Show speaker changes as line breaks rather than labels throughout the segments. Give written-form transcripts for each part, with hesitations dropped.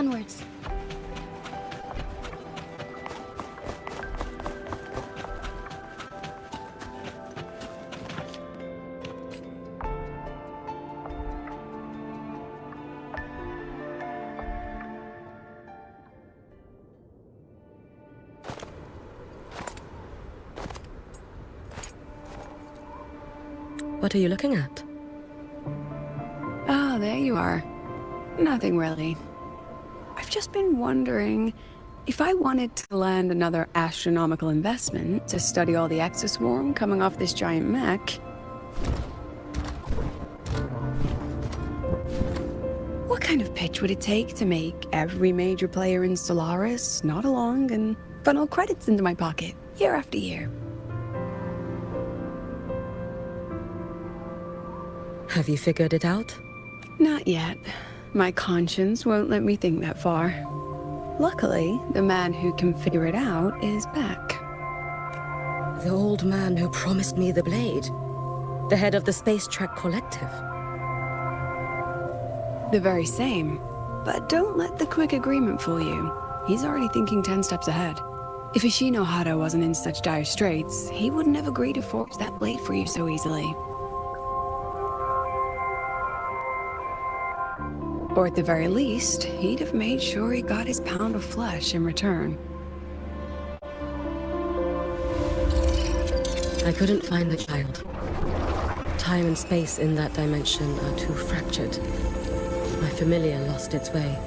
onwards.
What are you looking at?
Ah, there you are. Nothing really. I've just been wondering if I wanted to land another astronomical investment to study all the exoswarm coming off this giant mech. What kind of pitch would it take to make every major player in Solaris nod along and funnel credits into my pocket year after year?
Have you figured it out?
Not yet. My conscience won't let me think that far. Luckily, the man who can figure it out is back.
The old man who promised me the blade. The head of the Space Trek Collective.
The very same. But don't let the quick agreement fool you. He's already thinking 10 steps ahead. If Ishino Hado wasn't in such dire straits, he wouldn't have agreed to forge that blade for you so easily. Or at the very least, he'd have made sure he got his pound of flesh in return.
I couldn't find the child. Time and space in that dimension are too fractured. My familiar lost its way.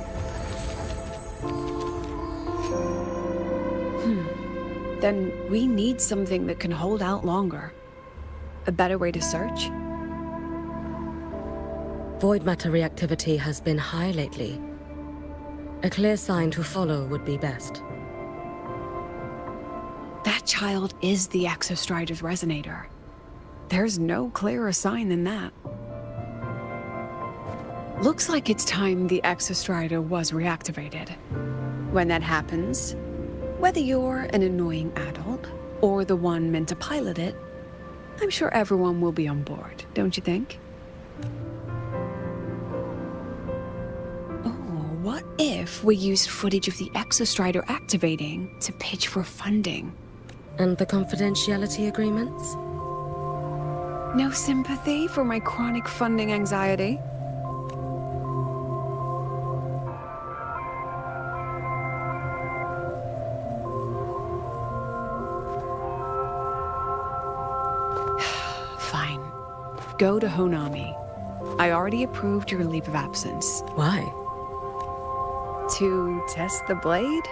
Then we need something that can hold out longer. A better way to search?
Void matter reactivity has been high lately. A clear sign to follow would be best.
That child is the Exostrider's resonator. There's no clearer sign than that. Looks like it's time the Exostrider was reactivated. When that happens, whether you're an annoying adult or the one meant to pilot it, I'm sure everyone will be on board, don't you think? What if we used footage of the Exostrider activating to pitch for funding?
And the confidentiality agreements?
No sympathy for my chronic funding anxiety? Fine. Go to Honami. I already approved your leave of absence.
Why?
To test the blade?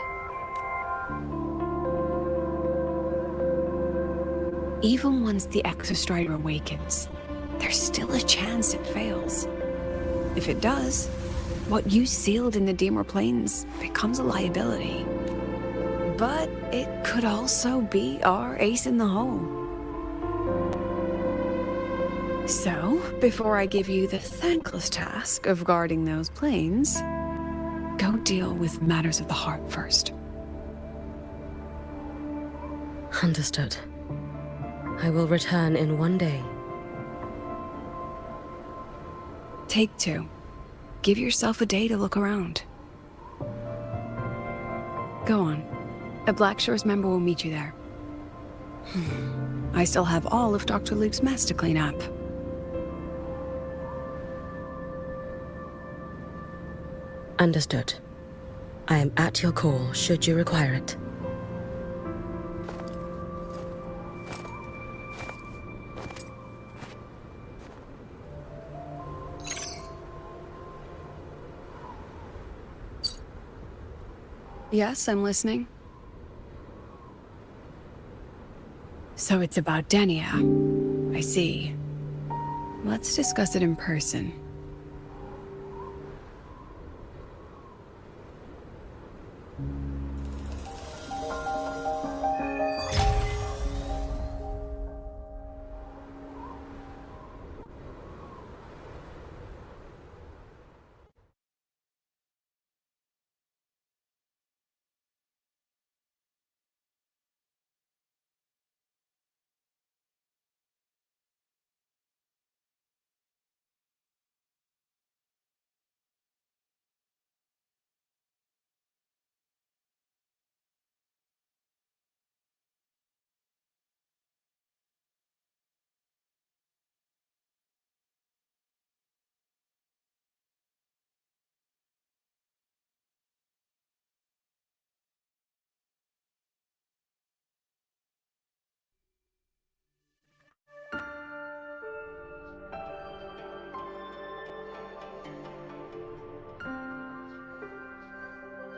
Even once the Exostrider awakens, there's still a chance it fails. If it does, what you sealed in the Deemer Plains becomes a liability. But it could also be our ace in the hole. So, before I give you the thankless task of guarding those planes, go deal with matters of the heart first.
Understood. I will return in 1 day.
Take 2. Give yourself a day to look around. Go on. A Black Shores member will meet you there. I still have all of Dr. Luke's mess to clean up.
Understood. I am at your call should you require it.
Yes, I'm listening. So it's about Denia. I see. Let's discuss it in person.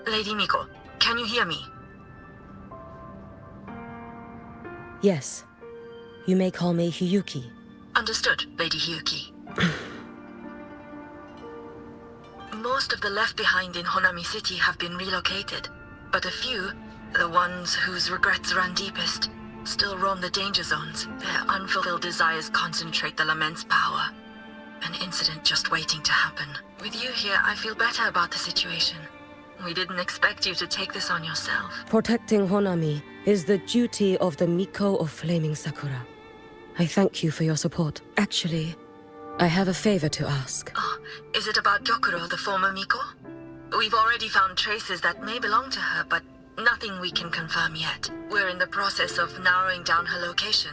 Lady Miko, can you hear me?
Yes. You may call me Hiyuki.
Understood, Lady Hiyuki. Most of the left behind in Honami City have been relocated, but a few, the ones whose regrets run deepest, still roam the danger zones. Their unfulfilled desires concentrate the Lament's power. An incident just waiting to happen. With you here, I feel better about the situation. We didn't expect you to take this on yourself.
Protecting Honami is the duty of the Miko of Flaming Sakura. I thank you for your support. Actually, I have a favor to ask.
Oh, is it about Gyokuro, the former Miko? We've already found traces that may belong to her, but nothing we can confirm yet. We're in the process of narrowing down her location.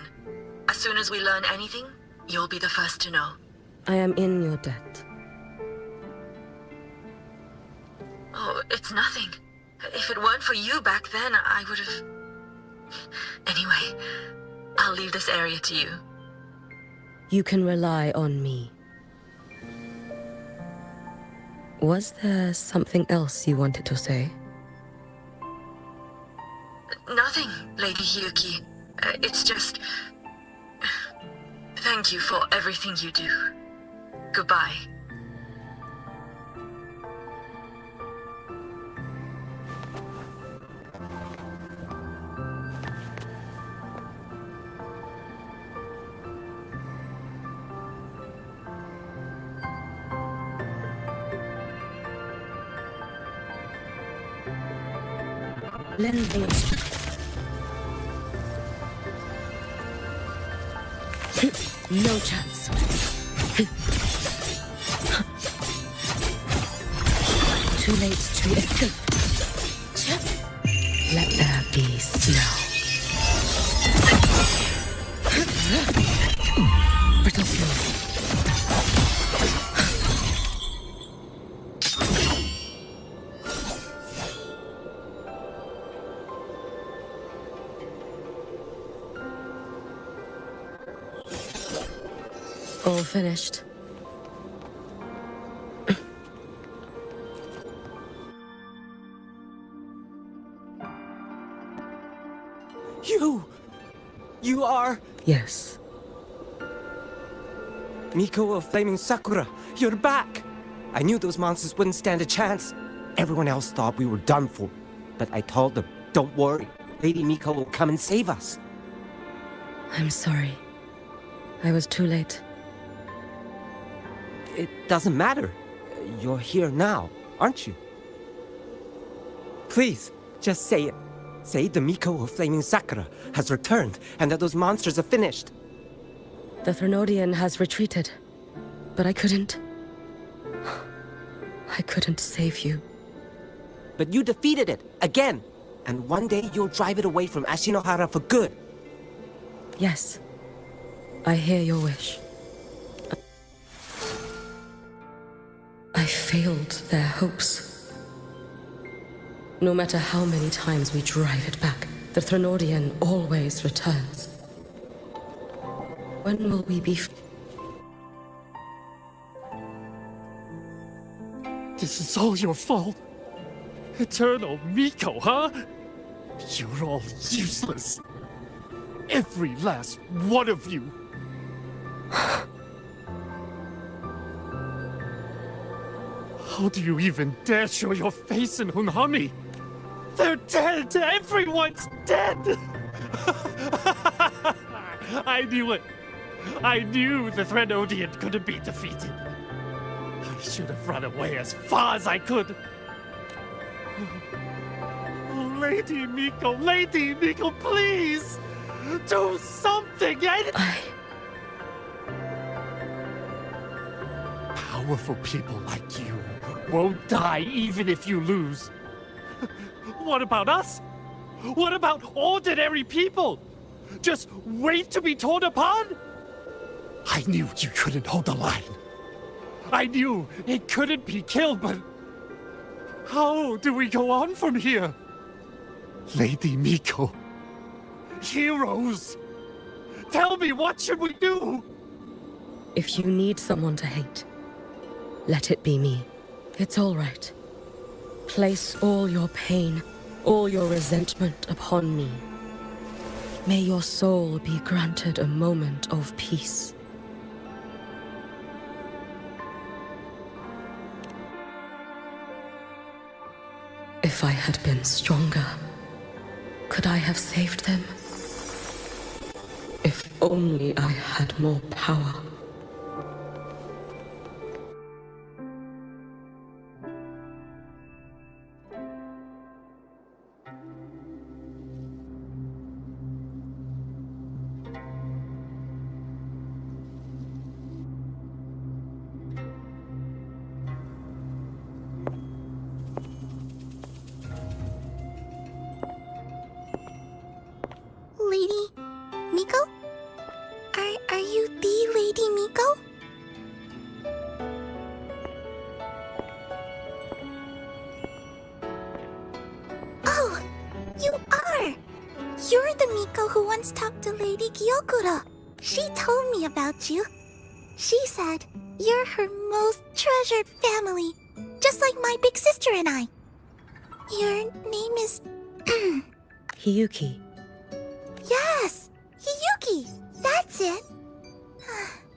As soon as we learn anything, you'll be the first to know.
I am in your debt.
Oh, it's nothing. If it weren't for you back then, I would have... Anyway, I'll leave this area to you.
You can rely on me. Was there something else you wanted to say?
Nothing, Lady Hiyuki. It's just... Thank you for everything you do. Goodbye.
Lend me your strength. No chance. Too late to escape. Let there be snow. Brittle fury. All finished.
You are...
Yes.
Miko of Flaming Sakura. You're back! I knew those monsters wouldn't stand a chance. Everyone else thought we were done for. But I told them, don't worry. Lady Miko will come and save us.
I'm sorry. I was too late.
It doesn't matter. You're here now, aren't you? Please, just say it. Say the Miko of Flaming Sakura has returned and that those monsters are finished.
The Threnodian has retreated, but I couldn't save you.
But you defeated it, again. And one day you'll drive it away from Ashinohara for good.
Yes. I hear your wish. I failed their hopes. No matter how many times we drive it back, the Threnodian always returns. When will we be...
This is all your fault. Eternal Miko, huh? You're all useless. Every last one of you. How do you even dare show your face in Hunhami? They're dead! Everyone's dead! I knew it. I knew the Threnodian couldn't be defeated. I should have run away as far as I could. Oh, Lady Miko, please! Do something! Powerful people like you won't die even if you lose. What about us? What about ordinary people? Just wait to be torn apart? I knew you couldn't hold the line. I knew it couldn't be killed, but how do we go on from here? Lady Miko, heroes, tell me, what should we do?
If you need someone to hate, let it be me. It's all right. Place all your pain, all your resentment upon me. May your soul be granted a moment of peace. If I had been stronger, could I have saved them? If only I had more power.
Lady Miko? Are you the Lady Miko? Oh, you are! You're the Miko who once talked to Lady Gyokuro. She told me about you. She said you're her most treasured family, just like my big sister and I. Your name is...
Hiyuki.
Yes! Hiyuki! That's it!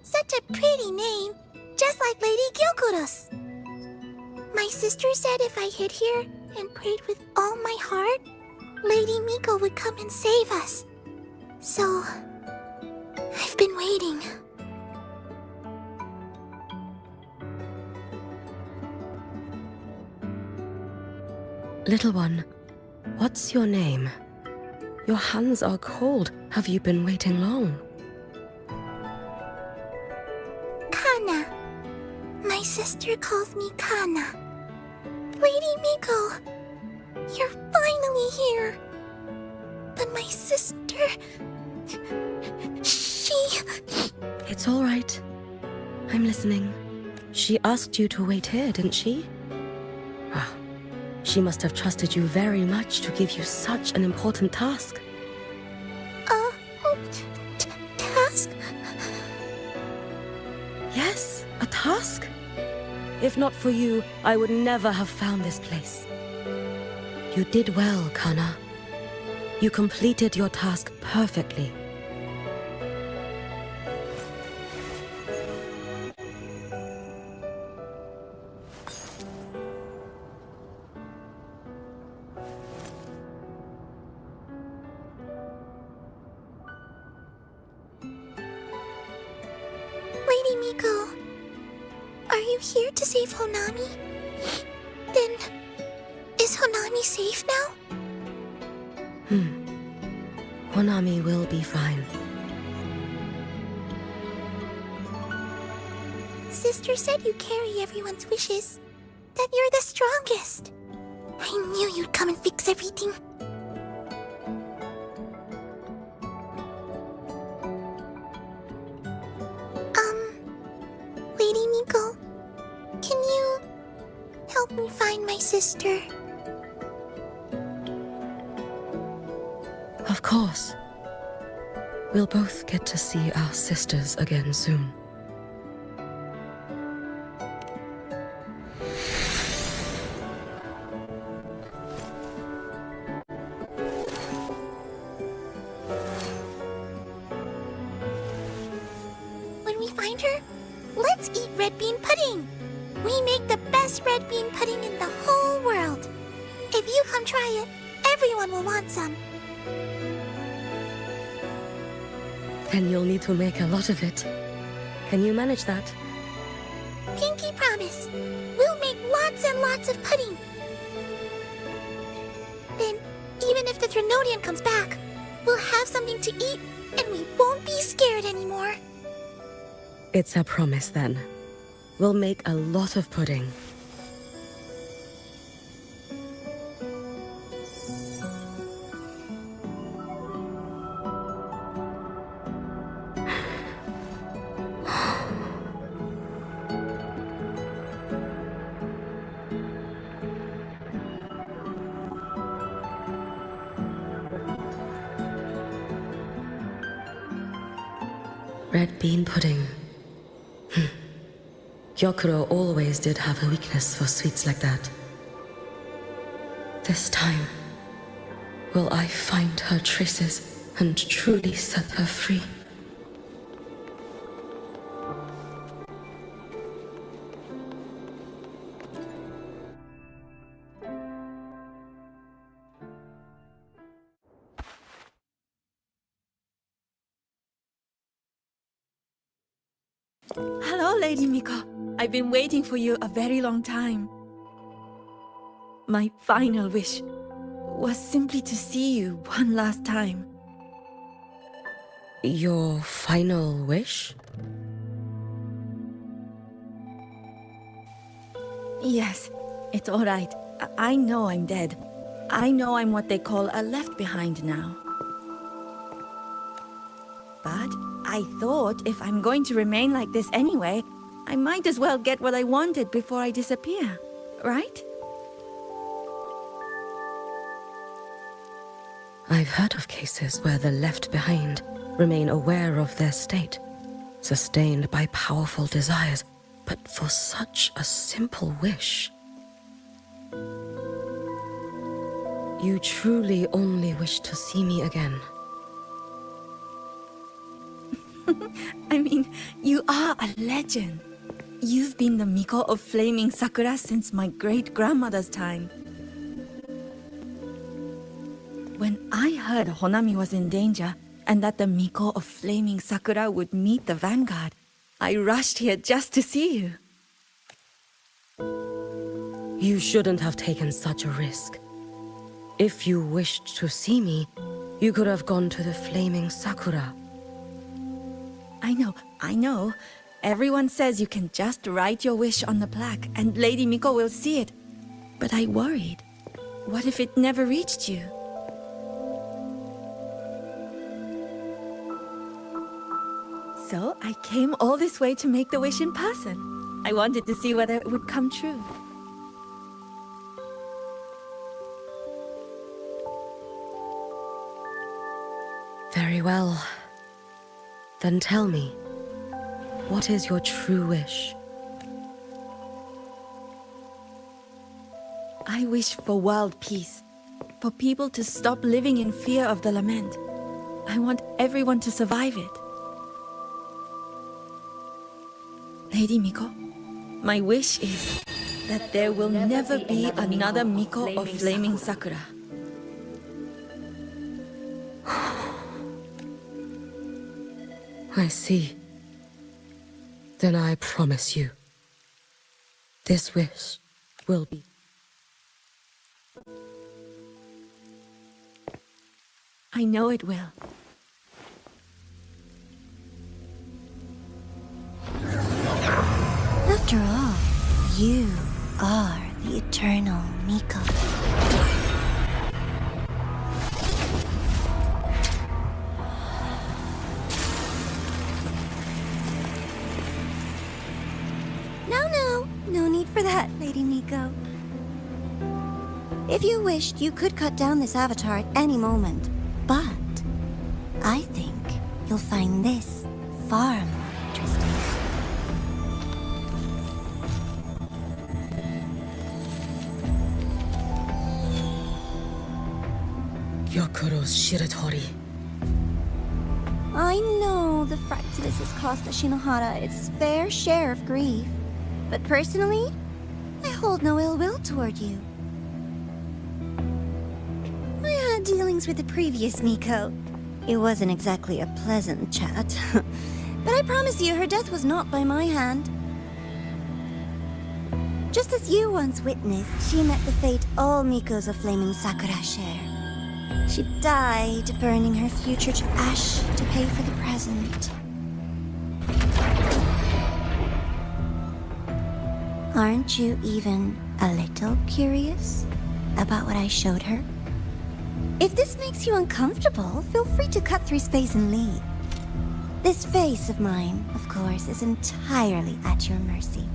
Such a pretty name, just like Lady Gyokuro's. My sister said if I hid here and prayed with all my heart, Lady Miko would come and save us. So, I've been waiting.
Little one, what's your name? Your hands are cold. Have you been waiting long?
Kana. My sister calls me Kana. Lady Miko, you're finally here. But my sister... she...
It's all right. I'm listening. She asked you to wait here, didn't she? Ah, she must have trusted you very much to give you such an important task.
Task?
Yes, a task? If not for you, I would never have found this place. You did well, Kana. You completed your task perfectly.
Lady Miko, are you here to save Honami? Then, is Honami safe now?
Honami will be fine.
Sister said you carry everyone's wishes. That you're the strongest. I knew you'd come and fix everything. Lady Miko, can you help me find my sister?
Of course. We'll both get to see our sisters again soon.
When we find her, let's eat red bean pudding. We make the best red bean pudding in the whole world. If you come try it, everyone will want some.
Then you'll need to make a lot of it. Can you manage that?
Pinky promise. We'll make lots and lots of pudding. Then, even if the Trinodian comes back, we'll have something to eat and we won't be scared anymore.
It's a promise then. We'll make a lot of pudding. Red bean pudding. Gyokuro always did have a weakness for sweets like that. This time, will I find her traces and truly set her free?
Hello, Lady Miko. I've been waiting for you a very long time. My final wish was simply to see you one last time.
Your final wish?
Yes, it's all right. I know I'm dead. I know I'm what they call a left behind now. But I thought if I'm going to remain like this anyway, I might as well get what I wanted before I disappear, right?
I've heard of cases where the left behind remain aware of their state, sustained by powerful desires, but for such a simple wish. You truly only wish to see me again.
I mean, you are a legend. You've been the Miko of Flaming Sakura since my great-grandmother's time. When I heard Honami was in danger, and that the Miko of Flaming Sakura would meet the vanguard, I rushed here just to see you.
You shouldn't have taken such a risk. If you wished to see me, you could have gone to the Flaming Sakura.
I know. Everyone says you can just write your wish on the plaque and Lady Miko will see it. But I worried. What if it never reached you? So I came all this way to make the wish in person. I wanted to see whether it would come true.
Very well. Then tell me, what is your true wish?
I wish for world peace. For people to stop living in fear of the lament. I want everyone to survive it. Lady Miko, my wish is that there will never be another Miko of Flaming Sakura.
I see. Then I promise you, this wish will be.
I know it will.
After all, you are the eternal Miko. No need for that, Lady Miko. If you wished, you could cut down this avatar at any moment. But I think you'll find this far more interesting.
Yokuro's Shiratori.
I know the Fraxidus has cost the Shinohara its fair share of grief. But personally, I hold no ill will toward you. I had dealings with the previous Miko. It wasn't exactly a pleasant chat. But I promise you, her death was not by my hand. Just as you once witnessed, she met the fate all Mikos of Flaming Sakura share. She died, burning her future to ash to pay for the present. Aren't you even a little curious about what I showed her? If this makes you uncomfortable, feel free to cut through space and leave. This face of mine, of course, is entirely at your mercy.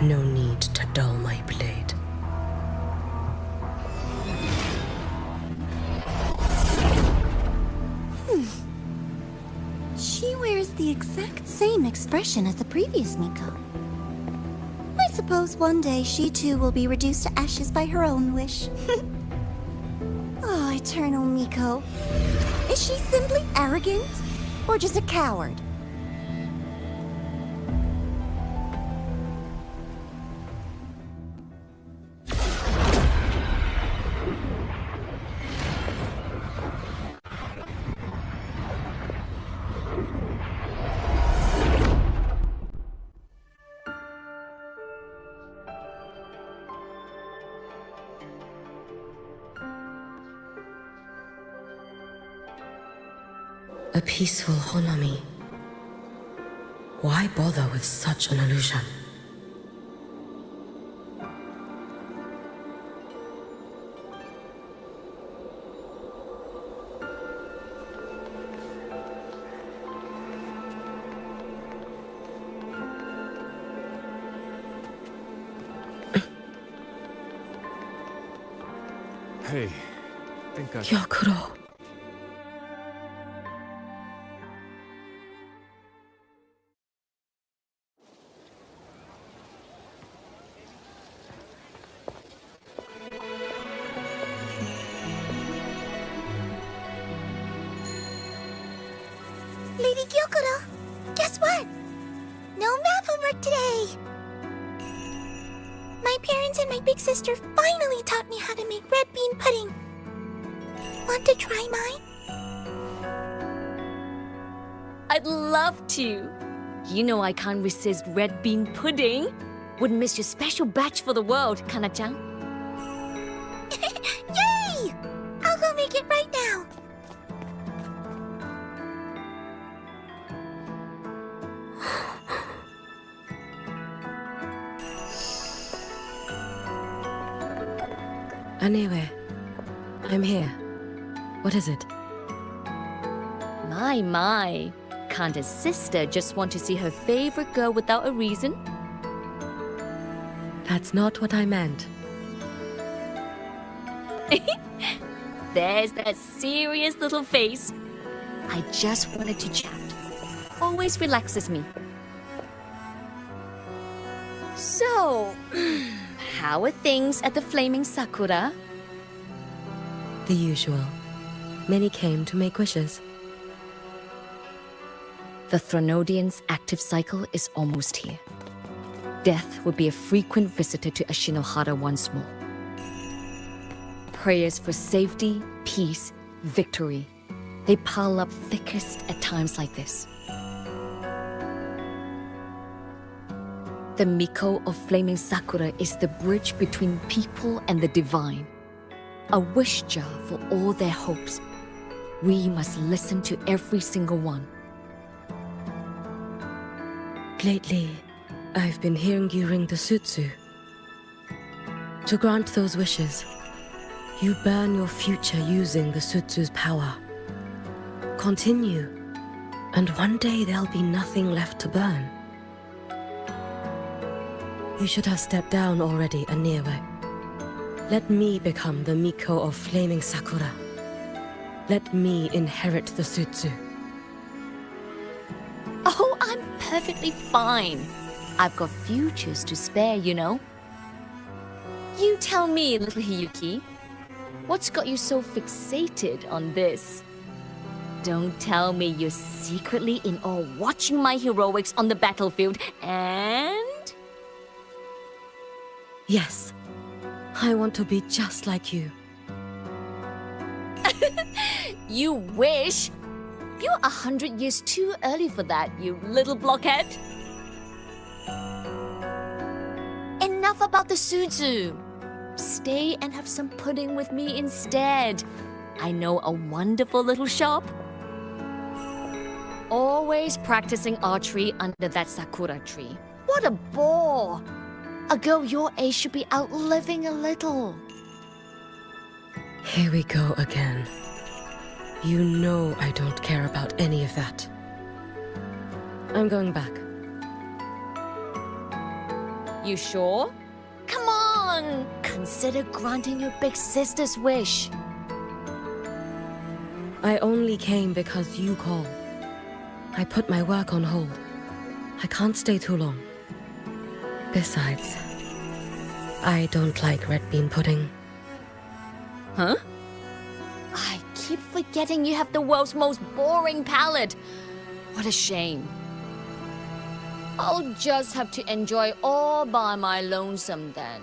No need to dull my blade.
exact same expression as the previous Miko. I suppose one day she too will be reduced to ashes by her own wish. Oh, Eternal Miko. Is she simply arrogant? Or just a coward?
A peaceful Honami. Why bother with such an illusion?
Hey, think I...
Gyokuro.
Lady Gyokuro, guess what? No math homework today! My parents and my big sister finally taught me how to make red bean pudding. Want to try mine?
I'd love to. You know I can't resist red bean pudding. Wouldn't miss your special batch for the world, Kana-chan.
Yay! I'll go make it right now.
Anyway, I'm here. What is it?
My. Can't a sister just want to see her favorite girl without a reason?
That's not what I meant.
There's that serious little face. I just wanted to chat. Always relaxes me. So, how are things at the Flaming Sakura?
The usual. Many came to make wishes.
The Thronodian's active cycle is almost here. Death will be a frequent visitor to Ashinohara once more. Prayers for safety, peace, victory. They pile up thickest at times like this. The Miko of Flaming Sakura is the bridge between people and the divine. A wish jar for all their hopes. We must listen to every single one.
Lately, I've been hearing you ring the Sutsu. To grant those wishes, you burn your future using the Sutsu's power. Continue, and one day there'll be nothing left to burn. You should have stepped down already, Aniwe. Let me become the Miko of Flaming Sakura. Let me inherit the Sutsu.
Oh, I'm perfectly fine. I've got futures to spare, you know. You tell me, little Hiyuki, what's got you so fixated on this? Don't tell me you're secretly in awe watching my heroics on the battlefield and...
Yes, I want to be just like you.
You wish? You're 100 years too early for that, you little blockhead. Enough about the Suzu. Stay and have some pudding with me instead. I know a wonderful little shop. Always practicing archery under that sakura tree. What a bore! A girl your age should be out living a little.
Here we go again. You know I don't care about any of that. I'm going back.
You sure? Come on! Consider granting your big sister's wish.
I only came because you called. I put my work on hold. I can't stay too long. Besides, I don't like red bean pudding.
Huh? I keep forgetting you have the world's most boring palate. What a shame. I'll just have to enjoy all by my lonesome then.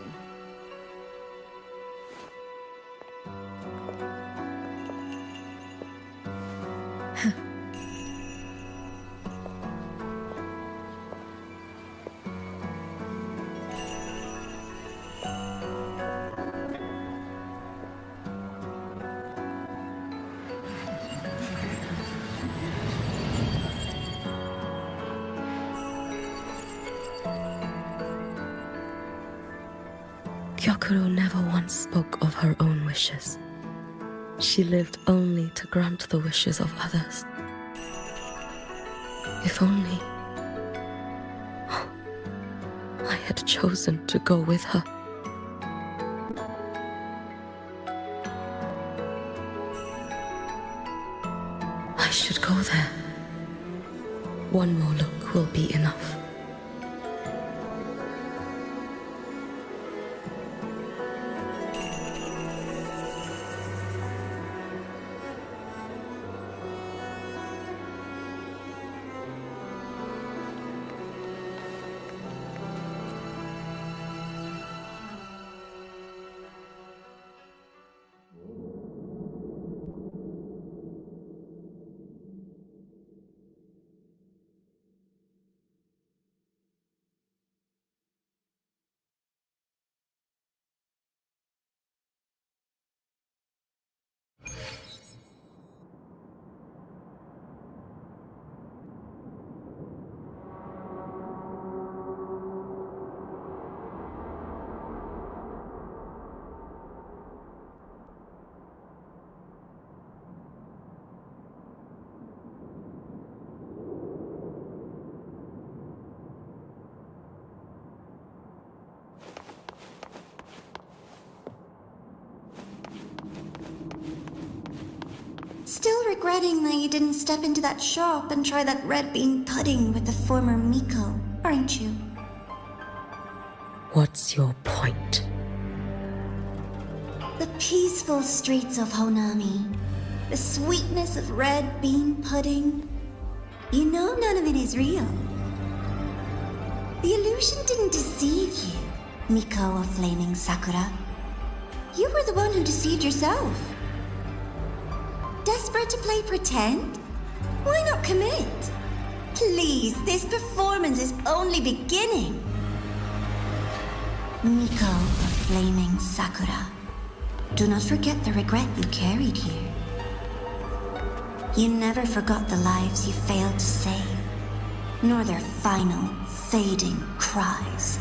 Gyokuro never once spoke of her own wishes. She lived only to grant the wishes of others. If only I had chosen to go with her. I should go there. One more look will be enough.
Still regretting that you didn't step into that shop and try that red bean pudding with the former Miko, aren't you?
What's your point?
The peaceful streets of Honami, the sweetness of red bean pudding. You know none of it is real. The illusion didn't deceive you, Miko of Flaming Sakura. You were the one who deceived yourself. Desperate to play pretend? Why not commit? Please, this performance is only beginning. Miko of Flaming Sakura, do not forget the regret you carried here. You never forgot the lives you failed to save, nor their final, fading cries.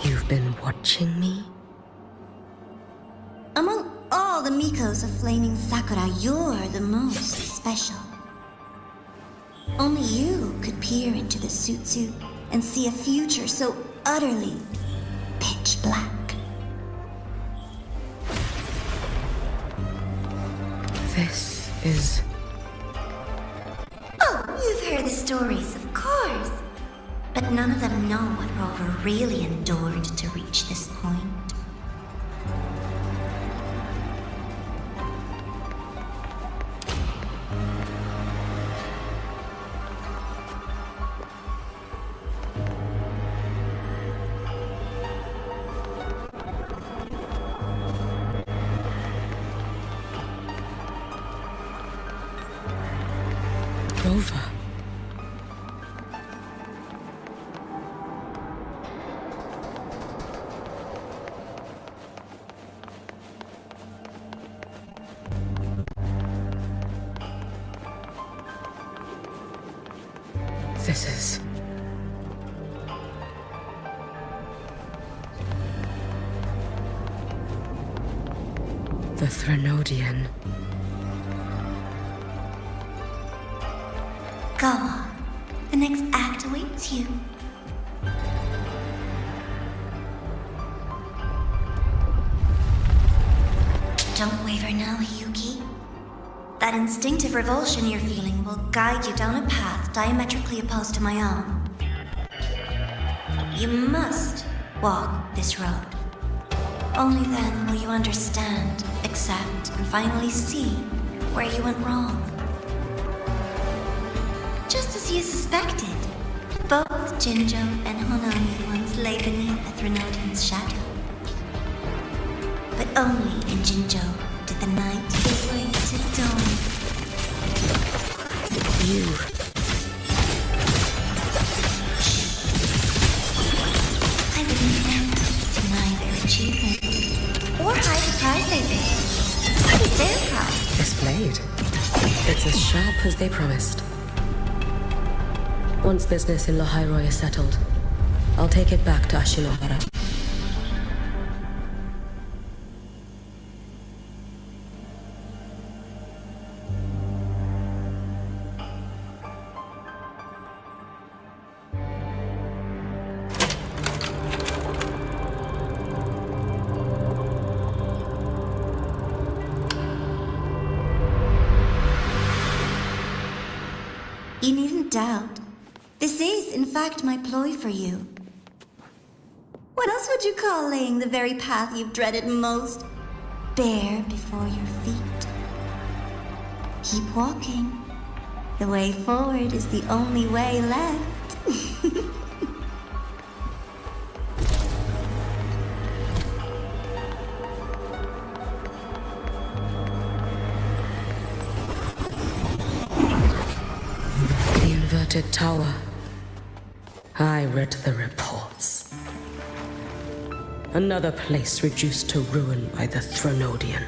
You've been watching me?
Among all the Mikos of Flaming Sakura, you're the most special. Only you could peer into the Sutsu and see a future so utterly pitch black.
This is...
Oh, you've heard the stories, of course. But none of them know what Rover really endured to reach this point.
Rover. This is... the Threnodian.
Go on. The next act awaits you. Don't waver now, Hiyuki. That instinctive revulsion you're feeling will guide you down a path diametrically opposed to my own. You must walk this road. Only then will you understand, accept, and finally see where you went wrong. Just as you suspected, both Jinjo and Honami once lay beneath the Threnodian's shadow. But only in Jinjo did the night give way to dawn.
You.
I would never deny their achievement, or hide the prize they paid. What is their prize?
This blade. It's as sharp as they promised. Once business in Lahairoi is settled, I'll take it back to Ashinohara.
You needn't doubt. This is, in fact, my ploy for you. What else would you call laying the very path you've dreaded most bare before your feet? Keep walking. The way forward is the only way left.
The inverted tower. I read the reports. Another place reduced to ruin by the Threnodian.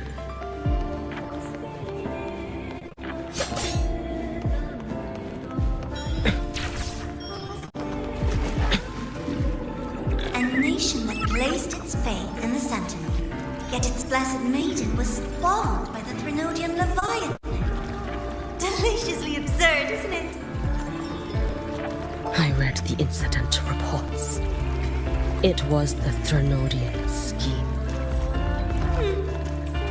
A nation that placed its faith in the Sentinel, yet its blessed maiden was spawned by the Threnodian Leviathan. Deliciously absurd, isn't it?
I read the incident reports. It was the Threnodian scheme.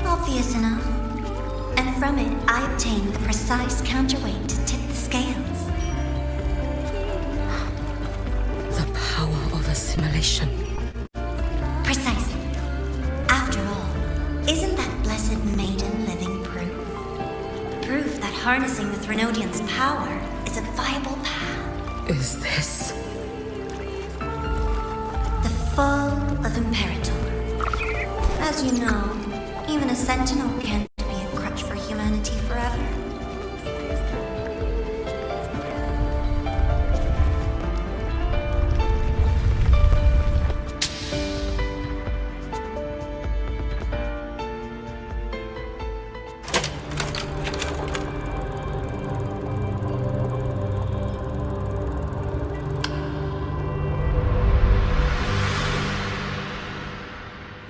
Obvious enough. And from it, I obtained the precise counterweight to tip the scales.
The power of assimilation.
Precisely. After all, isn't that blessed maiden living proof? Proof that harnessing the Threnodian's power is a viable path.
Is this?
The fall of Imperator. As you know, even a sentinel can't be a crutch for humanity forever.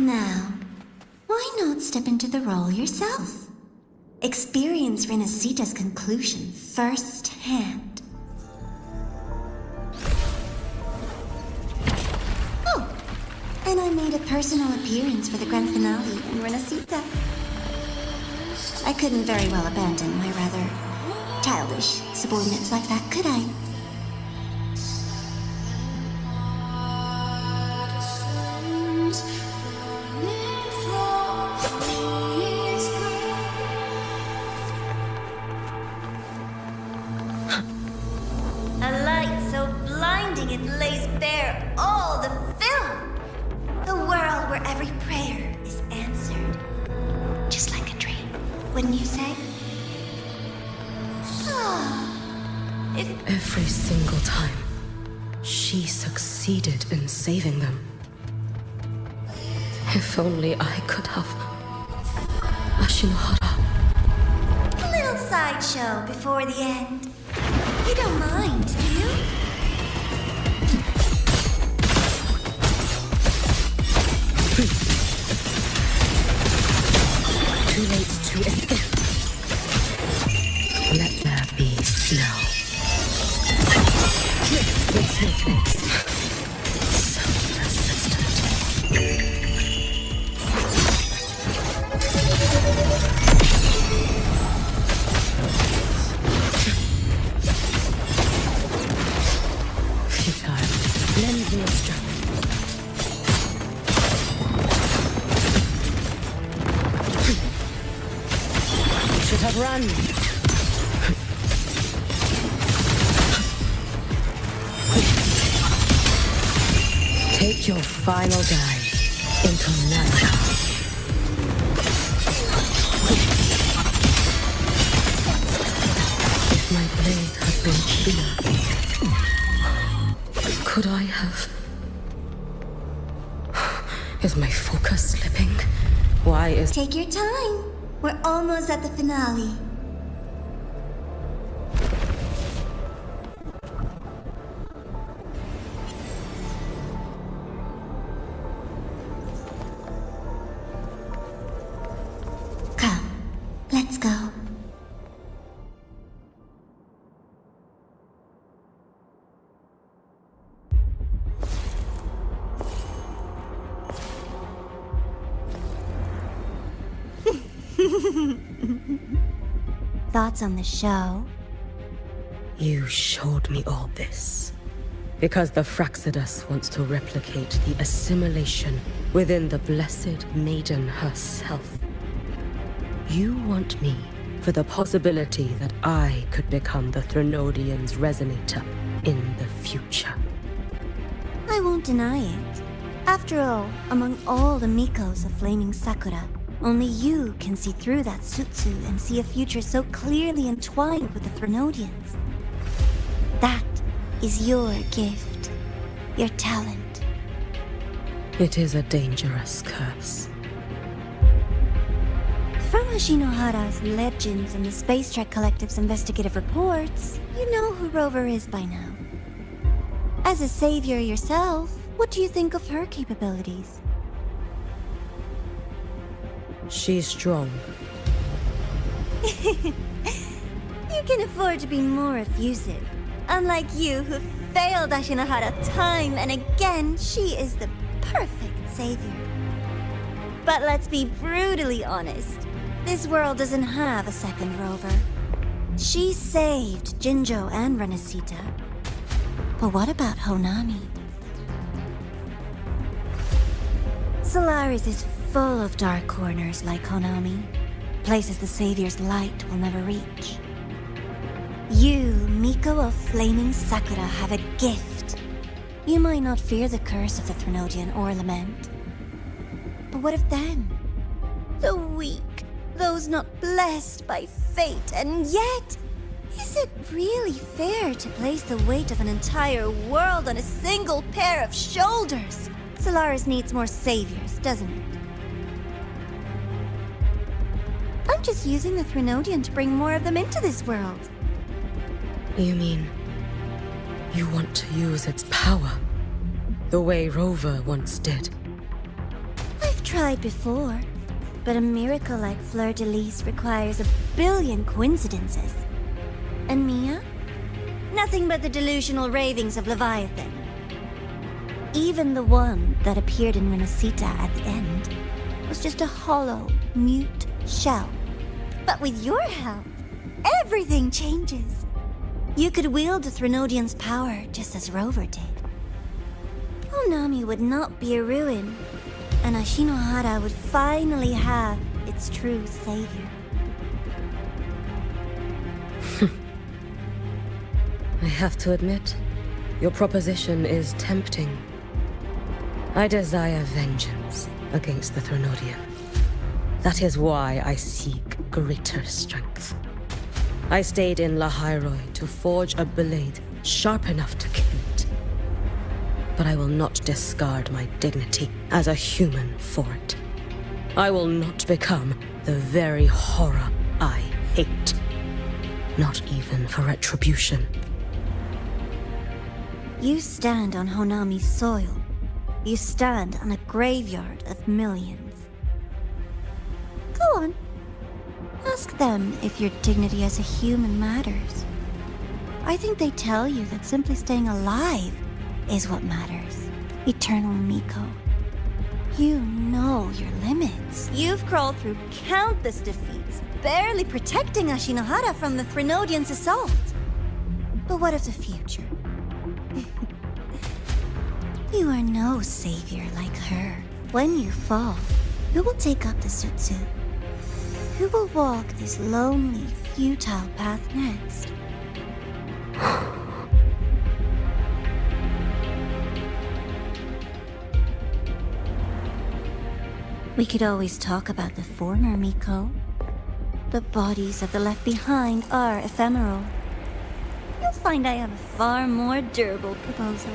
Now, why not step into the role yourself? Experience Renacita's conclusion firsthand. Oh, and I made a personal appearance for the grand finale in Renacita. I couldn't very well abandon my rather childish subordinates like that, could I? A light so blinding it lays bare all the film. The world where every prayer is answered. Just like a dream, wouldn't you say? Ah, if
Every single time, she succeeded in saving them. If only I could have. Ashinohara.
a little sideshow before the end. You don't mind, do you?
Too late to escape. Let there be snow. With snowflakes. So persistent. should have run. Take your final dive into Nana. If my blade had been keener, could I have... Is my focus slipping? Why is...
Take your time. We're almost at the finale. Come, let's go. Thoughts on the show?
You showed me all this because the Fraxidus wants to replicate the assimilation within the Blessed Maiden herself. You want me for the possibility that I could become the Threnodian's resonator in the future.
I won't deny it. After all, among all the Mikos of Flaming Sakura, only you can see through that Sutsu and see a future so clearly entwined with the Threnodians. That is your gift, your talent.
It is a dangerous curse.
From Ashinohara's legends and the Space Trek Collective's investigative reports, you know who Rover is by now. As a savior yourself, what do you think of her capabilities?
She's strong.
You can afford to be more effusive. Unlike you, who failed Ashinohara time and again, she is the perfect savior. But let's be brutally honest. This world doesn't have a second Rover. She saved Jinjo and Renesita. But what about Honami? Solaris is full of dark corners like Honami. Places the Savior's light will never reach. You, Miko of Flaming Sakura, have a gift. You might not fear the curse of the Threnodian or lament. But what of them? The weak, those not blessed by fate, and yet... Is it really fair to place the weight of an entire world on a single pair of shoulders? Solaris needs more saviors, doesn't it? I'm just using the Threnodian to bring more of them into this world.
You mean... you want to use its power? The way Rover once did?
I've tried before, but a miracle like Fleur-de-Lis requires a billion coincidences. And Mia? Nothing but the delusional ravings of Leviathan. Even the one that appeared in Renesita at the end was just a hollow, mute shell. But with your help, everything changes. You could wield the Threnodian's power just as Rover did. Honami would not be a ruin, and Ashinohara would finally have its true savior.
I have to admit, your proposition is tempting. I desire vengeance against the Threnodian. That is why I seek greater strength. I stayed in Lahairoi to forge a blade sharp enough to kill it. But I will not discard my dignity as a human for it. I will not become the very horror I hate. Not even for retribution.
You stand on Honami's soil. You stand on a graveyard of millions. Go on. Ask them if your dignity as a human matters. I think they tell you that simply staying alive is what matters. Eternal Miko. You know your limits. You've crawled through countless defeats, barely protecting Ashinohara from the Threnodian's assault. But what of the future? You are no savior like her. When you fall, who will take up the Sutsu? Who will walk this lonely, futile path next? We could always talk about the former, Miko. The bodies of the left behind are ephemeral. You'll find I have a far more durable proposal.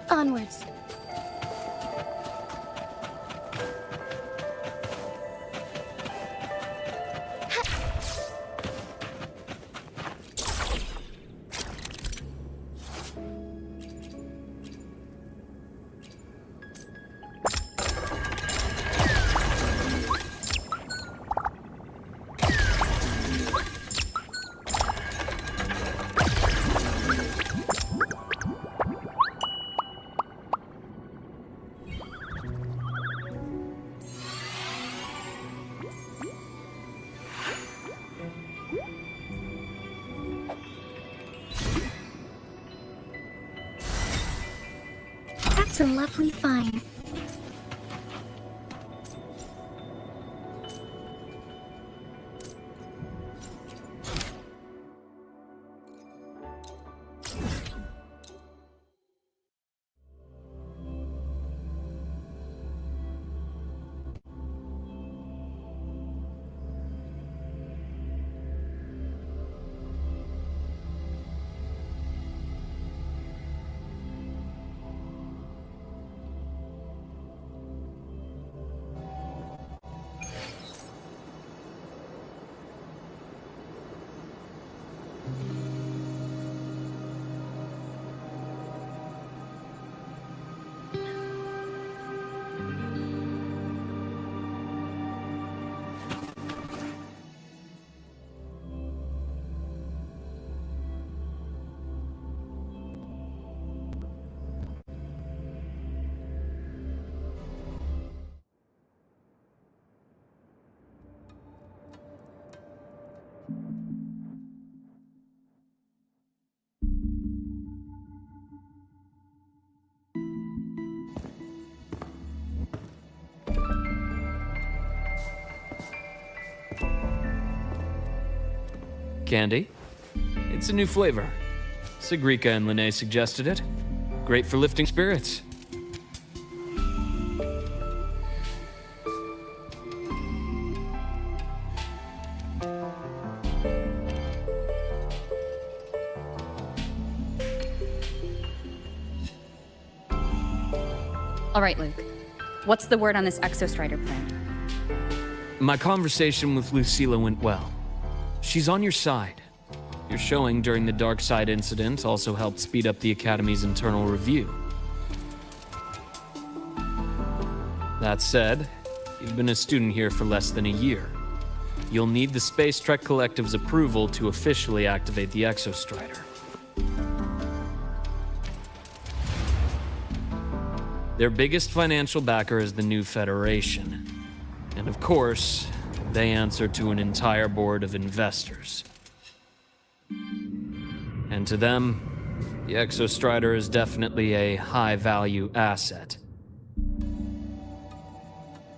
Onwards. That's a lovely find.
Candy? It's a new flavor. Sigrika and Linné suggested it. Great for lifting spirits.
All right, Luke. What's the word on this Exostrider plan?
My conversation with Lucilla went well. She's on your side. Your showing during the Dark Side incident also helped speed up the Academy's internal review. That said, you've been a student here for less than a year. You'll need the Space Trek Collective's approval to officially activate the Exostrider. Their biggest financial backer is the New Federation. And of course, they answer to an entire board of investors. And to them, the Exostrider is definitely a high-value asset.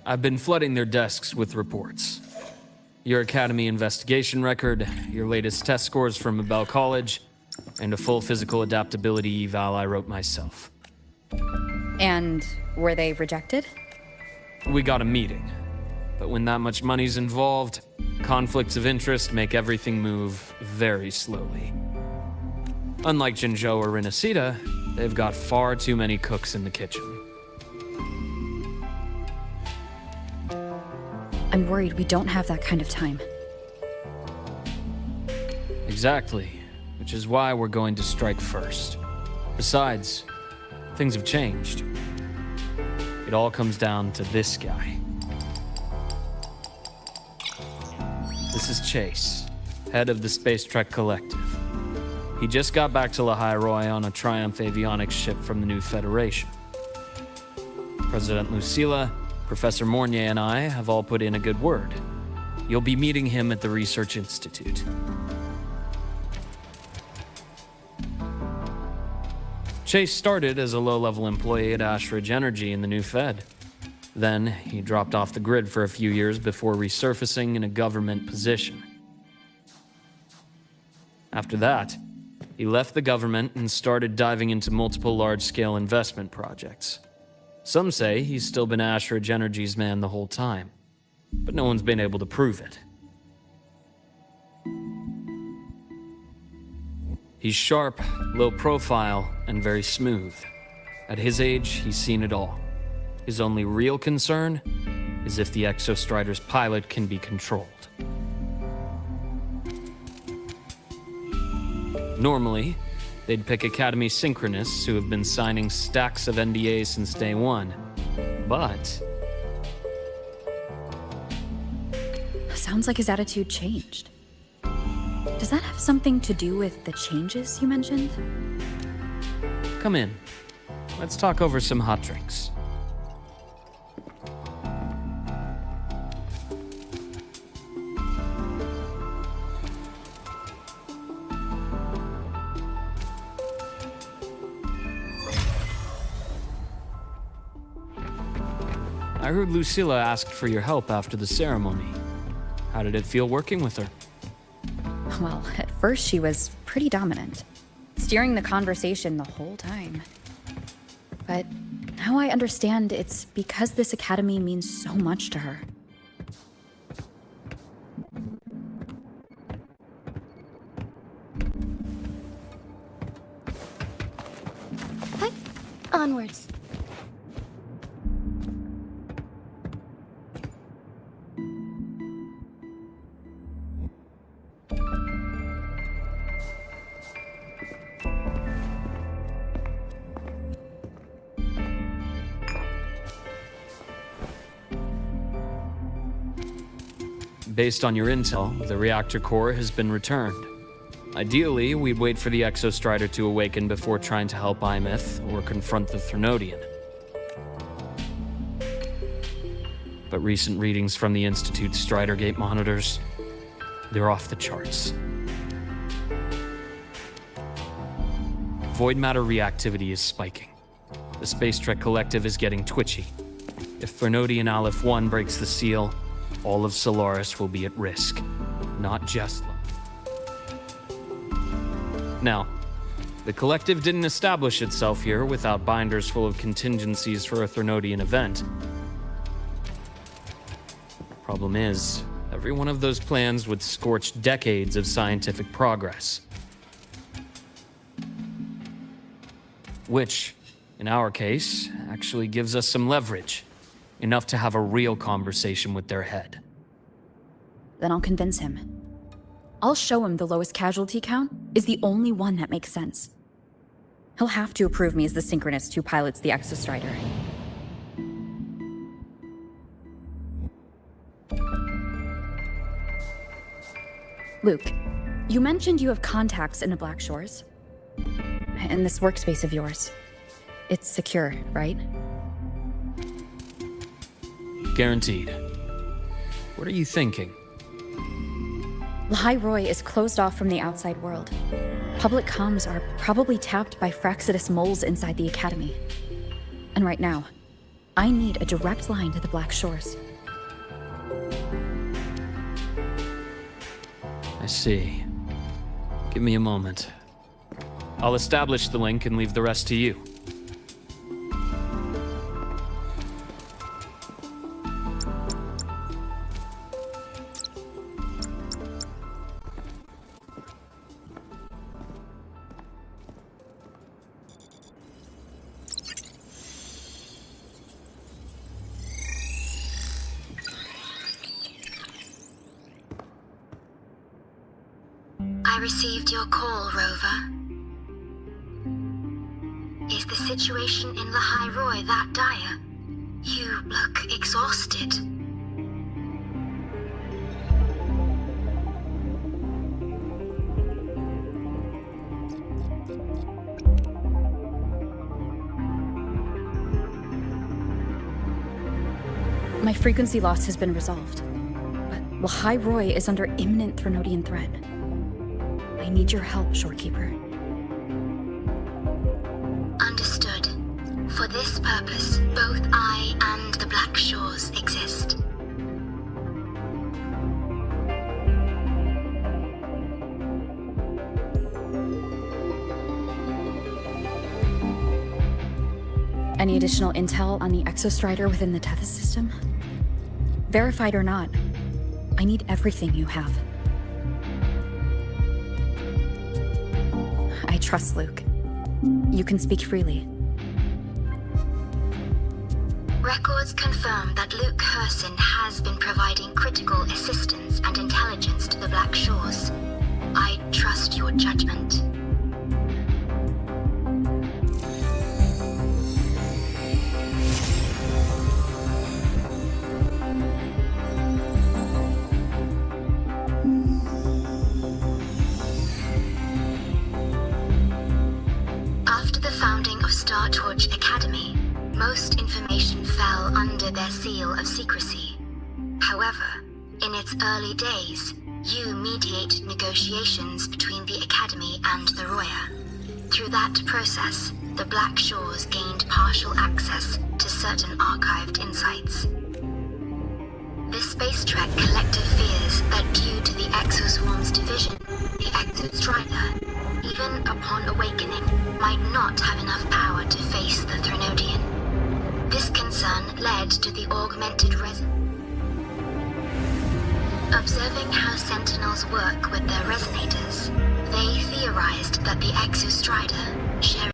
I've been flooding their desks with reports. Your Academy investigation record, your latest test scores from Abel College, and a full physical adaptability eval I wrote myself.
And were they rejected?
We got a meeting. But when that much money's involved, conflicts of interest make everything move very slowly. Unlike Jinzhou or Rinasita, they've got far too many cooks in the kitchen.
I'm worried we don't have that kind of time.
Exactly, which is why we're going to strike first. Besides, things have changed. It all comes down to this guy. This is Chase, head of the Space Trek Collective. He just got back to Lahai on a Triumph avionics ship from the New Federation. President Lucilla, Professor Mornier, and I have all put in a good word. You'll be meeting him at the Research Institute. Chase started as a low-level employee at Ashridge Energy in the New Fed. Then, he dropped off the grid for a few years before resurfacing in a government position. After that, he left the government and started diving into multiple large-scale investment projects. Some say he's still been Ashridge Energy's man the whole time, but no one's been able to prove it. He's sharp, low profile, and very smooth. At his age, he's seen it all. His only real concern is if the Exostrider's pilot can be controlled. Normally, they'd pick Academy Synchronists who have been signing stacks of NDAs since day one. But
Sounds like his attitude changed. Does that have something to do with the changes you mentioned?
come in. Let's talk over some hot drinks. I heard Lucilla asked for your help after the ceremony. How did it feel working with her?
Well, at first she was pretty dominant, steering the conversation the whole time. But now I understand it's because this academy means so much to her.
What? Onwards.
Based on your intel, the reactor core has been returned. Ideally, we'd wait for the Exostrider to awaken before trying to help Imith or confront the Threnodian. But recent readings from the Institute's Stridergate monitors, they're off the charts. Void matter reactivity is spiking. The Space Trek Collective is getting twitchy. If Threnodian Aleph 1 breaks the seal, all of Solaris will be at risk, not just. Now, The collective didn't establish itself here without binders full of contingencies for a Threnodian event. Problem is, every one of those plans would scorch decades of scientific progress. Which, in our case, actually gives us some leverage. Enough to have a real conversation with their head.
Then I'll convince him. I'll show him the lowest casualty count is the only one that makes sense. He'll have to approve me as the synchronist who pilots the Exostrider. Luke, you mentioned you have contacts in the Black Shores. In this workspace of yours. It's secure, right?
Guaranteed. What are you thinking?
Lahai Roy is closed off from the outside world. Public comms are probably tapped by Fraxidus moles inside the Academy. And right now, I need a direct line to the Black Shores.
I see. Give me a moment. I'll establish the link and leave the rest to you.
I received your call, Rover. Is the situation in Lahai Roy that dire? You look exhausted.
My frequency loss has been resolved. But Lahai Roy is under imminent Threnodian threat. I need your help, Shorekeeper.
Understood. For this purpose, both I and the Black Shores exist.
Any additional intel on the Exostrider within the Tethys system? Verified or not, I need everything you have. I trust Luke. You can speak freely.
Records confirm that Luke Herson has been providing critical assistance and intelligence to the Black Shores. I trust your judgment. After the founding of Star Torch Academy, most information fell under their seal of secrecy. However, in its early days, you mediate negotiations between the Academy and the Roya. Through that process, the Black Shores gained partial access to certain archived insights. The Space Trek Collective fears that due to the Exoswarm's division, the Exostrider, even upon awakening, might not have enough power to face the Threnodian. This concern led to the augmented Observing how Sentinels work with their resonators, they theorized that the Exostrider shared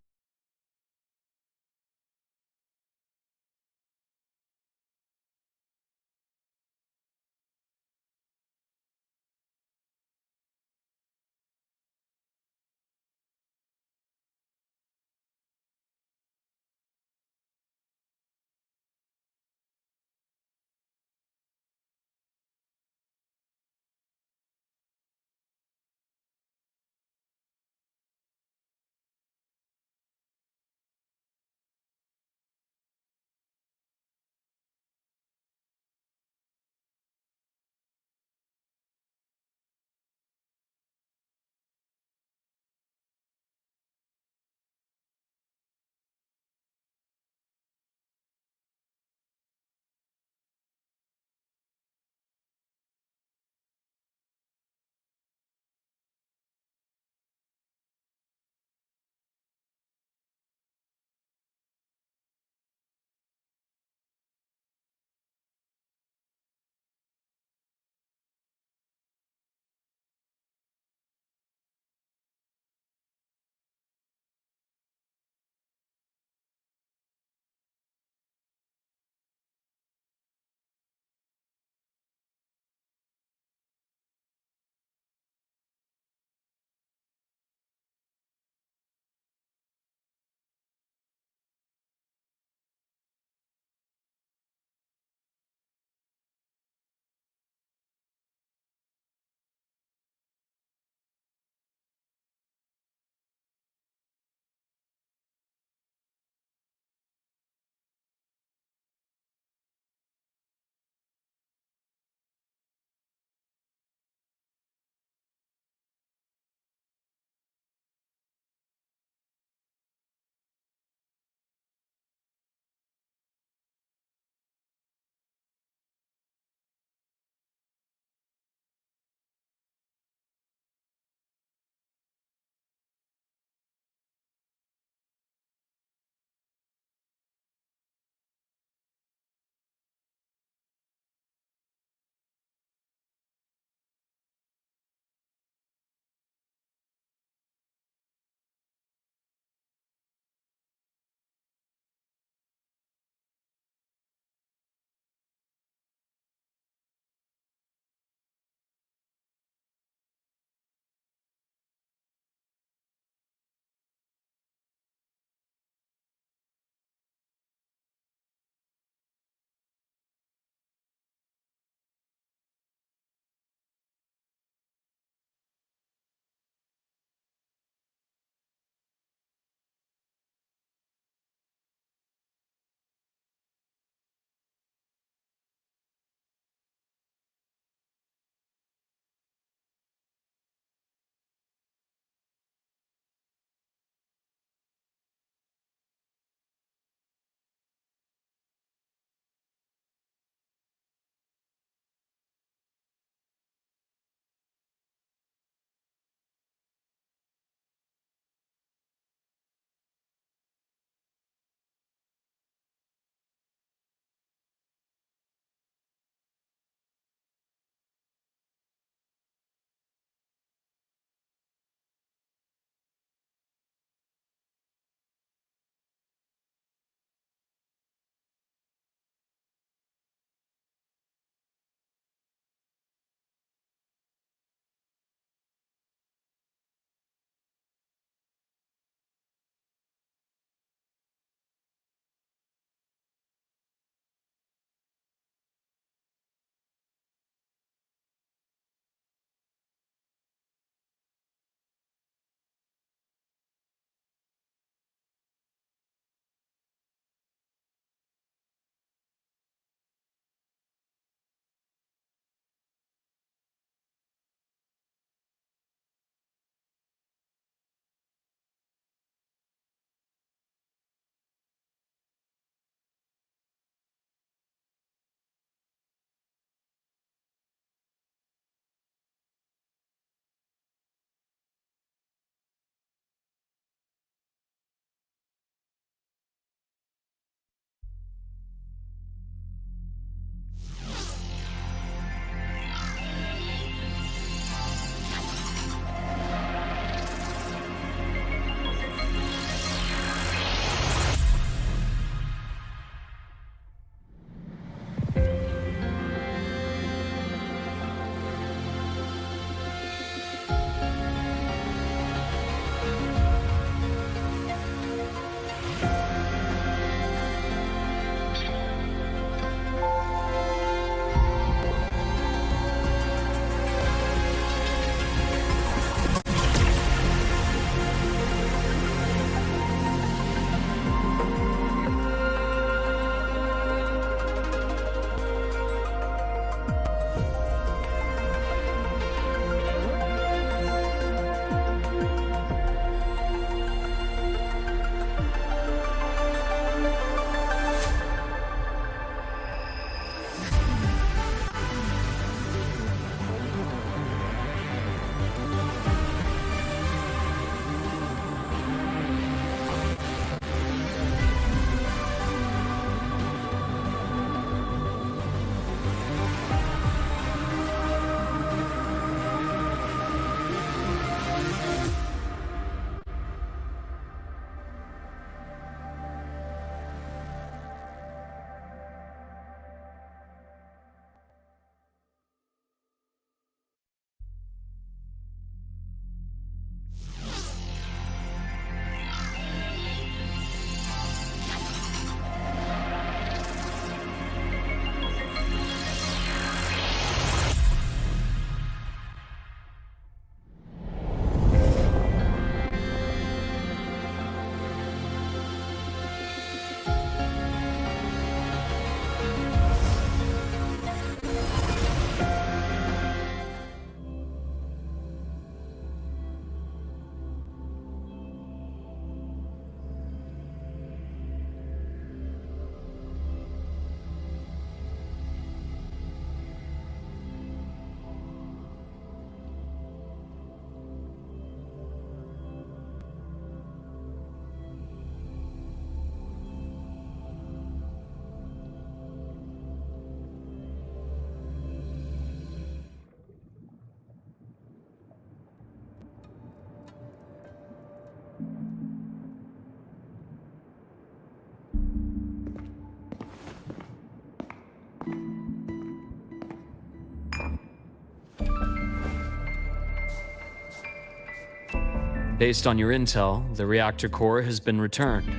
Based on your intel, the reactor core has been returned.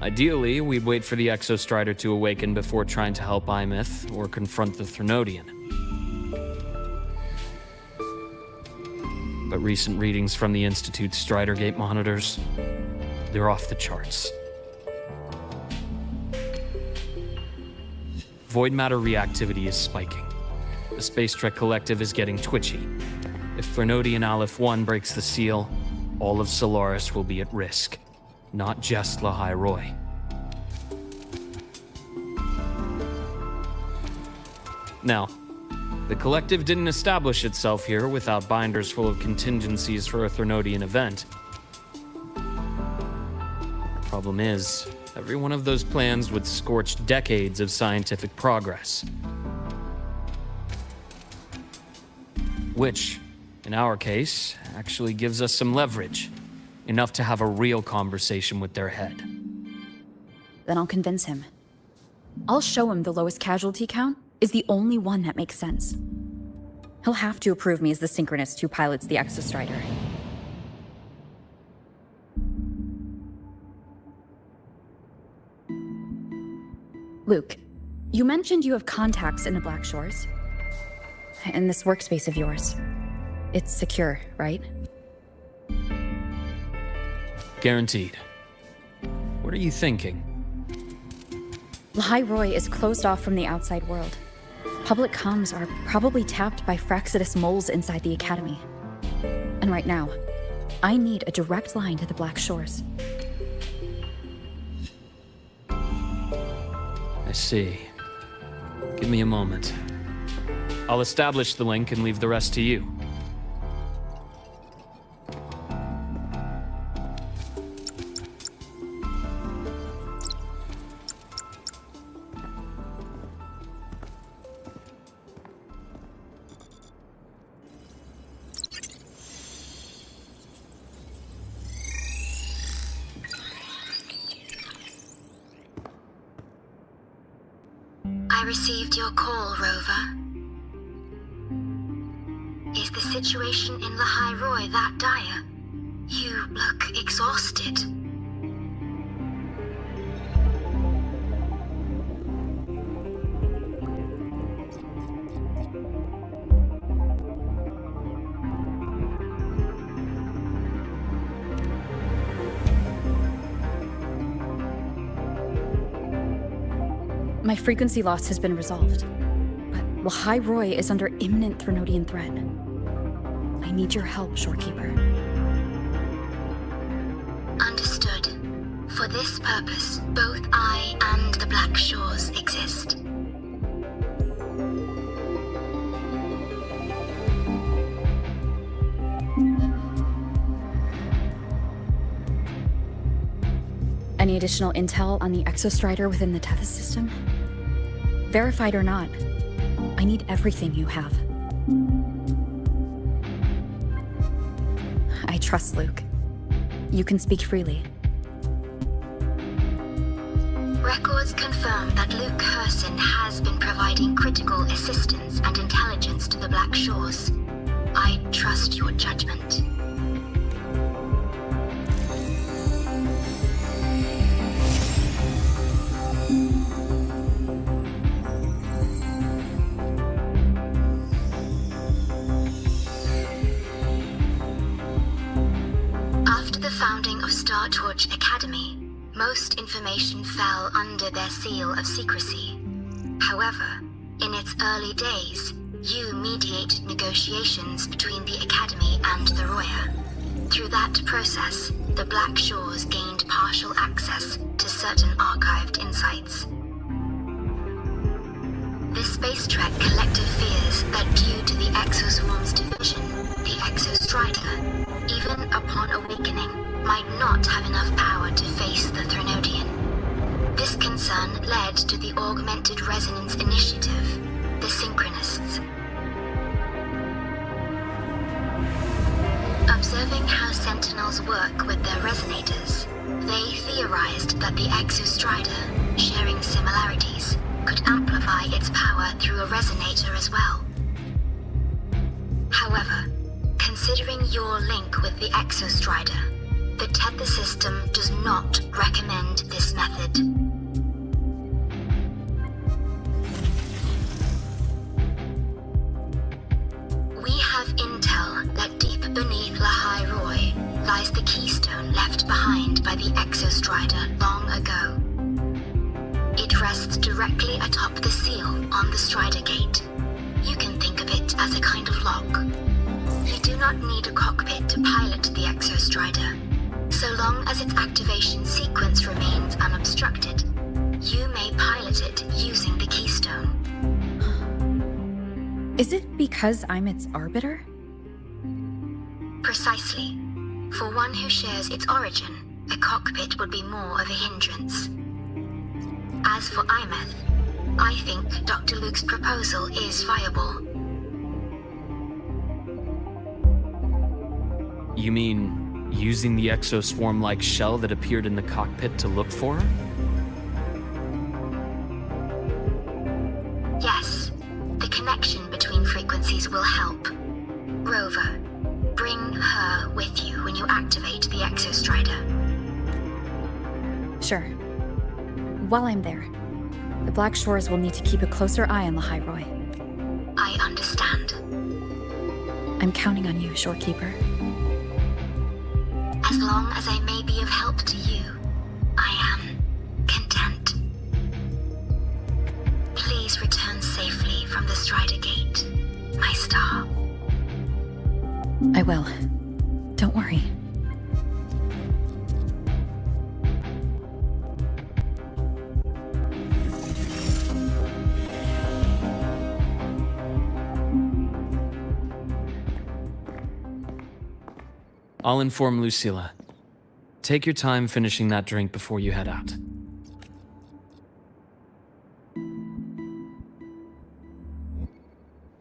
Ideally, we'd wait for the Exostrider to awaken before trying to help Imith or confront the Threnodian. But recent readings from the Institute's Strider Gate monitors, they're off the charts. Void matter reactivity is spiking. The Space Trek Collective is getting twitchy. If Threnodian Aleph 1 breaks the seal, all of Solaris will be at risk. Not just Lahai Roy. Now, the Collective didn't establish itself here without binders full of contingencies for a Threnodian event. Problem is, every one of those plans would scorch decades of scientific progress. Which, in our case, actually gives us some leverage. Enough to have a real conversation with their head.
Then I'll convince him. I'll show him the lowest casualty count is the only one that makes sense. He'll have to approve me as the synchronist who pilots the Exostrider. Luke, you mentioned you have contacts in the Black Shores. In this workspace of yours. It's secure, right?
Guaranteed. What are you thinking?
Lahai Roy is closed off from the outside world. Public comms are probably tapped by Fraxidus moles inside the Academy. And right now, I need a direct line to the Black Shores.
I see. Give me a moment. I'll establish the link and leave the rest to you.
I received your call, Rover. Is the situation in Lahai Roy that dire? You look exhausted.
My frequency loss has been resolved, but Lahai Roy is under imminent Threnodian threat. I need your help, Shorekeeper.
Understood. For this purpose, both I and the Black Shores exist.
Any additional intel on the Exostrider within the Tethys system? Verified or not, I need everything you have. I trust Luke. You can speak freely.
Records confirm that Luke Herson has been providing critical assistance and intelligence to the Black Shores. I trust your judgment. Startorch Academy, most information fell under their seal of secrecy. However, in its early days, you mediated negotiations between the Academy and the Roya. Through that process, the Black Shores gained partial access to certain archived insights. The Space Trek Collective fears that due to the Exoswarm's division, the Exostrider, even upon awakening, might not have enough power to face the Threnodian. This concern led to the Augmented Resonance Initiative, the Synchronists. Observing how Sentinels work with their resonators, they theorized that the Exostrider, sharing similarities, could amplify its power through a resonator as well. However, considering your link with the Exostrider, The tether system does not recommend this method. We have intel that deep beneath Lahai Roy lies the keystone left behind by the Exostrider long ago. It rests directly atop the seal on the Strider Gate. You can think of it as a kind of lock. You do not need a cockpit to pilot the Exostrider. So long as its activation sequence remains unobstructed, you may pilot it using the keystone.
Is it because I'm its arbiter?
Precisely. For one who shares its origin, a cockpit would be more of a hindrance. As for Imeth, I think Dr. Luke's proposal is viable.
You mean using the exoswarm-like shell that appeared in the cockpit to look for her?
Yes, the connection between frequencies will help. Rover, bring her with you when you activate the Exostrider.
Sure. While I'm there, the Black Shores will need to keep a closer eye on Lahai Roy.
I understand.
I'm counting on you, Shorekeeper.
As long as I may be of help to you, I am content. Please return safely from the Strider Gate, my star.
I will. Don't worry.
I'll inform Lucilla. Take your time finishing that drink before you head out.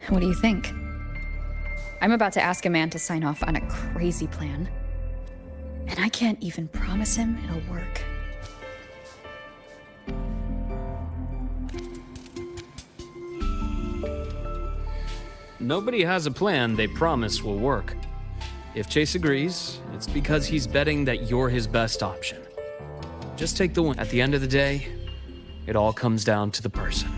What do you think? I'm about to ask a man to sign off on a crazy plan, and I can't even promise him it'll work.
Nobody has a plan they promise will work. If Chase agrees, it's because he's betting that you're his best option. Just take the win. At the end of the day, it all comes down to the person.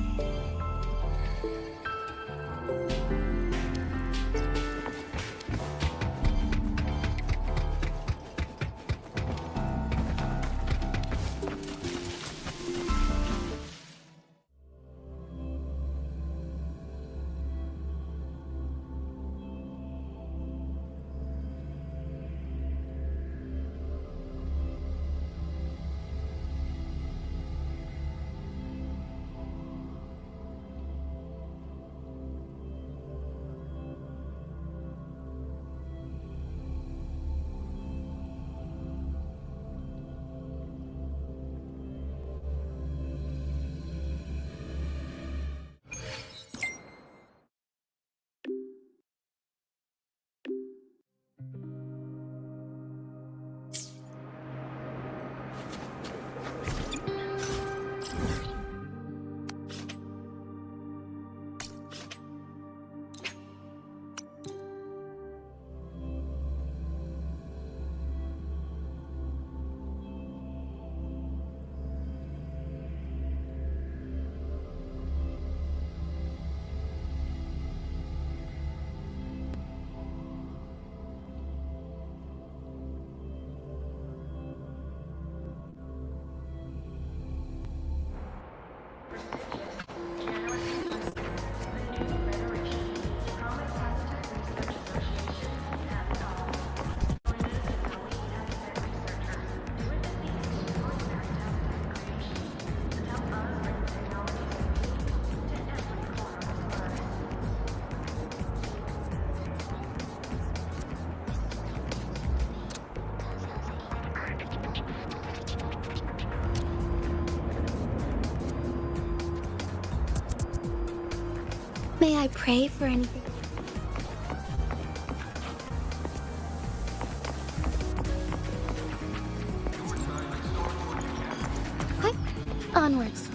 May I pray for anything? What? Onwards.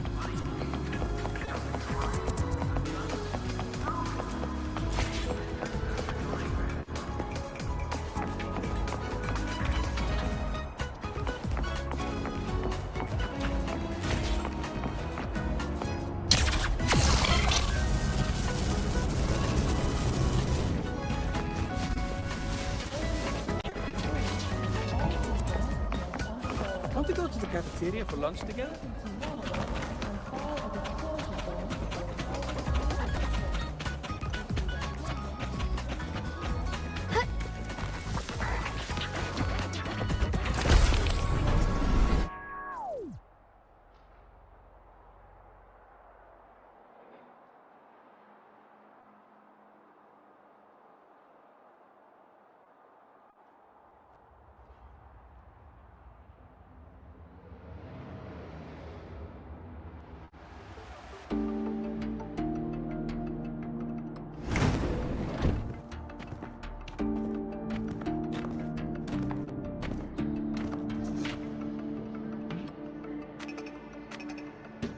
Want to go to the cafeteria for lunch together?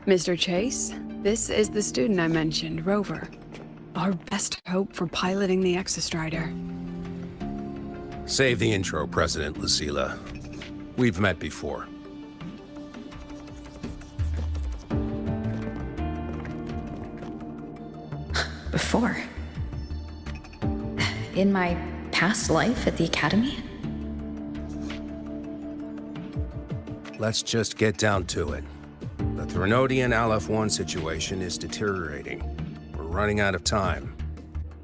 Mr. Chase, this is the student I mentioned, Rover. Our best hope for piloting the Exostrider.
Save the intro, President Lucilla. We've met before.
Before? In my past life at the Academy?
Let's just get down to it. The Threnodian LF1 situation is deteriorating. We're running out of time.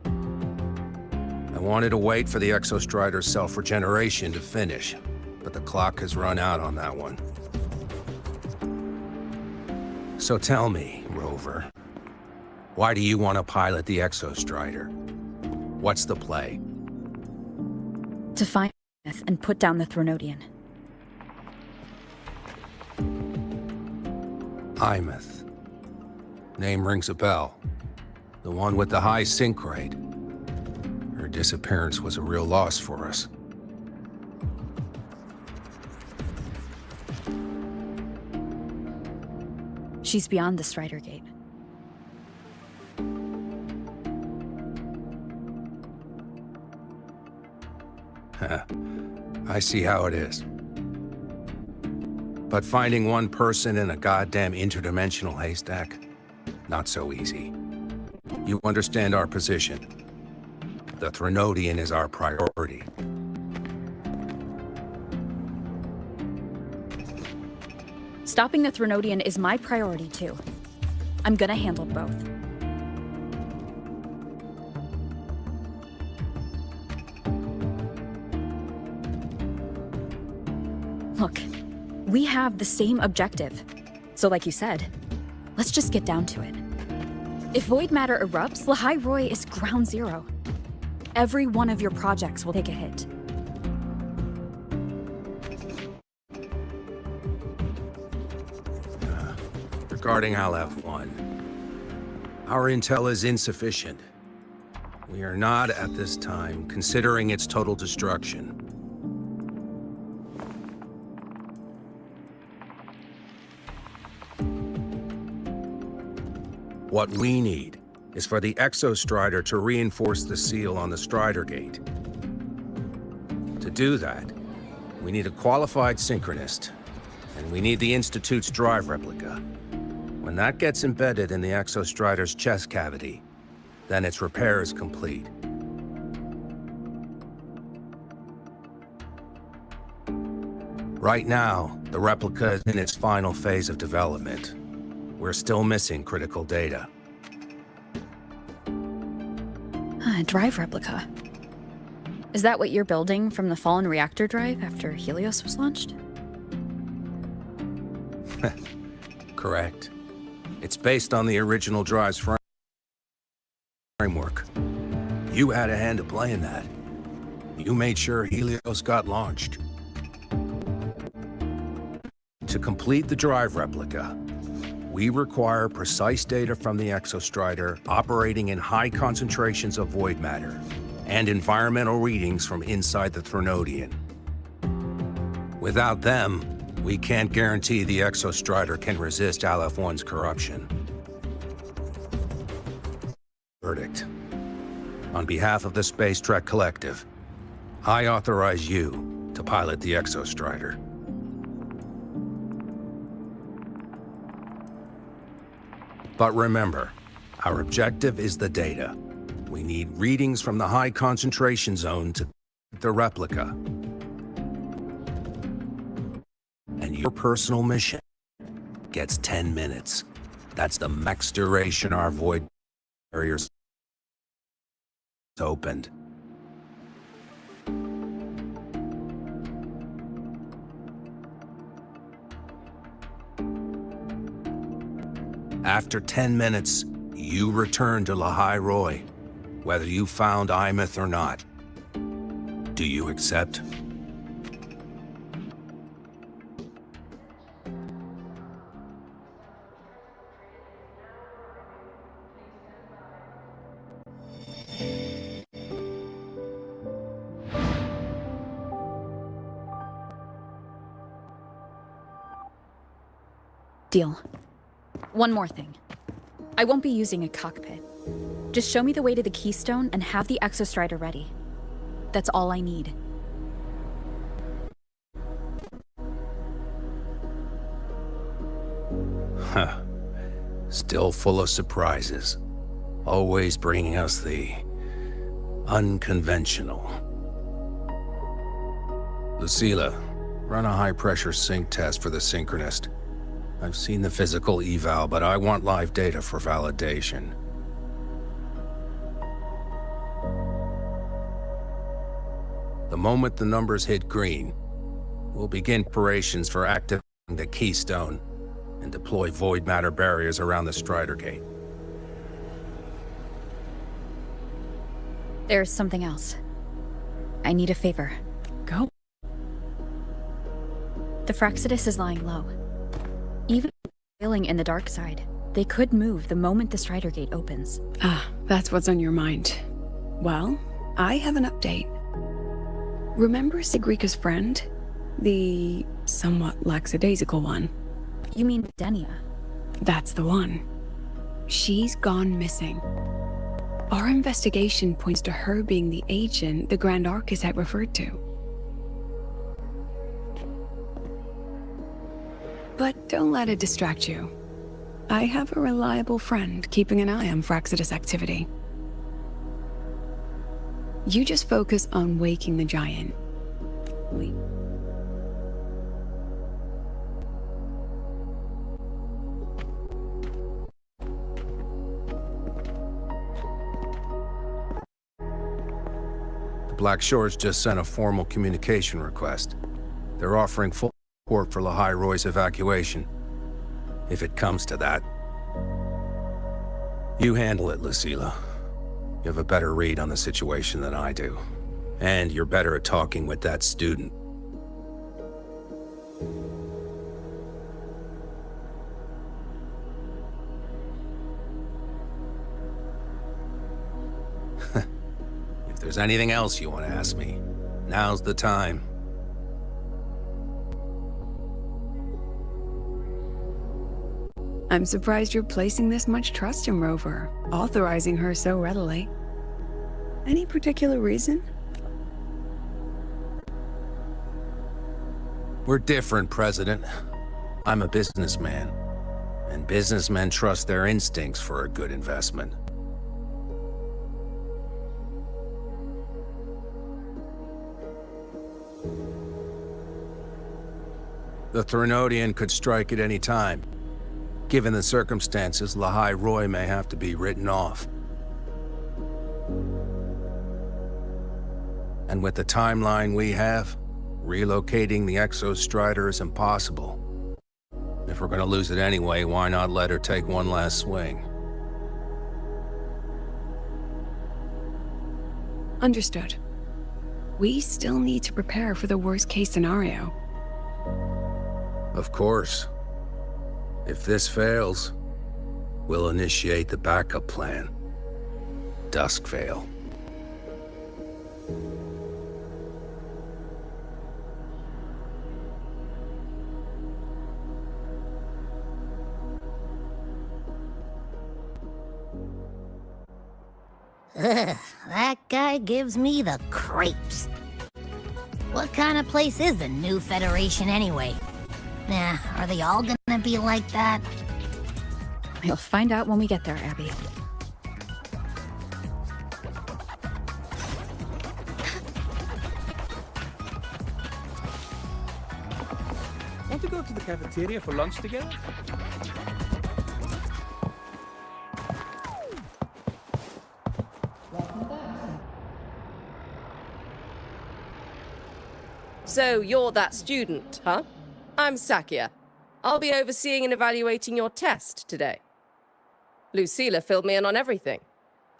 I wanted to wait for the Exostrider's self-regeneration to finish, but the clock has run out on that one. So tell me, Rover, why do you want to pilot the Exostrider? What's the play?
To find and put down the Threnodian.
Imeth. Name rings a bell. The one with the high sync rate. Her disappearance was a real loss for us.
She's beyond the Strider Gate.
I see how it is. But finding one person in a goddamn interdimensional haystack, not so easy. You understand our position. The Threnodian is our priority.
Stopping the Threnodian is my priority too. I'm gonna handle both. Look, we have the same objective. So like you said, let's just get down to it. If void matter erupts, Lahai Roy is ground zero. Every one of your projects will take a hit.
Regarding LF1, our intel is insufficient. We are not, at this time, considering its total destruction. What we need is for the Exostrider to reinforce the seal on the Strider Gate. To do that, we need a qualified synchronist, and we need the Institute's drive replica. When that gets embedded in the Exostrider's chest cavity, then its repair is complete. Right now, the replica is in its final phase of development. We're still missing critical data.
Drive replica. Is that what you're building from the fallen reactor drive after Helios was launched?
Correct. It's based on the original drive's framework. You had a hand to play in that. You made sure Helios got launched. To complete the drive replica, we require precise data from the Exostrider operating in high concentrations of void matter and environmental readings from inside the Threnodian. Without them, we can't guarantee the Exostrider can resist LF1's corruption. Verdict. On behalf of the Space Trek Collective, I authorize you to pilot the Exostrider. But remember, our objective is the data. We need readings from the high concentration zone to the replica. And And your personal mission gets 10 minutes. That's the max duration our void barriers opened. After 10 minutes, you return to Lahai Roy, whether you found Imeth or not. Do you accept?
Deal. One more thing. I won't be using a cockpit. Just show me the way to the Keystone and have the Exostrider ready. That's all I need.
Huh. Still full of surprises. Always bringing us the unconventional. Lucilla, run a high-pressure sync test for the Synchronist. I've seen the physical eval, but I want live data for validation. The moment the numbers hit green, we'll begin preparations for activating the Keystone and deploy void matter barriers around the Strider Gate.
There's something else. I need a favor.
Go.
The Fraxidus is lying low. Even failing in the dark side, they could move the moment the Strider Gate opens.
Ah, that's what's on your mind. Well, I have an update. Remember Sigrika's friend? The somewhat lackadaisical one?
You mean Denia?
That's the one. She's gone missing. Our investigation points to her being the agent the Grand Architect referred to. But don't let it distract you. I have a reliable friend keeping an eye on Fraxidus activity. You just focus on waking the giant.
The Black Shores just sent a formal communication request. They're offering full support for Lahai Roy's evacuation. If it comes to that. You handle it, Lucilla. You have a better read on the situation than I do. And you're better at talking with that student. If there's anything else you want to ask me, now's the time.
I'm surprised you're placing this much trust in Rover, authorizing her so readily. Any particular reason?
We're different, President. I'm a businessman, and businessmen trust their instincts for a good investment. The Threnodian could strike at any time. Given the circumstances, Lahai Roy may have to be written off. And with the timeline we have, relocating the Exostrider is impossible. If we're gonna lose it anyway, why not let her take one last swing?
Understood. We still need to prepare for the worst-case scenario.
Of course. If this fails, we'll initiate the backup plan. Duskvale.
Ugh, that guy gives me the creeps. What kind of place is the new Federation anyway? Nah, are they all gonna be like that?
You'll find out when we get there, Abby.
Want to
go to the cafeteria for lunch together?
So you're that student, huh? I'm Sakia. I'll be overseeing and evaluating your test today. Lucilla filled me in on everything.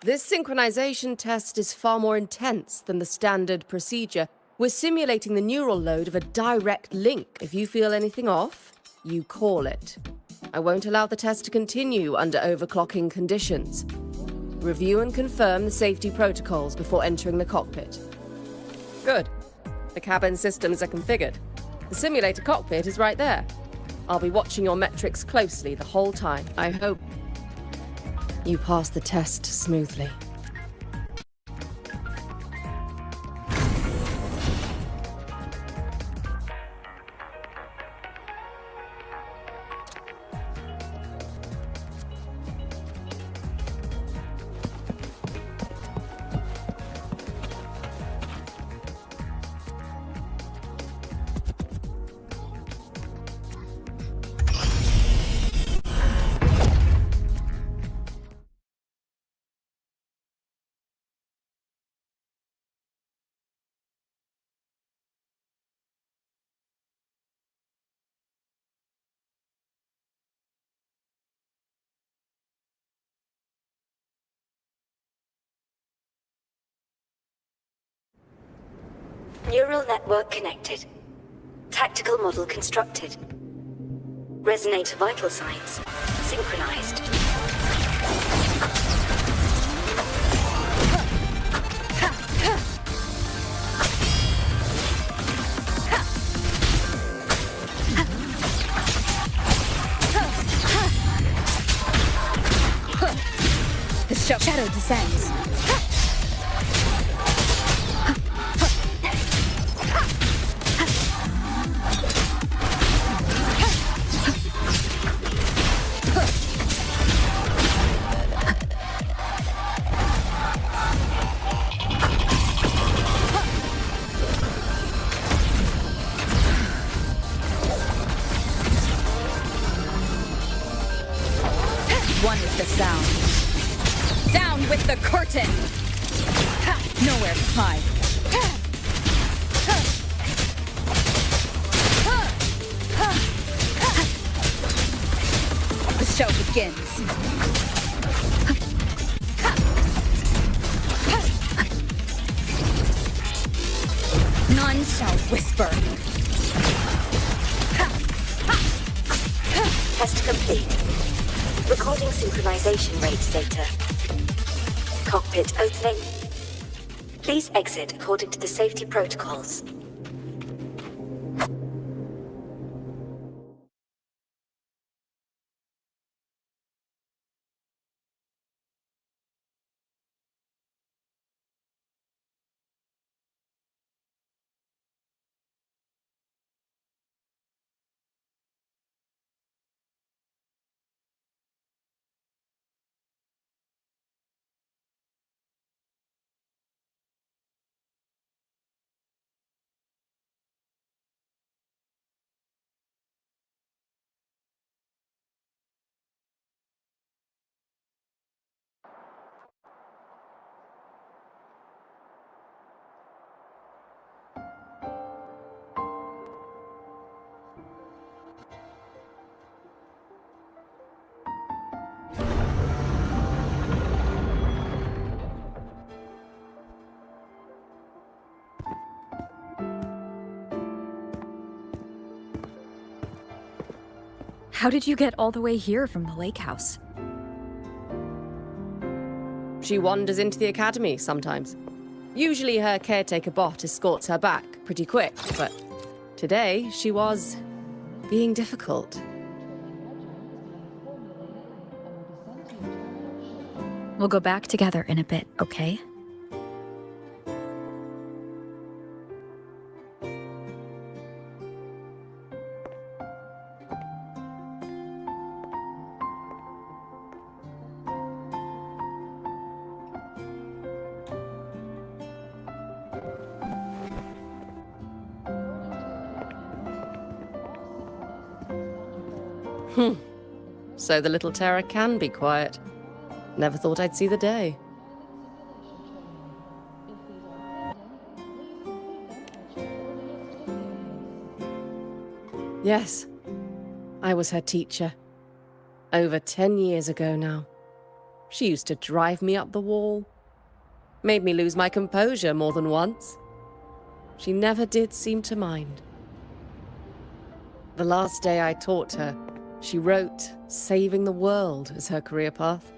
This synchronization test is far more intense than the standard procedure. We're simulating the neural load of a direct link. If you feel anything off, you call it. I won't allow the test to continue under overclocking conditions. Review and confirm the safety protocols before entering the cockpit. Good. The cabin systems are configured. The simulator cockpit is right there. I'll be watching your metrics closely the whole time. I hope you pass the test smoothly.
Neural network connected. Tactical model constructed. Resonator vital signs synchronized.
The shadow descends. One with the sound. Down with the curtain! Nowhere to hide. The show begins. None shall whisper.
Test complete. Recording synchronization rates data. Cockpit opening. Please exit according to the safety protocols.
How did you get all the way here from the lake house?
She wanders into the academy sometimes. Usually her caretaker bot escorts her back pretty quick, but today she was being difficult.
We'll go back together in a bit, okay?
So the little terror can be quiet. Never thought I'd see the day. Yes, I was her teacher. Over 10 years ago now. She used to drive me up the wall. Made me lose my composure more than once. She never did seem to mind. The last day I taught her, she wrote saving the world as her career path.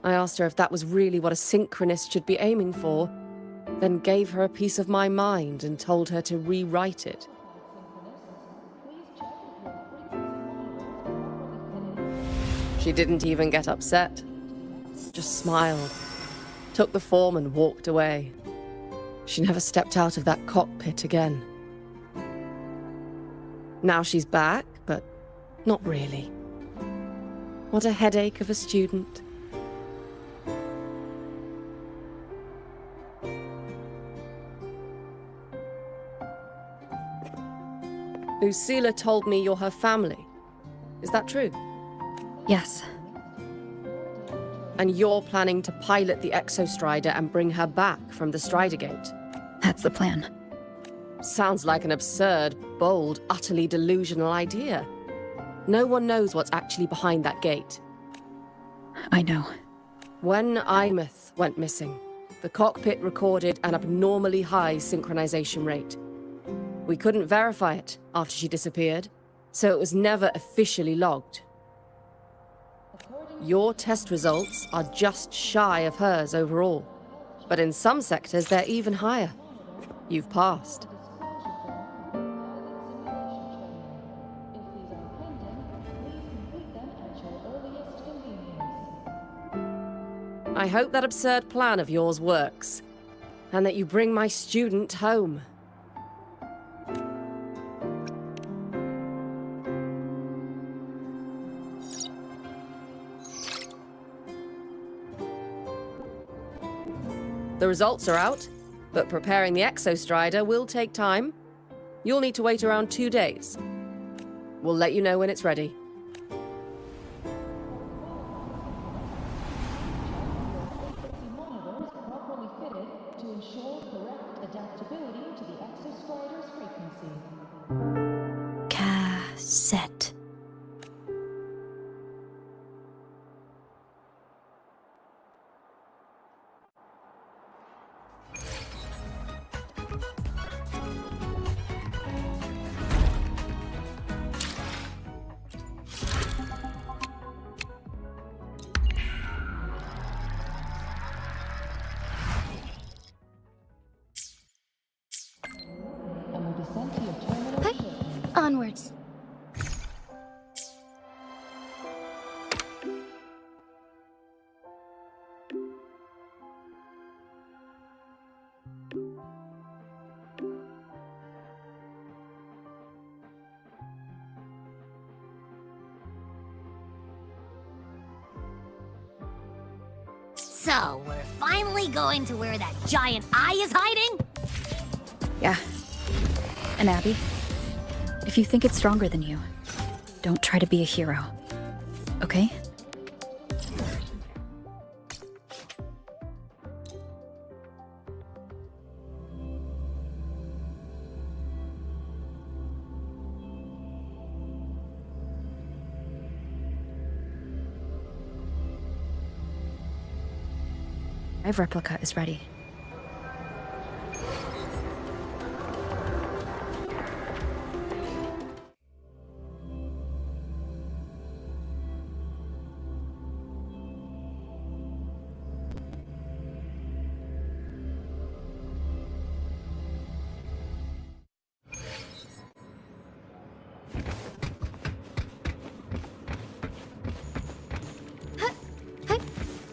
I asked her if that was really what a synchronist should be aiming for, then gave her a piece of my mind and told her to rewrite it. She didn't even get upset, just smiled, took the form and walked away. She never stepped out of that cockpit again. Now she's back, but not really. What a headache of a student. Lucila told me you're her family. Is that true?
Yes.
And you're planning to pilot the Exostrider and bring her back from the Strider Gate?
That's the plan.
Sounds like an absurd, bold, utterly delusional idea. No one knows what's actually behind that gate.
I know.
When Imeth went missing, the cockpit recorded an abnormally high synchronization rate. We couldn't verify it after she disappeared, so it was never officially logged. Your test results are just shy of hers overall, but in some sectors they're even higher. You've passed. I hope that absurd plan of yours works, and that you bring my student home. The results are out, but preparing the Exostrider will take time. You'll need to wait around 2 days. We'll let you know when it's ready.
Cassette.
Onwards.
So, we're finally going to where that giant eye is hiding?
Yeah. And Abby, if you think it's stronger than you, don't try to be a hero. Okay? Live replica is ready.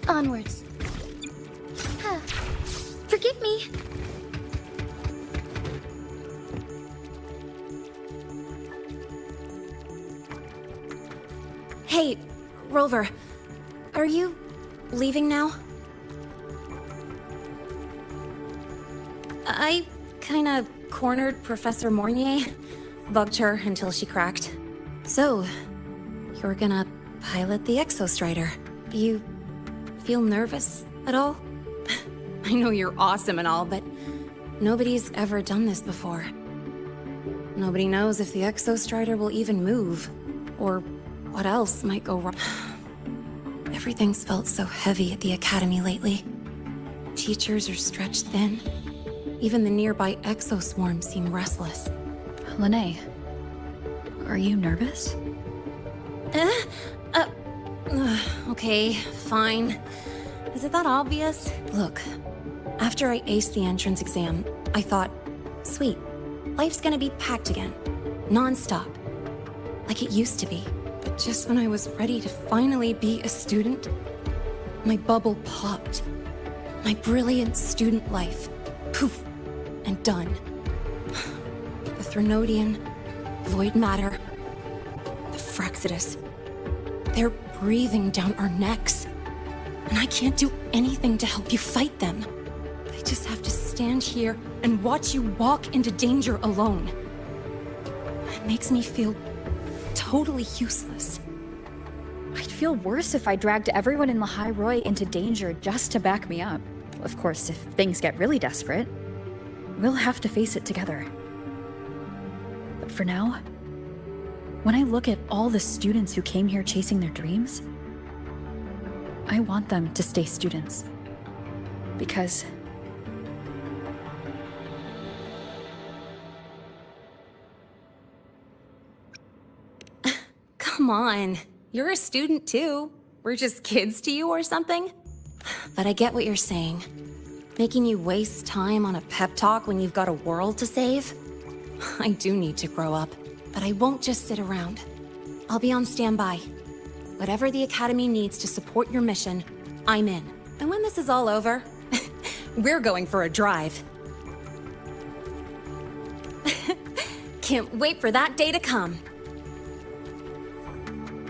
Onwards. Forgive me.
Hey, Rover. Are you leaving now? I kinda cornered Professor Mornier. Bugged her until she cracked. So, you're gonna pilot the Exostrider. You feel nervous at all? I know you're awesome and all, but nobody's ever done this before. Nobody knows if the Exostrider will even move, or what else might go wrong. Everything's felt so heavy at the Academy lately. Teachers are stretched thin. Even the nearby exoswarms seem restless.
Lene, are you nervous?
Okay, fine. Is it that obvious? Look, after I aced the entrance exam, I thought, sweet, life's gonna be packed again. Non-stop. Like it used to be. But just when I was ready to finally be a student, my bubble popped. My brilliant student life. Poof. And done. The Threnodian, void matter, the Frexidus. They're breathing down our necks. And I can't do anything to help you fight them. I just have to stand here and watch you walk into danger alone. It makes me feel totally useless.
I'd feel worse if I dragged everyone in Lehigh Roy into danger just to back me up. Of course, if things get really desperate, we'll have to face it together. But for now, when I look at all the students who came here chasing their dreams, I want them to stay students. Because
come on, you're a student too. We're just kids to you or something? But I get what you're saying. Making you waste time on a pep talk when you've got a world to save? I do need to grow up, but I won't just sit around. I'll be on standby. Whatever the Academy needs to support your mission, I'm in. And when this is all over, we're going for a drive. Can't wait for that day to come.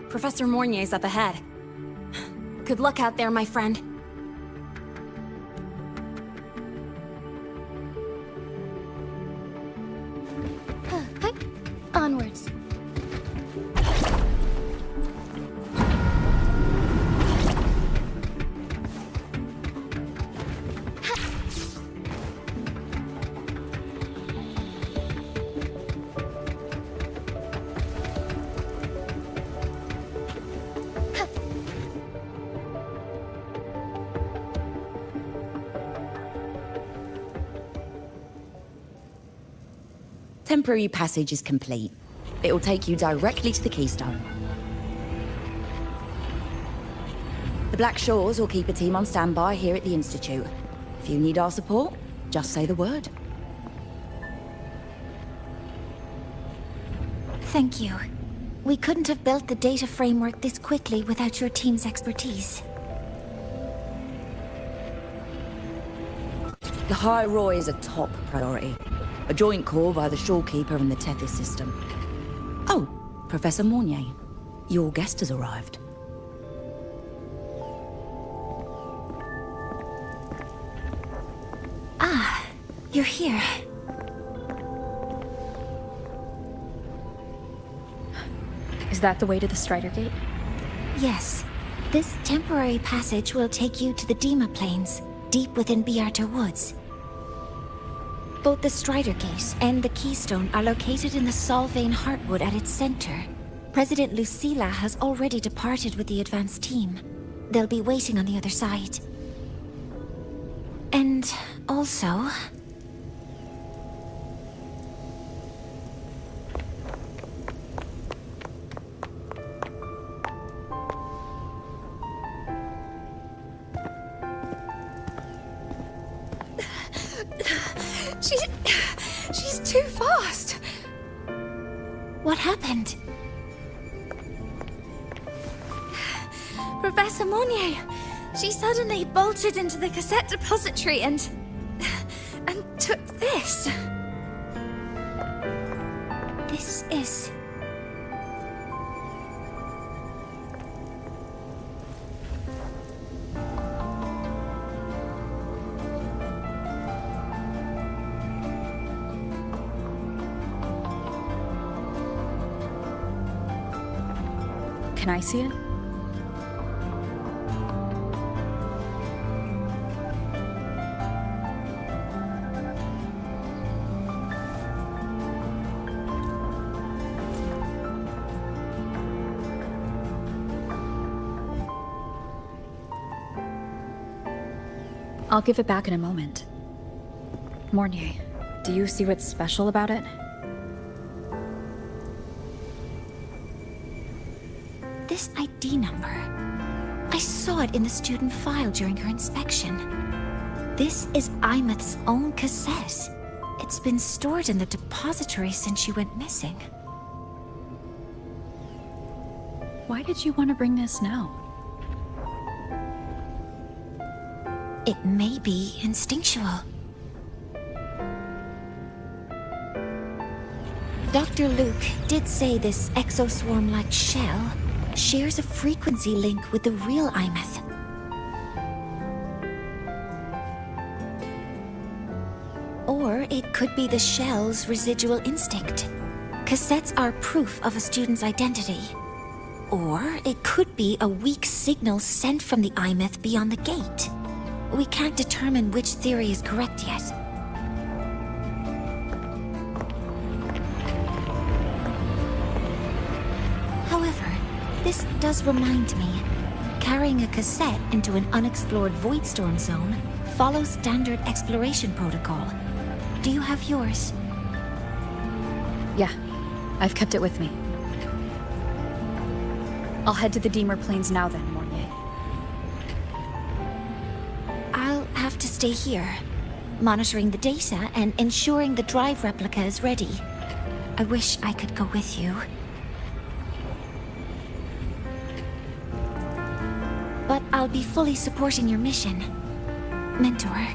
Professor Mornier's up ahead. Good luck out there, my friend.
Onwards.
Temporary passage is complete. It'll take you directly to the Keystone. The Black Shores will keep a team on standby here at the Institute. If you need our support, just say the word.
Thank you. We couldn't have built the data framework this quickly without your team's expertise.
The High Roy is a top priority. A joint call by the Shorekeeper and the Tethys system. Oh, Professor Mornier, your guest has arrived.
Ah, you're here.
is that the way to the Strider Gate?
Yes. This temporary passage will take you to the Dima Plains, deep within Biarta Woods. Both the Strider Gate and the Keystone are located in the Solvane Heartwood at its center. President Lucila has already departed with the advance team. They'll be waiting on the other side. And also...
She's too fast.
What happened?
Professor Monnier, she suddenly bolted into the cassette depository and took this.
This is...
Can I see it? I'll give it back in a moment. Mornier, do you see what's special about it?
This ID number. I saw it in the student file during her inspection. This is Imeth's own cassette. It's been stored in the depository since she went missing.
Why did you want to bring this now?
It may be instinctual. Dr. Luke did say this exoswarm-like shell shares a frequency link with the real Imeth. Or it could be the shell's residual instinct. Cassettes are proof of a student's identity. Or it could be a weak signal sent from the Imeth beyond the gate. We can't determine which theory is correct yet. However, this does remind me, carrying a cassette into an unexplored Voidstorm zone follows standard exploration protocol. Do you have yours?
Yeah, I've kept it with me. I'll head to the Deemer Plains now then, Mornier.
I'll have to stay here, monitoring the data and ensuring the drive replica is ready. I wish I could go with you. But I'll be fully supporting your mission. Mentor,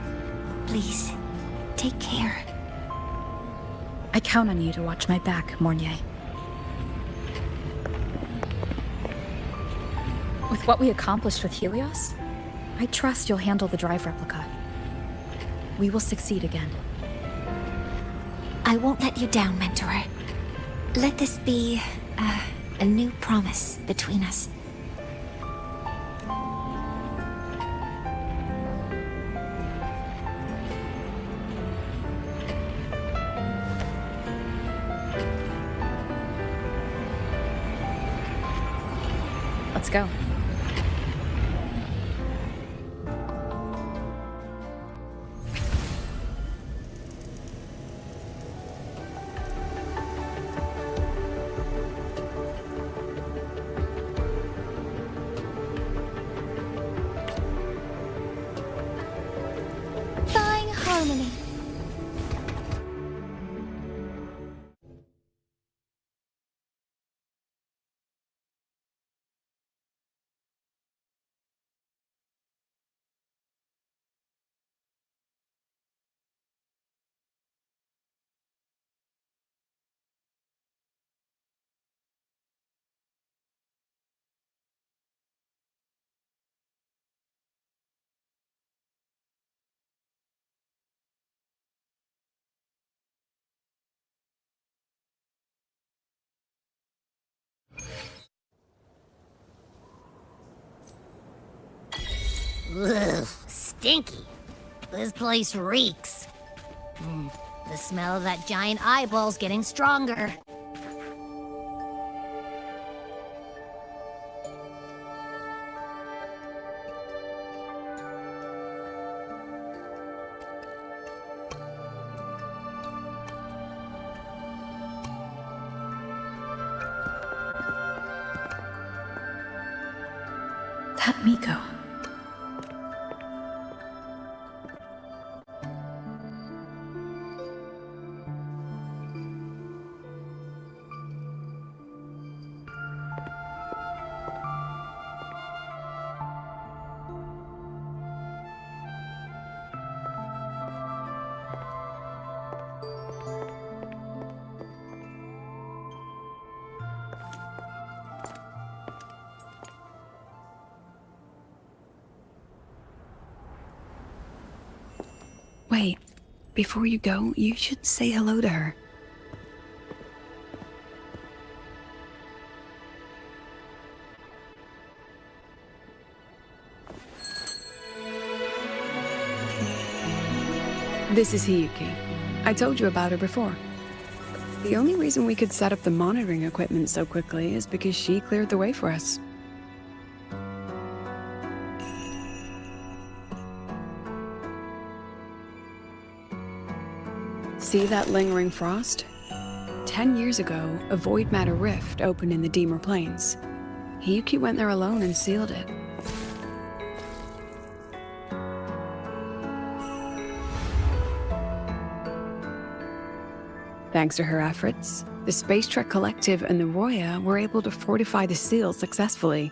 please, take care.
I count on you to watch my back, Mornier. With what we accomplished with Helios, I trust you'll handle the drive replica. We will succeed again.
I won't let you down, Mentor. Let this be a new promise between us.
Let's go.
Flying harmony.
Ugh, stinky. This place reeks. The smell of that giant eyeball's getting stronger.
That Miko.
Wait, before you go, you should say hello to her. This is Hiyuki. I told you about her before. The only reason we could set up the monitoring equipment so quickly is because she cleared the way for us. See that lingering frost? 10 years ago, a void matter rift opened in the Deemer Plains. Hiyuki went there alone and sealed it. Thanks to her efforts, the Space Trek Collective and the Roya were able to fortify the seal successfully.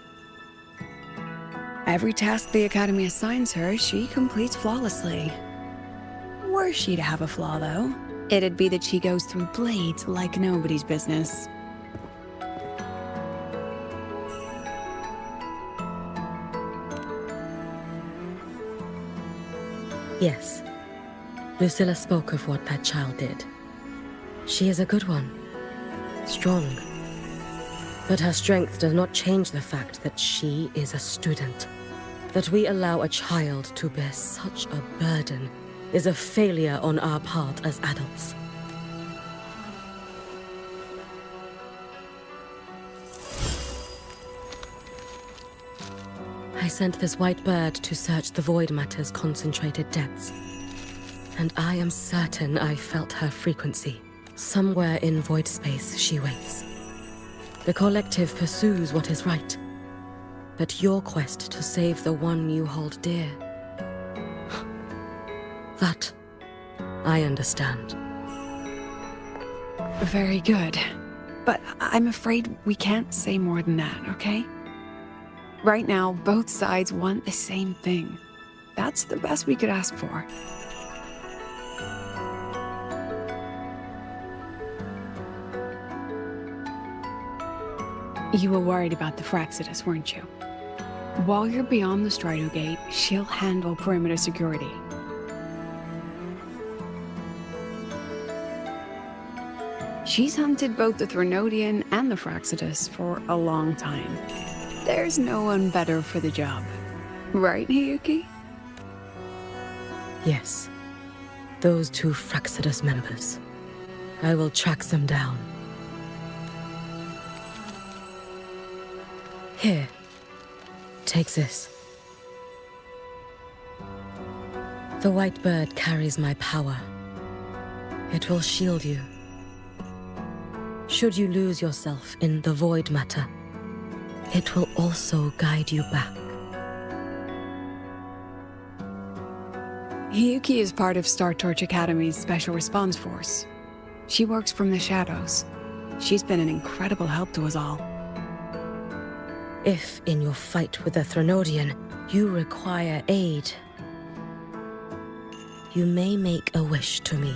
Every task the Academy assigns her, she completes flawlessly. Were she to have a flaw, though, it'd be that she goes through blades like nobody's business.
Yes. Lucilla spoke of what that child did. She is a good one. Strong. But her strength does not change the fact that she is a student. That we allow a child to bear such a burden is a failure on our part as adults. I sent this white bird to search the void matter's concentrated depths. And I am certain I felt her frequency. Somewhere in void space, she waits. The collective pursues what is right. But your quest to save the one you hold dear... that, I understand.
Very good. But I'm afraid we can't say more than that, okay? Right now, both sides want the same thing. That's the best we could ask for. You were worried about the Fraxidus, weren't you? While you're beyond the Strider Gate, she'll handle perimeter security. She's hunted both the Threnodian and the Fraxidus for a long time. There's no one better for the job. Right, Hiyuki?
Yes. Those two Fraxidus members. I will track them down. Here. Take this. The white bird carries my power. It will shield you. Should you lose yourself in the void matter, it will also guide you back.
Hiyuki is part of Star Torch Academy's Special Response Force. She works from the shadows. She's been an incredible help to us all.
If, in your fight with the Threnodian, you require aid, you may make a wish to me.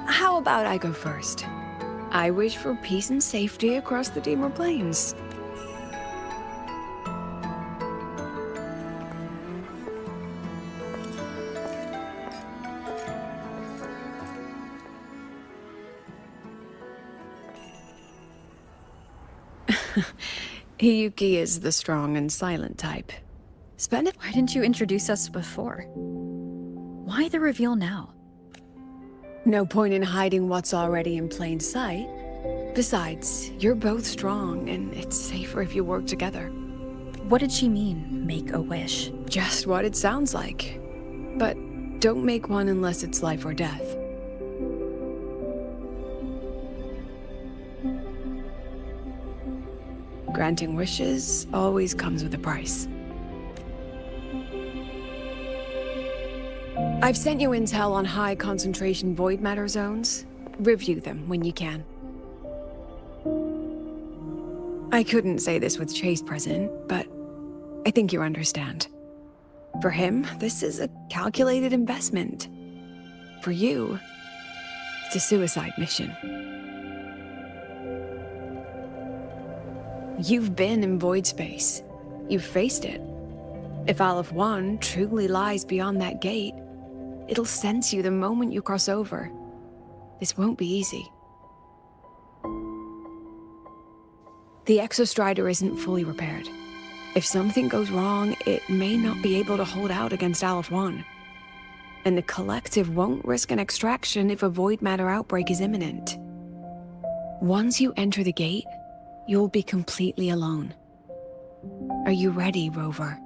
How about I go first? I wish for peace and safety across the Deemer Plains. Hiyuki is the strong and silent type.
Why didn't you introduce us before? Why the reveal now?
No point in hiding what's already in plain sight. Besides, you're both strong, and it's safer if you work together.
What did she mean, make a wish?
Just what it sounds like. But don't make one unless it's life or death. Granting wishes always comes with a price. I've sent you intel on high concentration void matter zones. Review them when you can. I couldn't say this with Chase present, but I think you understand. For him, this is a calculated investment. For you, it's a suicide mission. You've been in void space. You've faced it. If Aleph 1 truly lies beyond that gate, it'll sense you the moment you cross over. This won't be easy. The Exostrider isn't fully repaired. If something goes wrong, it may not be able to hold out against Aleph 1. And the Collective won't risk an extraction if a void matter outbreak is imminent. Once you enter the gate, you'll be completely alone. Are you ready, Rover?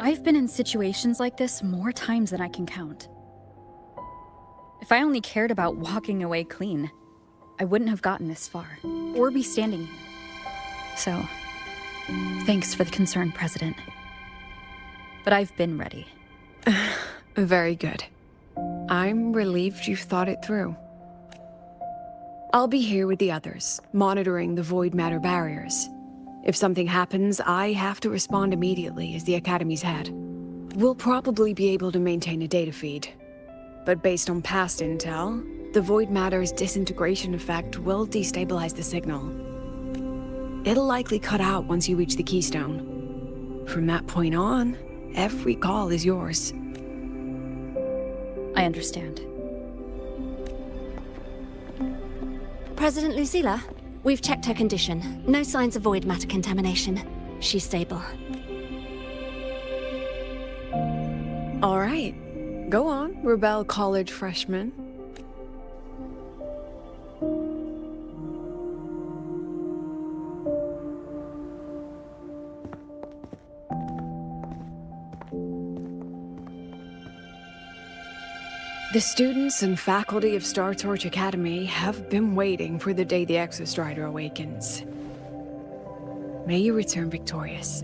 I've been in situations like this more times than I can count. If I only cared about walking away clean, I wouldn't have gotten this far, or be standing here. So, thanks for the concern, President. But I've been ready.
Very good. I'm relieved you've thought it through. I'll be here with the others, monitoring the void matter barriers. If something happens, I have to respond immediately as the Academy's head. We'll probably be able to maintain a data feed. But based on past intel, the void matter's disintegration effect will destabilize the signal. It'll likely cut out once you reach the keystone. From that point on, every call is yours.
I understand.
President Lucilla, we've checked her condition. No signs of void matter contamination. She's stable.
All right. Go on, Rebel College freshman. The students and faculty of Star Torch Academy have been waiting for the day the Exostrider awakens. May you return victorious.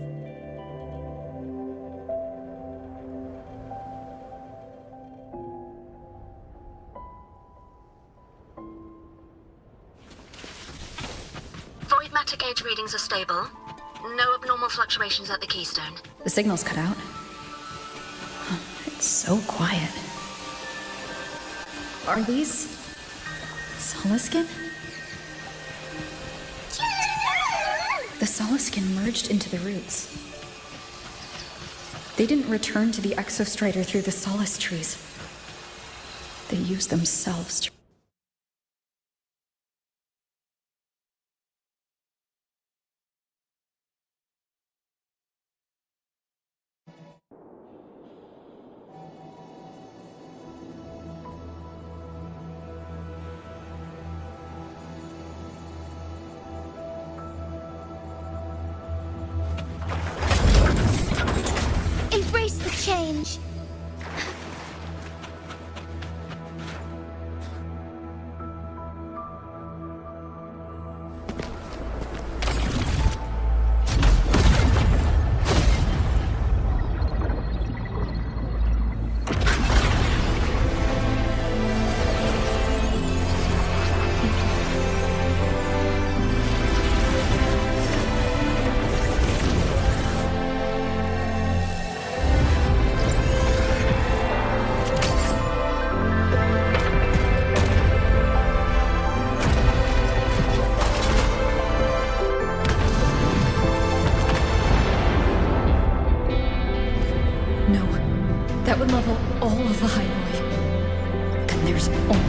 Void matter gauge readings are stable. No abnormal fluctuations at the keystone.
The signal's cut out. It's so quiet. Are these Solaskin? The Solaskin merged into the roots. They didn't return to the Exostrider through the Solace trees. They used themselves to
change.
That would level all of the Hyrule. And there's only...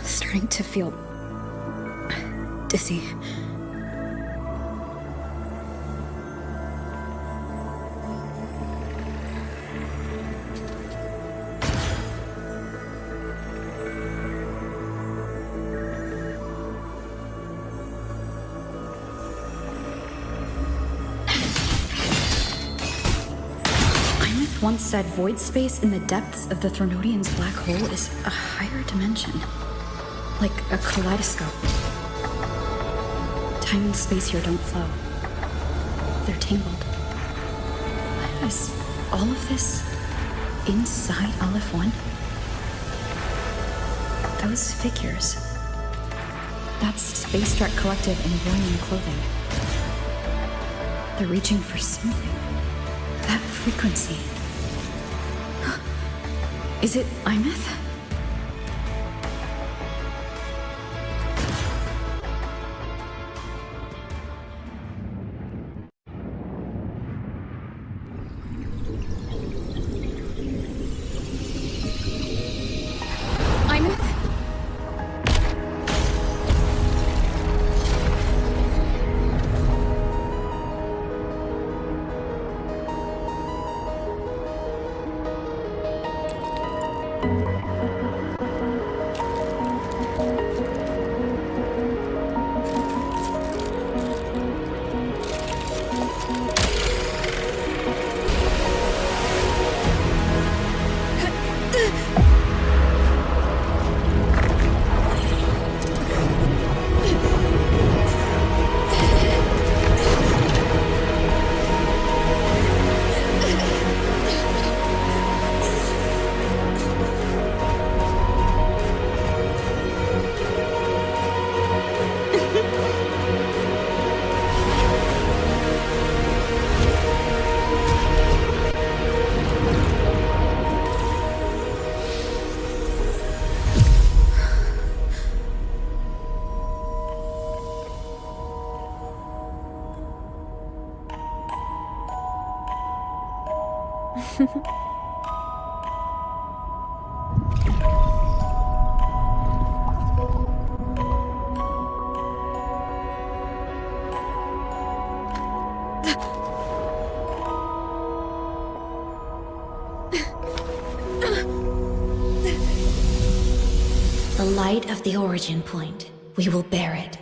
Starting to feel dizzy. Imeth once said void space in the depths of the Thronodian's black hole is a higher dimension. Like a kaleidoscope. Time and space here don't flow. They're tangled. Is all of this inside Aleph 1? Those figures. That's Space Trek Collective in Royan clothing. They're reaching for something. That frequency. Is it Imeth?
The light of the origin point. We will bear it.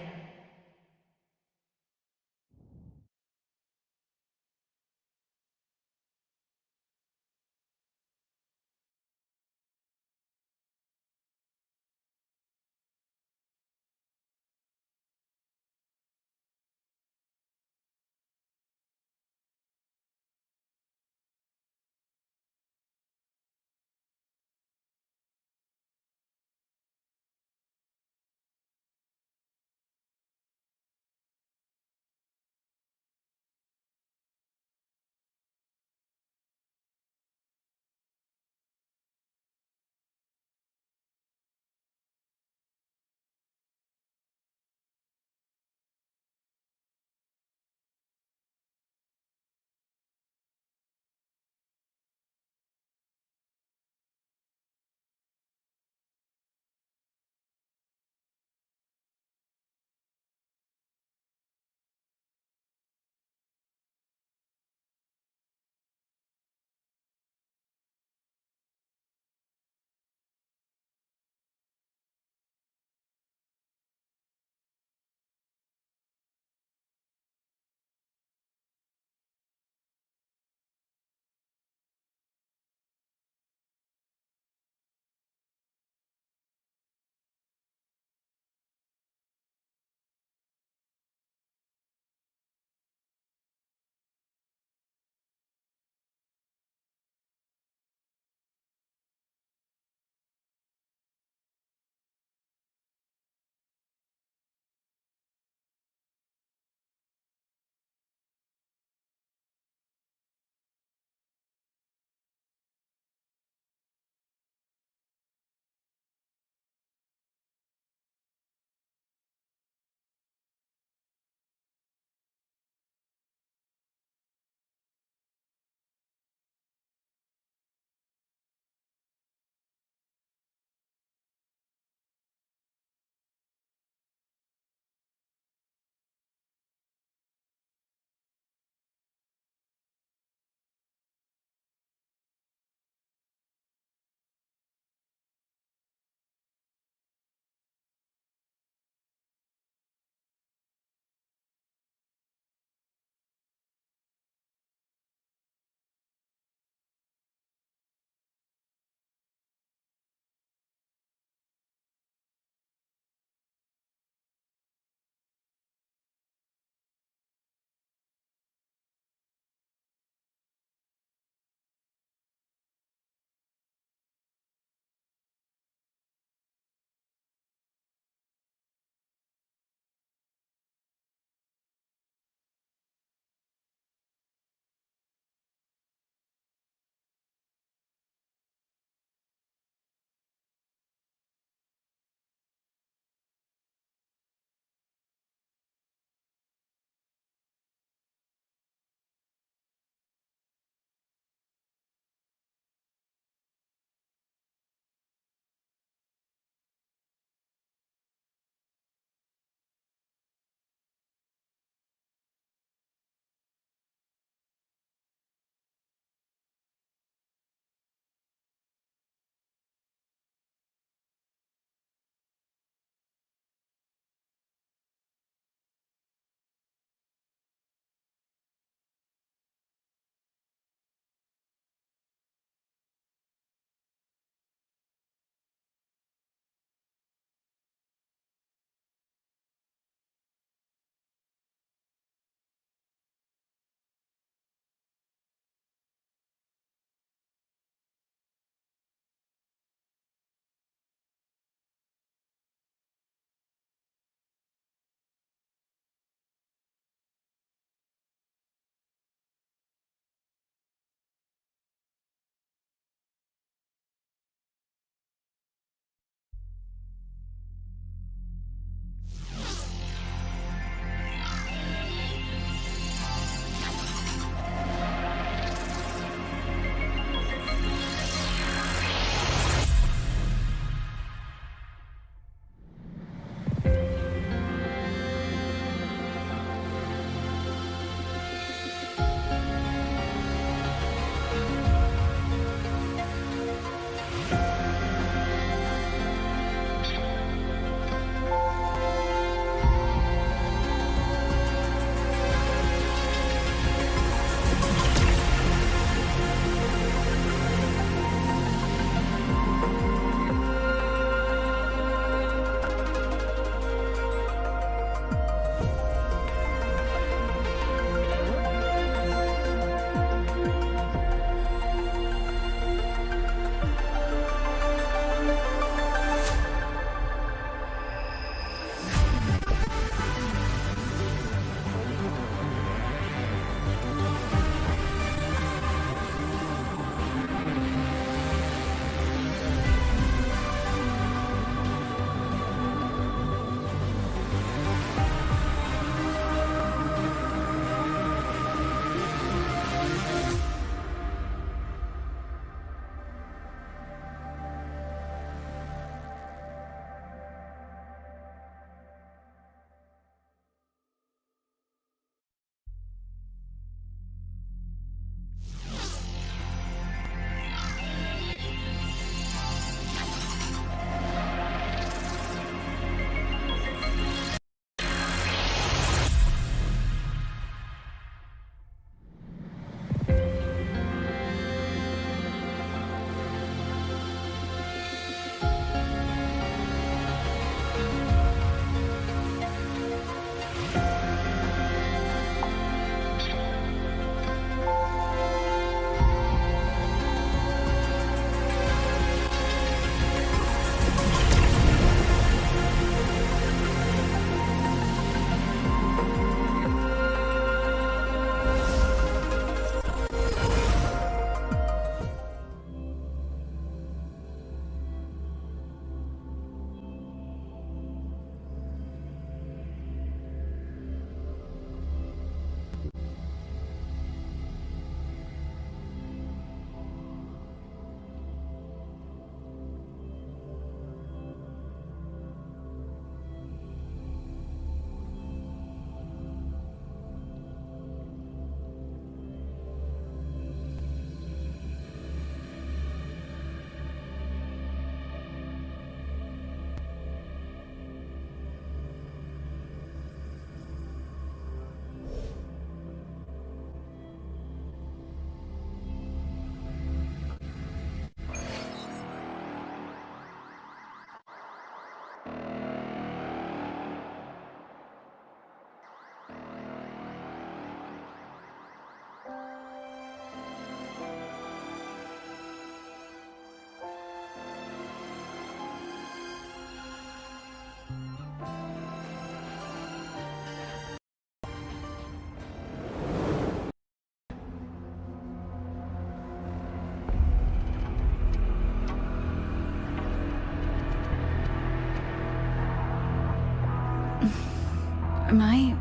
Am I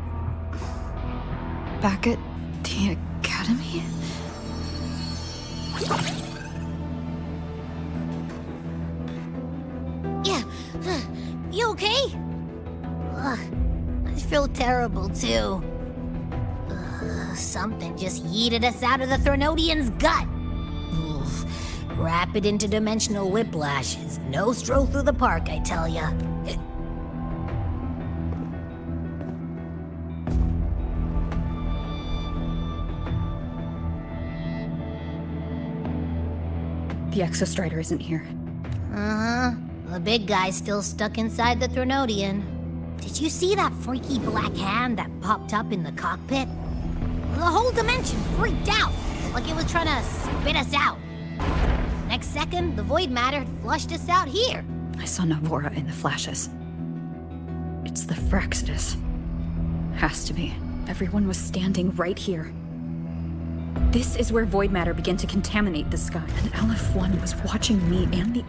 back at the academy?
Yeah. You okay? Ugh, I feel terrible too. Something just yeeted us out of the Threnodian's gut. Ugh, rapid interdimensional whiplash is no stroll through the park, I tell ya.
The Exostrider isn't here.
Uh-huh. The big guy's still stuck inside the Threnodian. Did you see that freaky black hand that popped up in the cockpit? The whole dimension freaked out, like it was trying to spit us out. Next second, the void matter had flushed us out here.
I saw Navora in the flashes. It's the Fraxidus. Has to be. Everyone was standing right here. This is where void matter began to contaminate the sky, and LF1 was watching me and the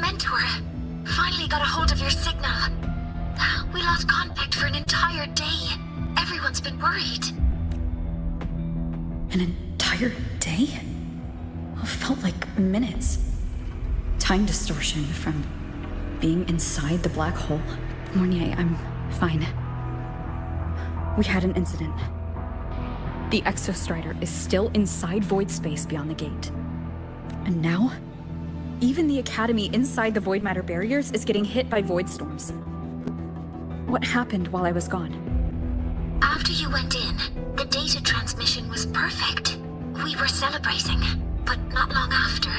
Mentor, finally got a hold of your signal. We lost contact for an entire day. Everyone's been worried.
An entire day? It felt like minutes. Time distortion from being inside the black hole. Mornier, I'm fine. We had an incident. The Exostrider is still inside void space beyond the gate. And now, even the Academy inside the void matter barriers is getting hit by void storms. What happened while I was gone?
After you went in, the data transmission was perfect. We were celebrating, but not long after,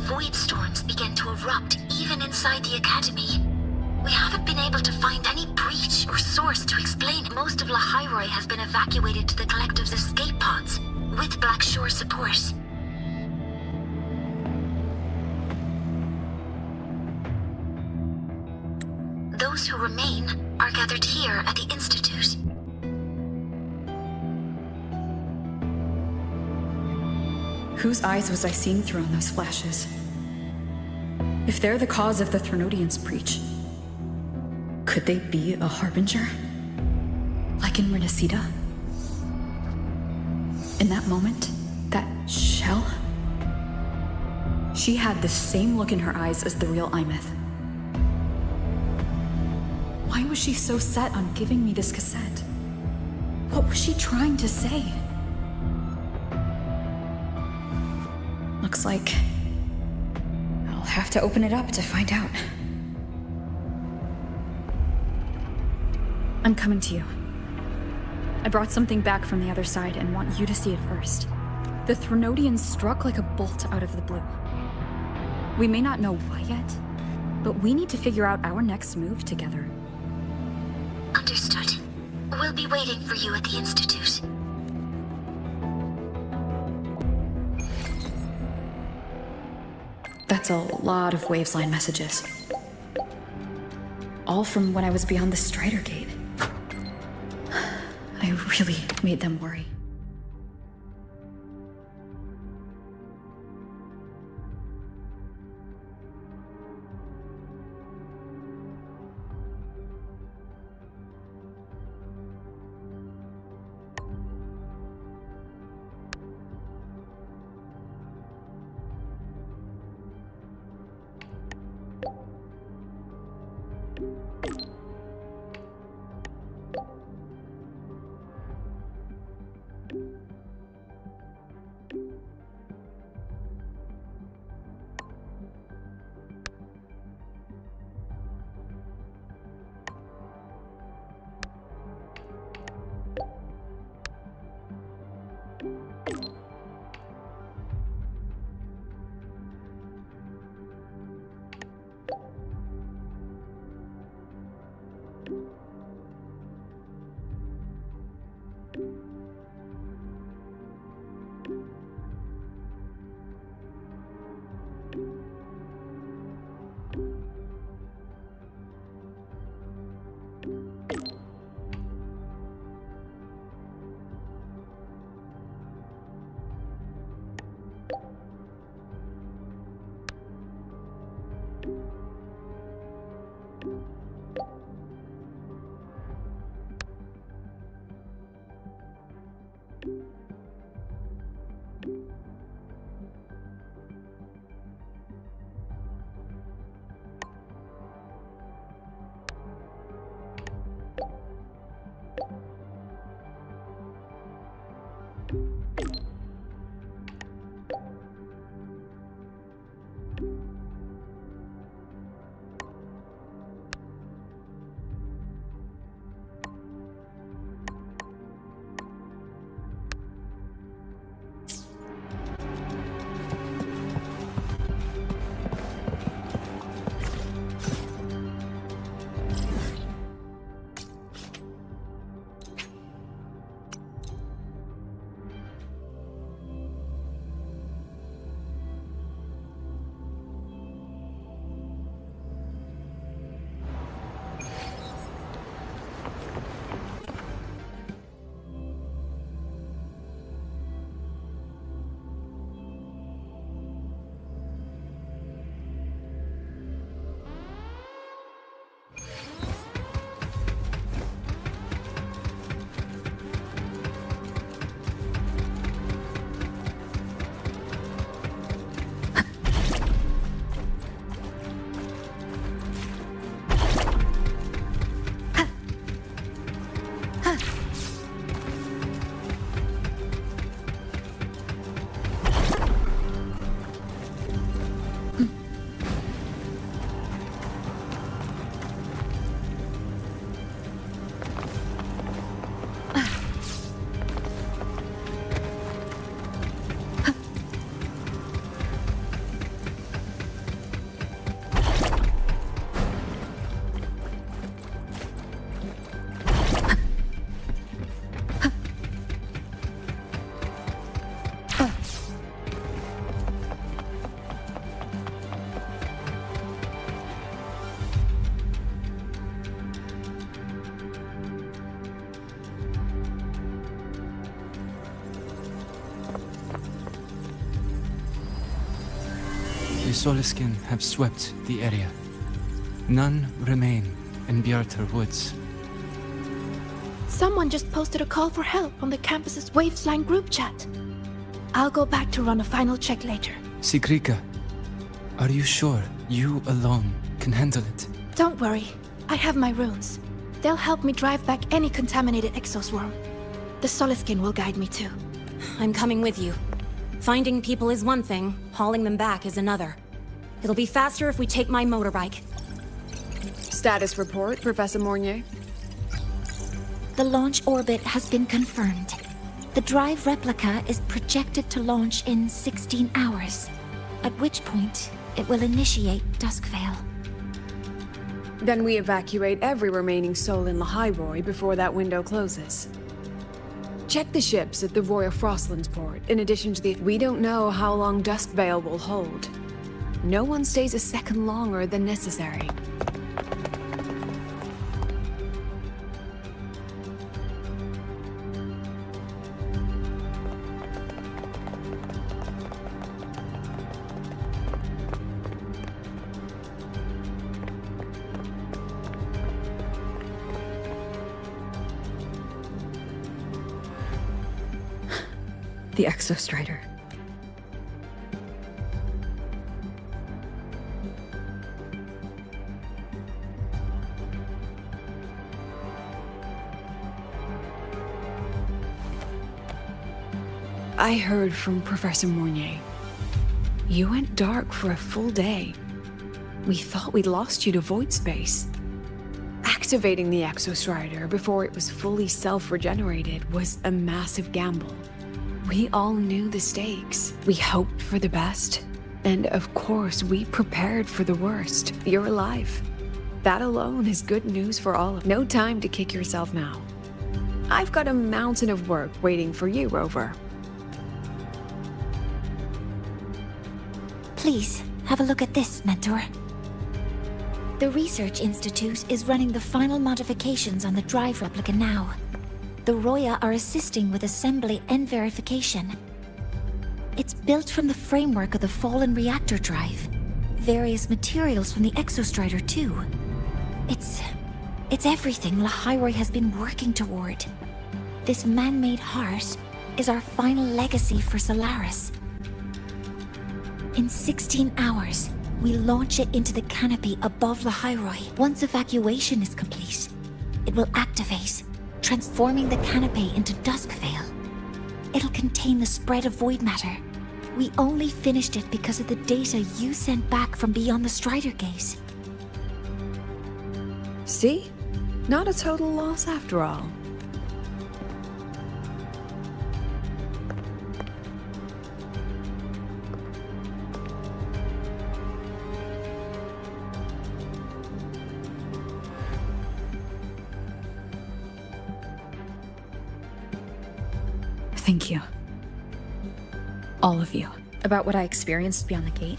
void storms began to erupt even inside the Academy. We haven't been able to find any breach or source to explain it. Most of Lahairoi has been evacuated to the Collective's escape pods, with Black Shore support. Those who remain are gathered here at the Institute.
Whose eyes was I seeing through on those flashes? If they're the cause of the Threnodian's breach, could they be a harbinger? Like in Renacida? In that moment, that shell? She had the same look in her eyes as the real Imeth. Why was she so set on giving me this cassette? What was she trying to say? Looks like I'll have to open it up to find out. I'm coming to you. I brought something back from the other side and want you to see it first. The Threnodian struck like a bolt out of the blue. We may not know why yet, but we need to figure out our next move together.
Understood. We'll be waiting for you at the Institute.
That's a lot of Wavesline messages. All from when I was beyond the Strider Gate. I really made them worry.
The Soliskin have swept the area. None remain in Bjartar Woods.
Someone just posted a call for help on the campus's Waveslang group chat. I'll go back to run a final check later.
Sigrika, are you sure you alone can handle it?
Don't worry, I have my runes. They'll help me drive back any contaminated exoswarm. The Soliskin will guide me too.
I'm coming with you. Finding people is one thing, hauling them back is another. It'll be faster if we take my motorbike.
Status report, Professor Mornier.
The launch orbit has been confirmed. The drive replica is projected to launch in 16 hours, at which point it will initiate Duskvale.
Then we evacuate every remaining soul in Lahairoi before that window closes. Check the ships at the Royal Frostlands port, in addition to the... We don't know how long Duskvale will hold. No one stays a second longer than necessary.
The Exostrider.
I heard from Professor Mornier. You went dark for a full day. We thought we'd lost you to void space. Activating the Exostrider before it was fully self-regenerated was a massive gamble. We all knew the stakes. We hoped for the best. And of course, we prepared for the worst. You're alive. That alone is good news for all of... No time to kick yourself now. I've got a mountain of work waiting for you, Rover.
Please, have a look at this, Mentor. The Research Institute is running the final modifications on the drive replica now. The Roya are assisting with assembly and verification. It's built from the framework of the fallen reactor drive. Various materials from the Exostrider, too. It's everything Lahairoi has been working toward. This man-made heart is our final legacy for Solaris. In 16 hours, we launch it into the canopy above Lahairoi. Once evacuation is complete, it will activate, transforming the canopy into Duskvale. It'll contain the spread of void matter, We only finished it because of the data you sent back from beyond the Strider Gate.
See? Not a total loss after all.
Thank you. All of you. About what I experienced beyond the gate.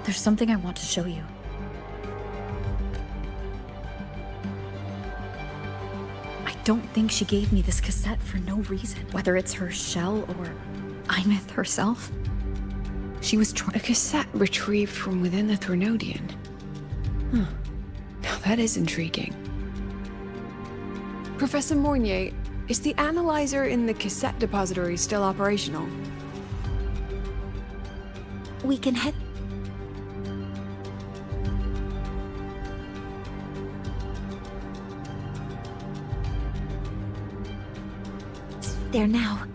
There's something I want to show you. I don't think she gave me this cassette for no reason. Whether it's her shell or Imith herself. She was trying—
A cassette retrieved from within the Threnodian. Huh. Now that is intriguing. Professor Mornier, is the analyzer in the cassette depository still operational?
We can head... there now.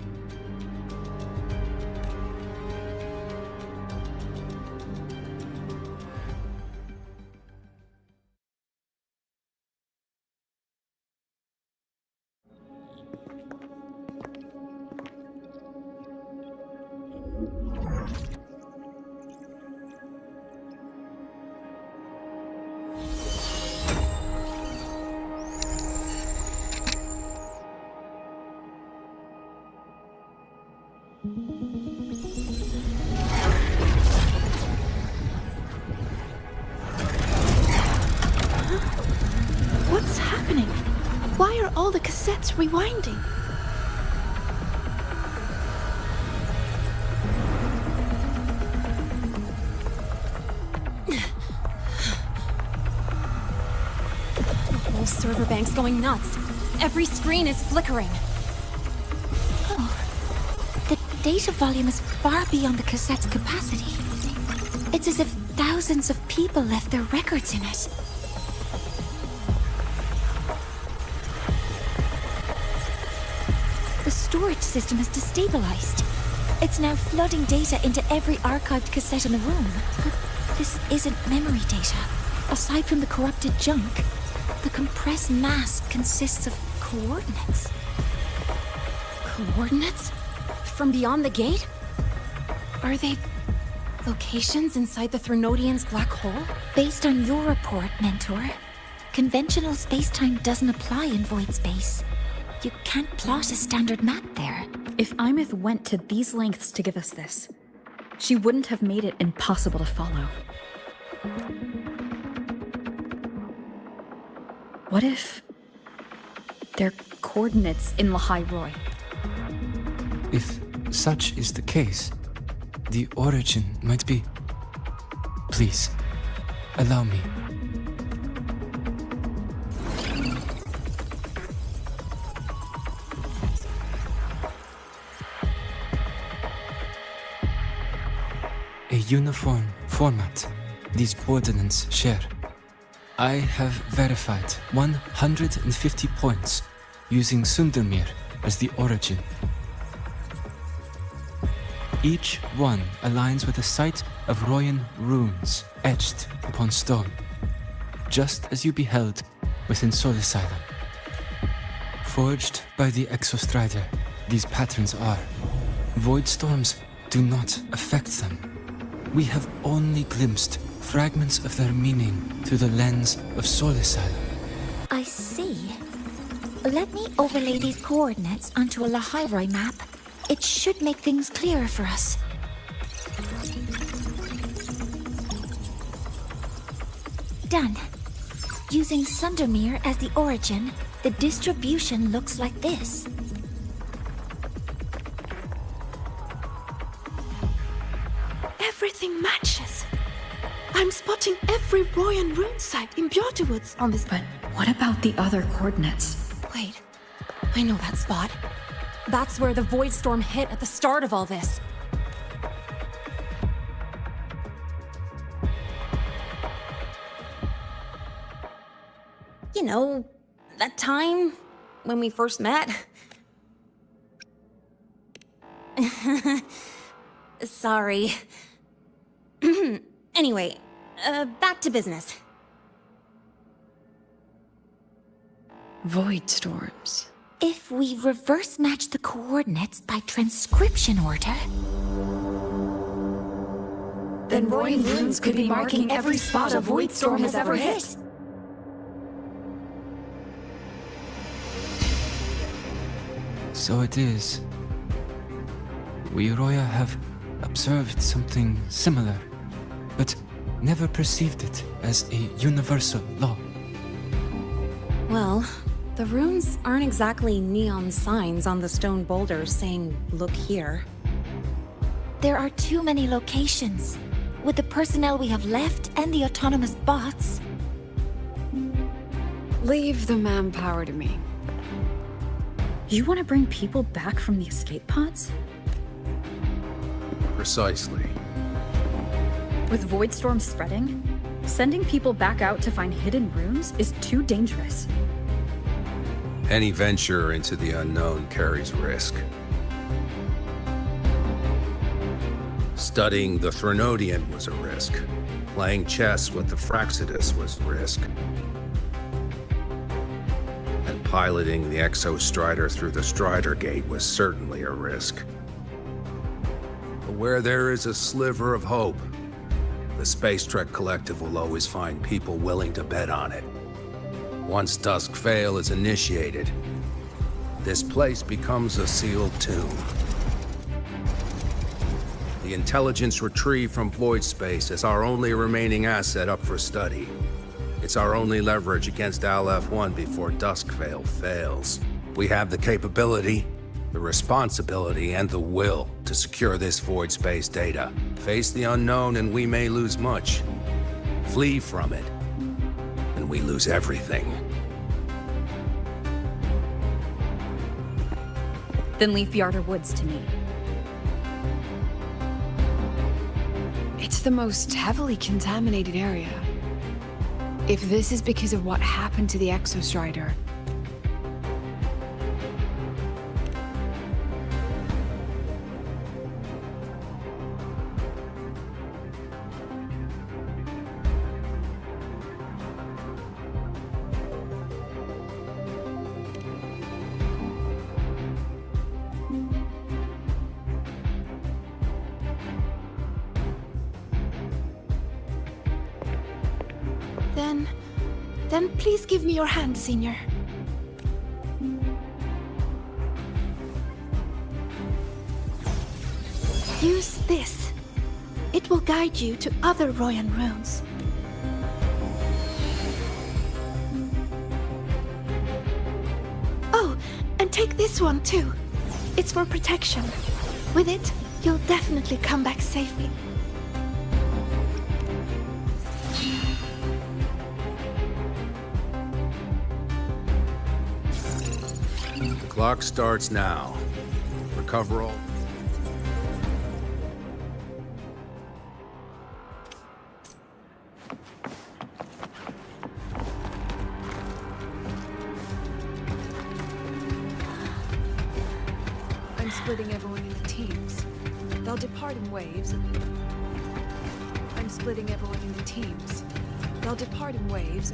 What's happening? Why are all the cassettes rewinding?
The whole server bank's going nuts. Every screen is flickering.
The data volume is far beyond the cassette's capacity. It's as if thousands of people left their records in it. The storage system is destabilized. It's now flooding data into every archived cassette in the room. But this isn't memory data. Aside from the corrupted junk, the compressed mass consists of coordinates.
Coordinates? From beyond the gate? Are they locations inside the Threnodian's black hole?
Based on your report, Mentor, conventional space-time doesn't apply in void space. You can't plot a standard map there.
If Imith went to these lengths to give us this, she wouldn't have made it impossible to follow. What if they're coordinates in Lahai Roy?
If such is the case, the origin might be... Please, allow me. A uniform format these coordinates share. I have verified 150 points using Sundermere as the origin. Each one aligns with a site of Royan runes etched upon stone, just as you beheld within Soul Asylum. Forged by the Exostrider, these patterns are. Void storms do not affect them. We have only glimpsed fragments of their meaning through the lens of Soul Asylum.
I see. Let me overlay these coordinates onto a Lahairoi map. It should make things clearer for us. Done. Using Sundermere as the origin, the distribution looks like this.
Everything matches. I'm spotting every Royan rune site in Bjortwoods on this.
But what about the other coordinates?
Wait, I know that spot. That's where the void storm hit at the start of all this. You know, that time when we first met? Sorry. Anyway, back to business.
Void storms.
If we reverse match the coordinates by transcription order,
Then Royan runes could be marking every spot a void storm has ever hit.
So it is. We Roya have observed something similar, but never perceived it as a universal law.
Well, the runes aren't exactly neon signs on the stone boulders saying, "Look here."
there are too many locations. With the personnel we have left and the autonomous bots.
Leave the manpower to me.
You want to bring people back from the escape pods?
Precisely.
With void storms spreading, sending people back out to find hidden runes is too dangerous.
Any venture into the unknown carries risk. Studying the Threnodian was a risk. Playing chess with the Fraxidus was risk. And piloting the Exostrider through the Strider Gate was certainly a risk. But where there is a sliver of hope, the Space Trek Collective will always find people willing to bet on it. Once Dusk Vale is initiated, this place becomes a sealed tomb. The intelligence retrieved from void space is our only remaining asset up for study. It's our only leverage against Aleph-1 before Dusk Vale fails. We have the capability, the responsibility, and the will to secure this void space data. Face the unknown and we may lose much. Flee from it, and we lose everything.
Then leave the Outer Woods to me.
It's the most heavily contaminated area. If this is because of what happened to the Exostrider,
Then please give me your hand, Senior. Use this. It will guide you to other Royan runes. Oh, and take this one too. It's for protection. With it, you'll definitely come back safely.
The clock starts now. Recover all.
I'm splitting everyone into teams. They'll depart in waves. I'm splitting everyone into teams. They'll depart in waves.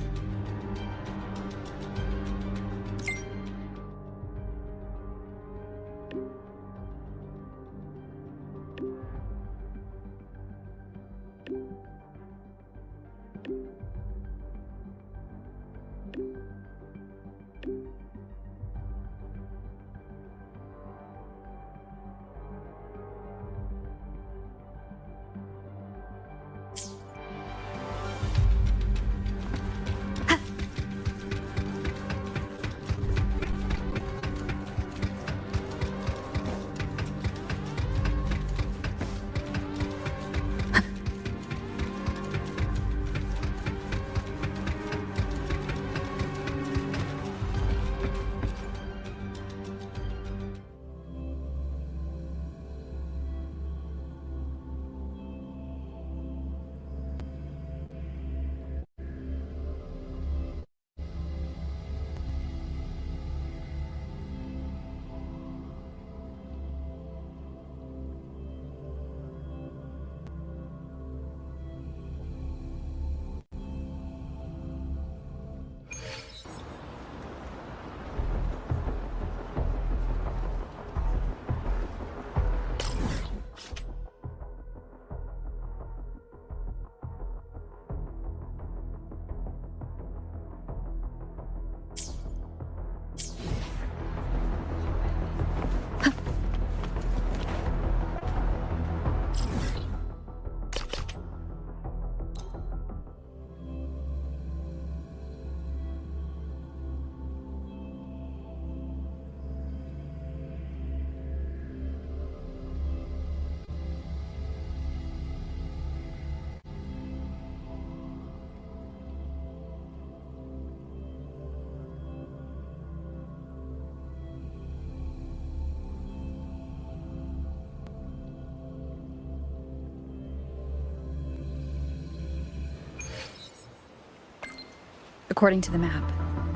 According to the map,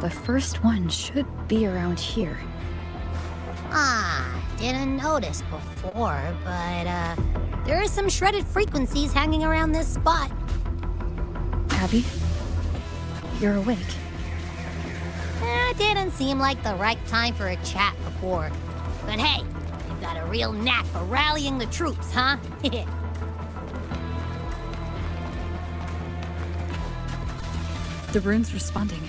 the first one should be around here.
Didn't notice before, but, there are some shredded frequencies hanging around this spot.
Abby? You're awake.
Didn't seem like the right time for a chat before. But hey, you've got a real knack for rallying the troops, huh?
The rune's responding.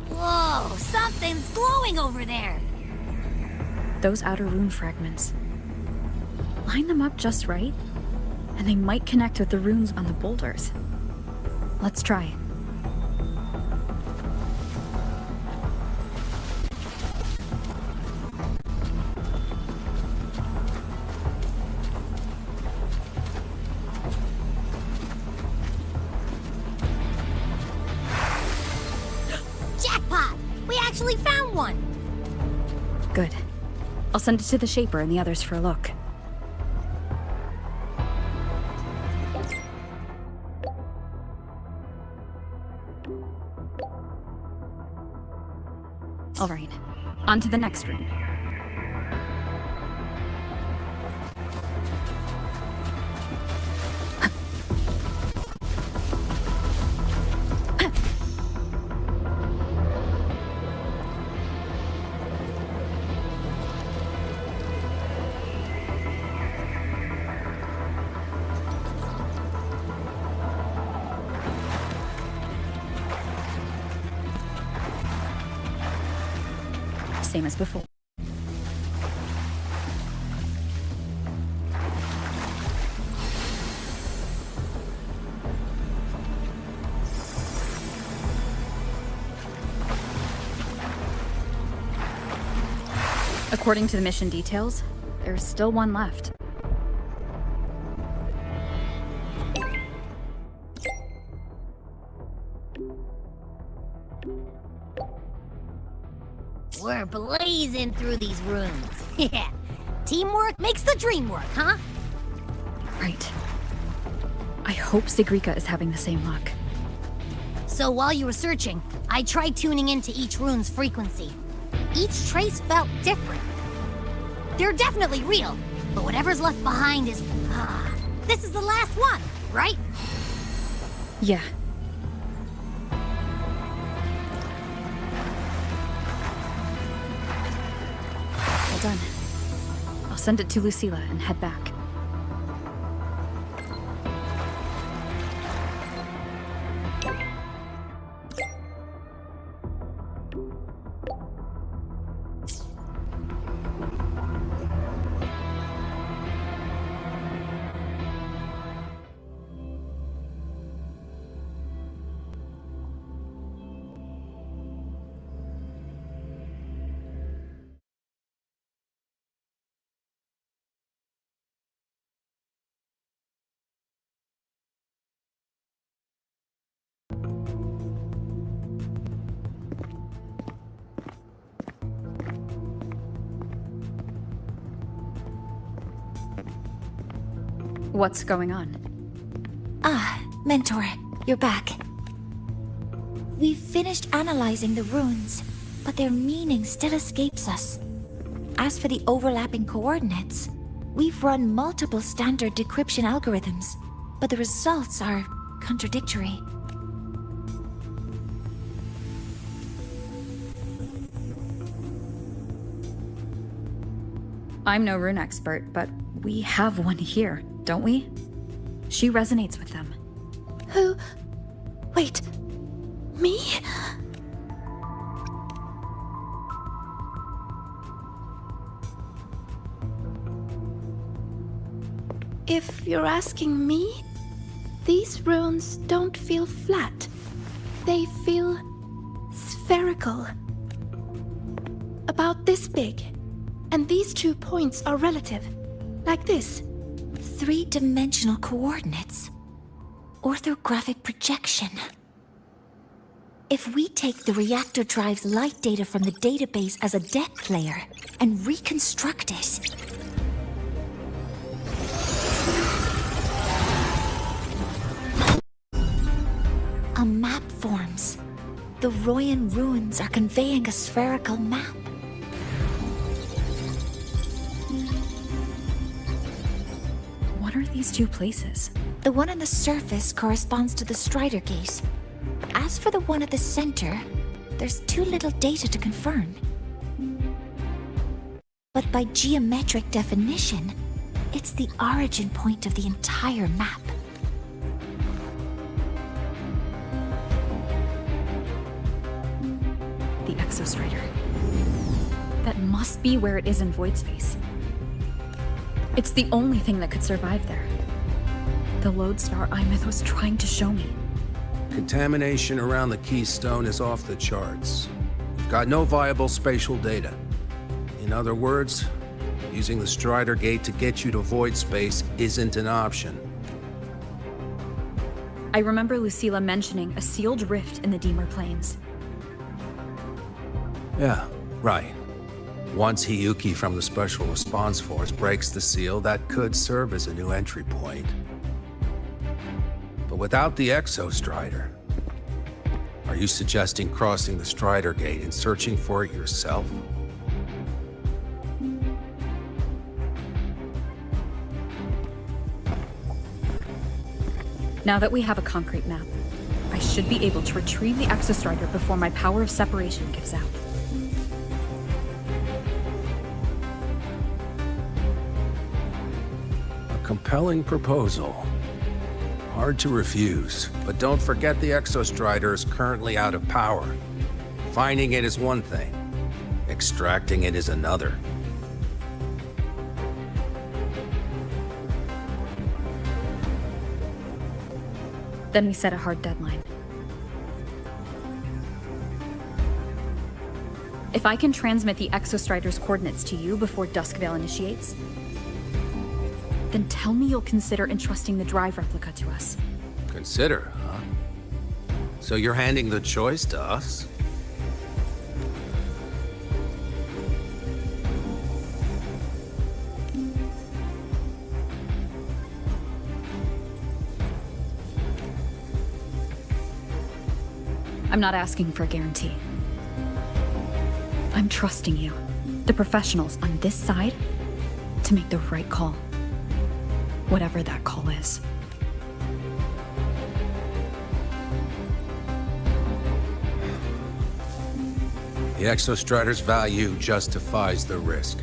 Whoa, something's glowing over there.
Those outer rune fragments. Line them up just right, and they might connect with the runes on the boulders. Let's try.
Jackpot! We actually found one!
Good. I'll send it to the Shaper and the others for a look. All right, on to the next rune. Same as before. According to the mission details, there's still one left.
We're blazing through these runes. Yeah. Teamwork makes the dream work, huh?
Right. I hope Sigrika is having the same luck.
So while you were searching, I tried tuning into each rune's frequency. Each trace felt different. They're definitely real, but whatever's left behind is... this is the last one, right?
Yeah. Well done. I'll send it to Lucilla and head back. What's going on?
Mentor, you're back. We've finished analyzing the runes, but their meaning still escapes us. As for the overlapping coordinates, we've run multiple standard decryption algorithms, but the results are contradictory.
I'm no rune expert, but we have one here, don't we? She resonates with them.
Who? Wait. Me? If you're asking me, these runes don't feel flat. They feel spherical. About this big. And these 2 points are relative. Like this.
3-dimensional coordinates. orthographic projection. If we take the reactor drive's light data from the database as a depth layer and reconstruct it... a map forms. The Royan ruins are conveying a spherical map.
What are these two places?
The one on the surface corresponds to the Strider Gate. As for the one at the center, there's too little data to confirm. But by geometric definition, it's the origin point of the entire map.
The Exostrider. That must be where it is in void space. It's the only thing that could survive there. The lodestar Imith was trying to show me.
Contamination around the keystone is off the charts. We've got no viable spatial data. In other words, using the Strider Gate to get you to void space isn't an option.
I remember Lucilla mentioning a sealed rift in the Deemer Plains.
Yeah, right. Once Hiyuki from the Special Response Force breaks the seal, that could serve as a new entry point. But without the Exostrider, are you suggesting crossing the Strider Gate and searching for it yourself?
Now that we have a concrete map, I should be able to retrieve the Exostrider before my power of separation gives out.
A compelling proposal. Hard to refuse, but don't forget the Exostrider is currently out of power. Finding it is one thing, extracting it is another.
Then we set a hard deadline. If I can transmit the Exostrider's coordinates to you before Duskvale initiates, then tell me you'll consider entrusting the drive replica to us.
Consider, huh? So you're handing the choice to us?
I'm not asking for a guarantee. I'm trusting you, the professionals on this side, to make the right call. Whatever that call is.
The Exostrider's value justifies the risk.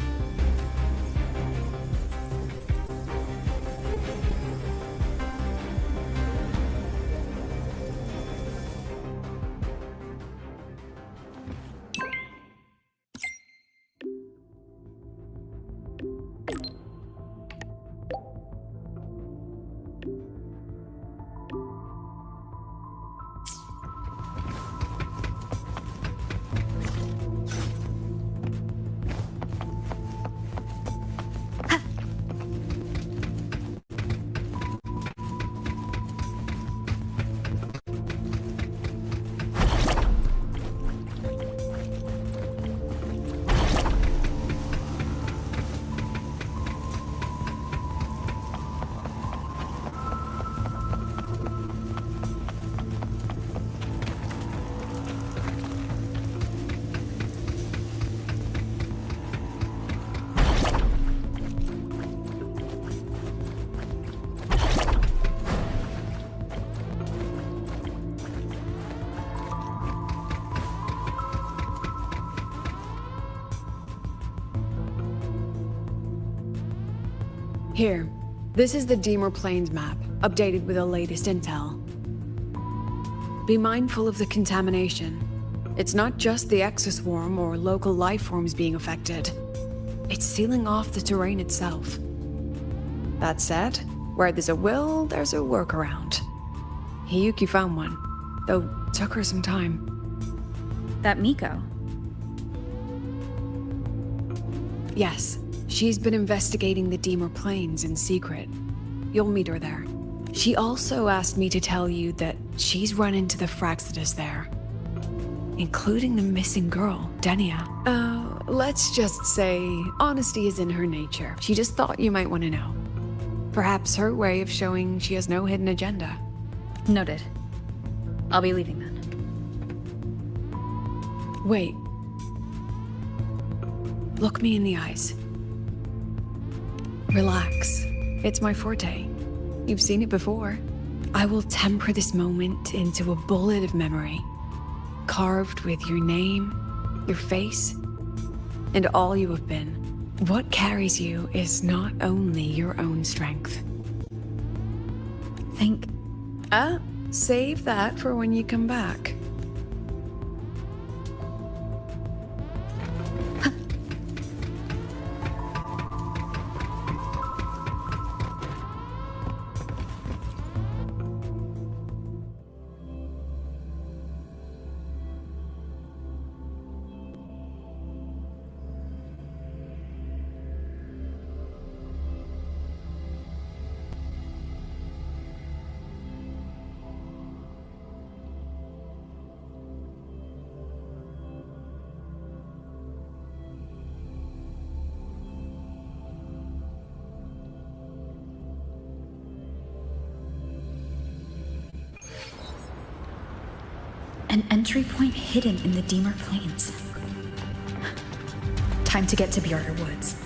Here, this is the Deemer Plains map, updated with the latest intel. Be mindful of the contamination. It's not just the exoswarm or local life forms being affected. It's sealing off the terrain itself. That said, where there's a will, there's a workaround. Hiyuki found one, though took her some time.
That Miko?
Yes, she's been investigating the Deemer Plains in secret. You'll meet her there. She also asked me to tell you that she's run into the Fraxidus there, including the missing girl, Denia. Let's just say honesty is in her nature. She just thought you might want to know. Perhaps her way of showing she has no hidden agenda.
Noted. I'll be leaving then.
Wait. Look me in the eyes. Relax. It's my forte. You've seen it before. I will temper this moment into a bullet of memory, carved with your name, your face, and all you have been. What carries you is not only your own strength.
Think.
Save that for when you come back.
An entry point hidden in the Deemer Plains. Time to get to Bjarter Woods.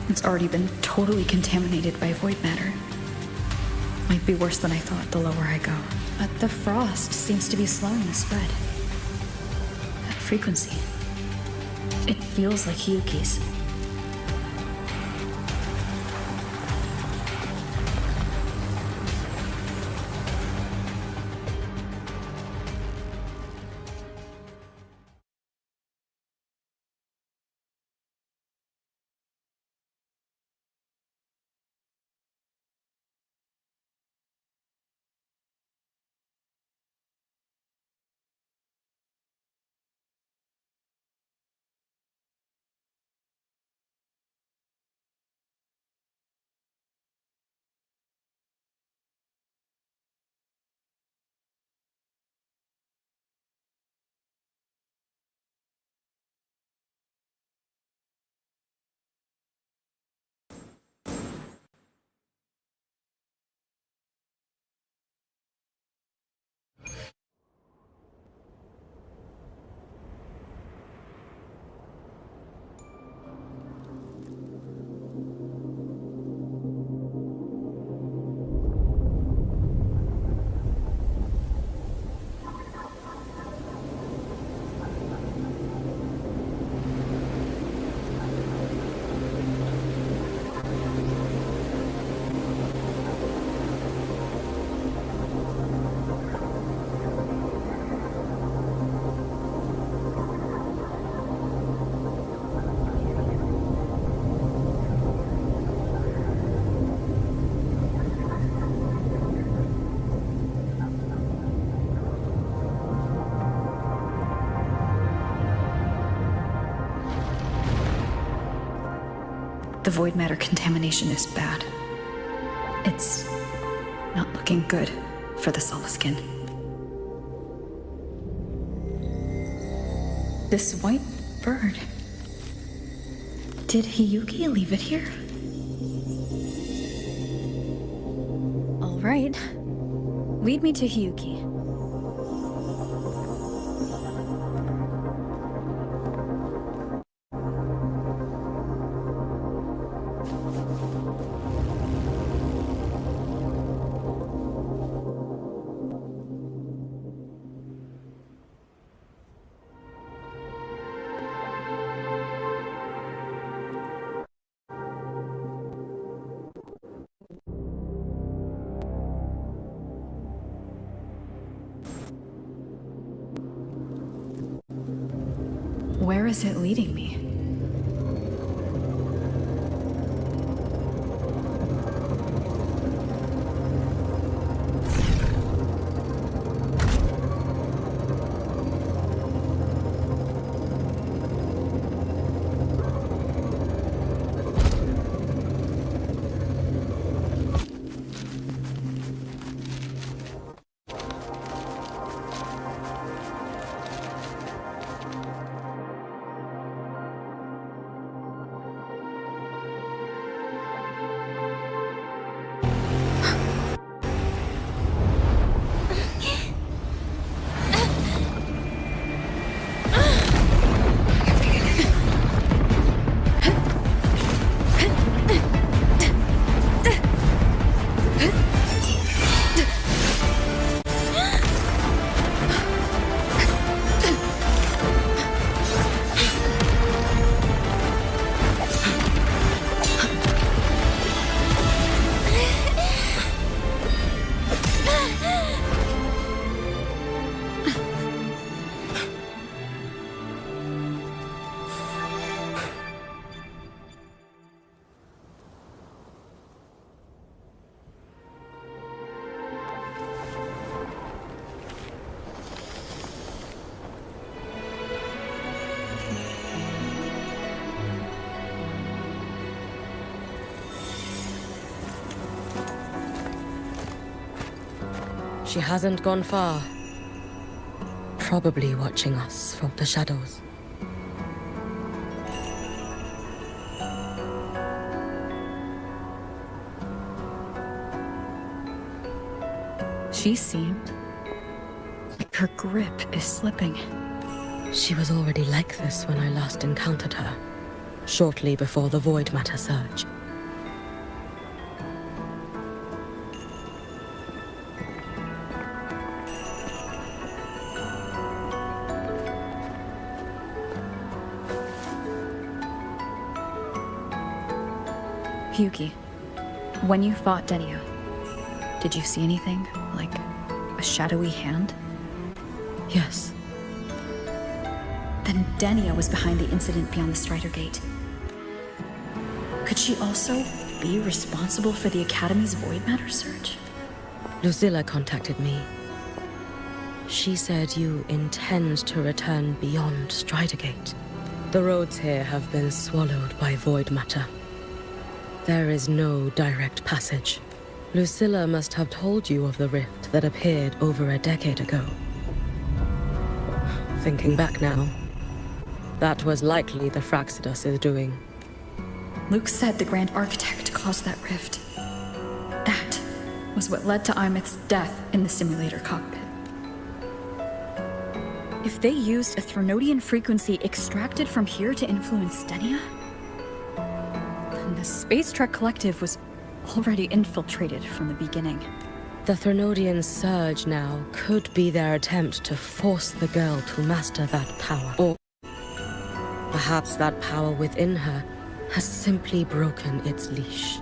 It's already been totally contaminated by void matter. Might be worse than I thought the lower I go. But the frost seems to be slowing the spread. That frequency. It feels like Hiyuki's. The void matter contamination is bad. It's not looking good for the Solaskin. This white bird. Did Hiyuki leave it here? All right. Lead me to Hiyuki. Where is it leading me?
She hasn't gone far. Probably watching us from the shadows.
She seemed like her grip is slipping.
She was already like this when I last encountered her, shortly before the void matter surge.
Hiyuki, when you fought Denia, did you see anything, like a shadowy hand?
Yes.
Then Denia was behind the incident beyond the Strider Gate. Could she also be responsible for the Academy's void matter surge?
Lucilla contacted me. She said you intend to return beyond Strider Gate. The roads here have been swallowed by void matter. There is no direct passage. Lucilla must have told you of the rift that appeared over a decade ago. Thinking back now, that was likely the Fraxidus' doing.
Luke said the Grand Architect caused that rift. That was what led to Imith's death in the simulator cockpit. If they used a Threnodian frequency extracted from here to influence Denia, then the Space Trek Collective was already infiltrated from the beginning.
The Threnodian surge now could be their attempt to force the girl to master that power. Or perhaps that power within her has simply broken its leash.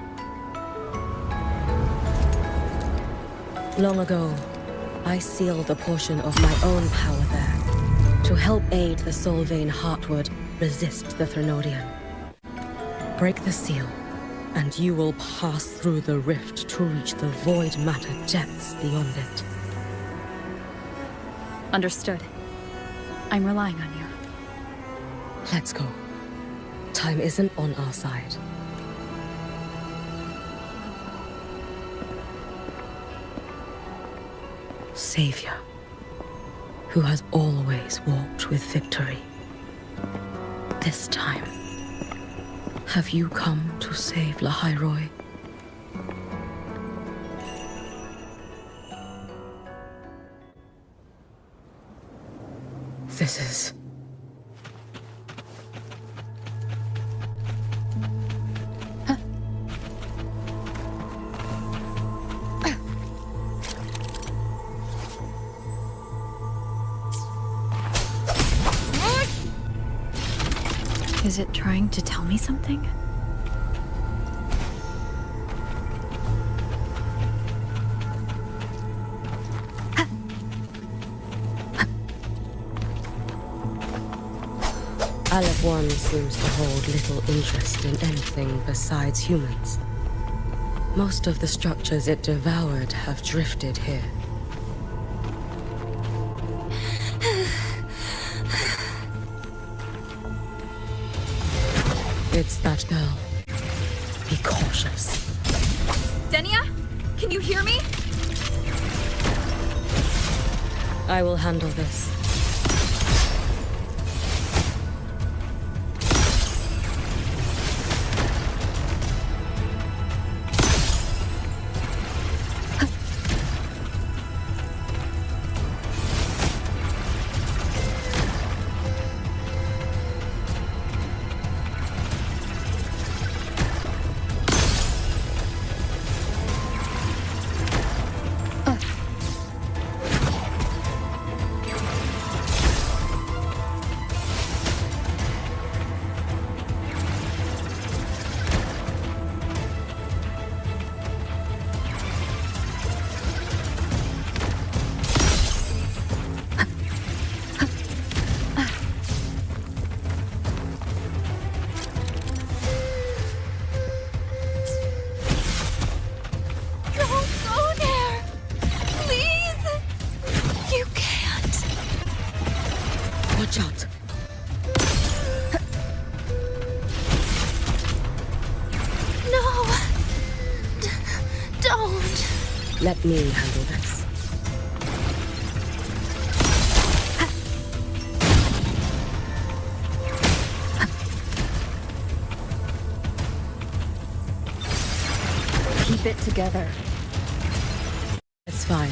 Long ago, I sealed a portion of my own power there to help aid the Solvane Heartwood resist the Threnodian. Break the seal, and you will pass through the rift to reach the void matter depths beyond it.
Understood. I'm relying on you.
Let's go. Time isn't on our side. Savior, who has always walked with victory. This time, have you come to save Lahairoi? This is...
Is it trying to tell me something?
Aleph 1 seems to hold little interest in anything besides humans. Most of the structures it devoured have drifted here. It's that girl. Be cautious.
Denia? Can you hear me?
I will handle this. Watch out.
No! Don't!
Let me handle this.
Keep it together.
It's fine.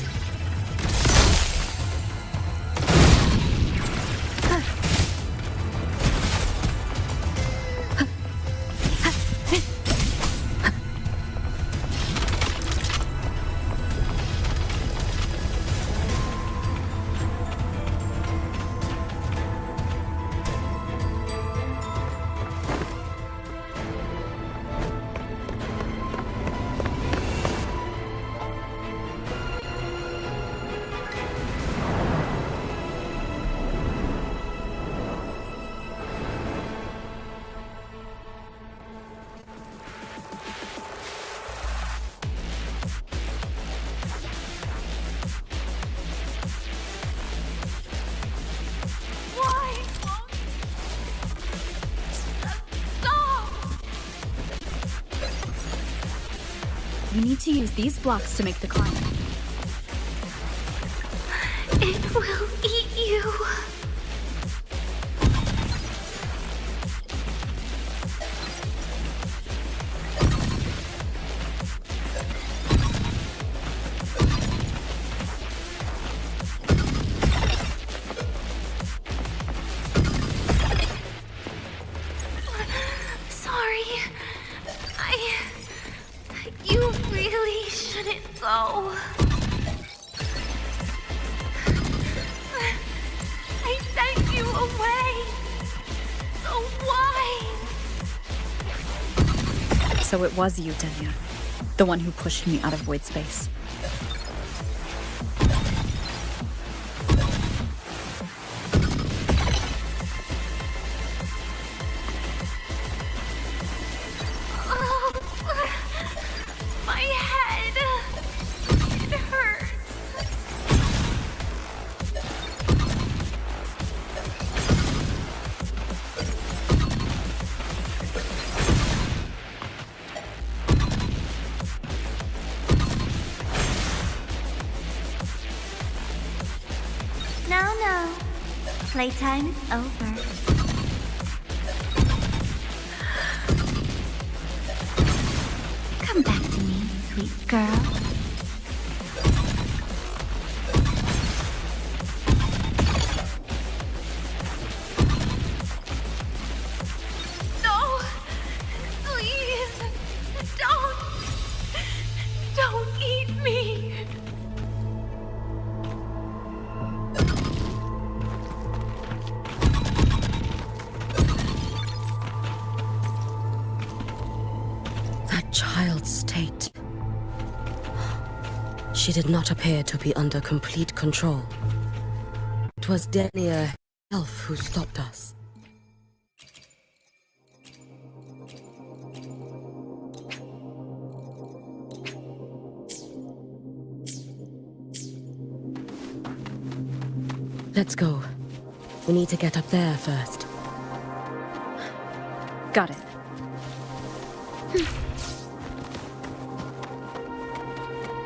You need to use these blocks to make the climb.
It will eat you. You really shouldn't go. I sent you away. So why?
So it was you, Denia. The one who pushed me out of void space.
Playtime is over. Come back to me, sweet girl.
No! Please! Don't eat me!
That child's state. She did not appear to be under complete control. It was Denia herself who stopped us. Let's go. We need to get up there first.
Got it.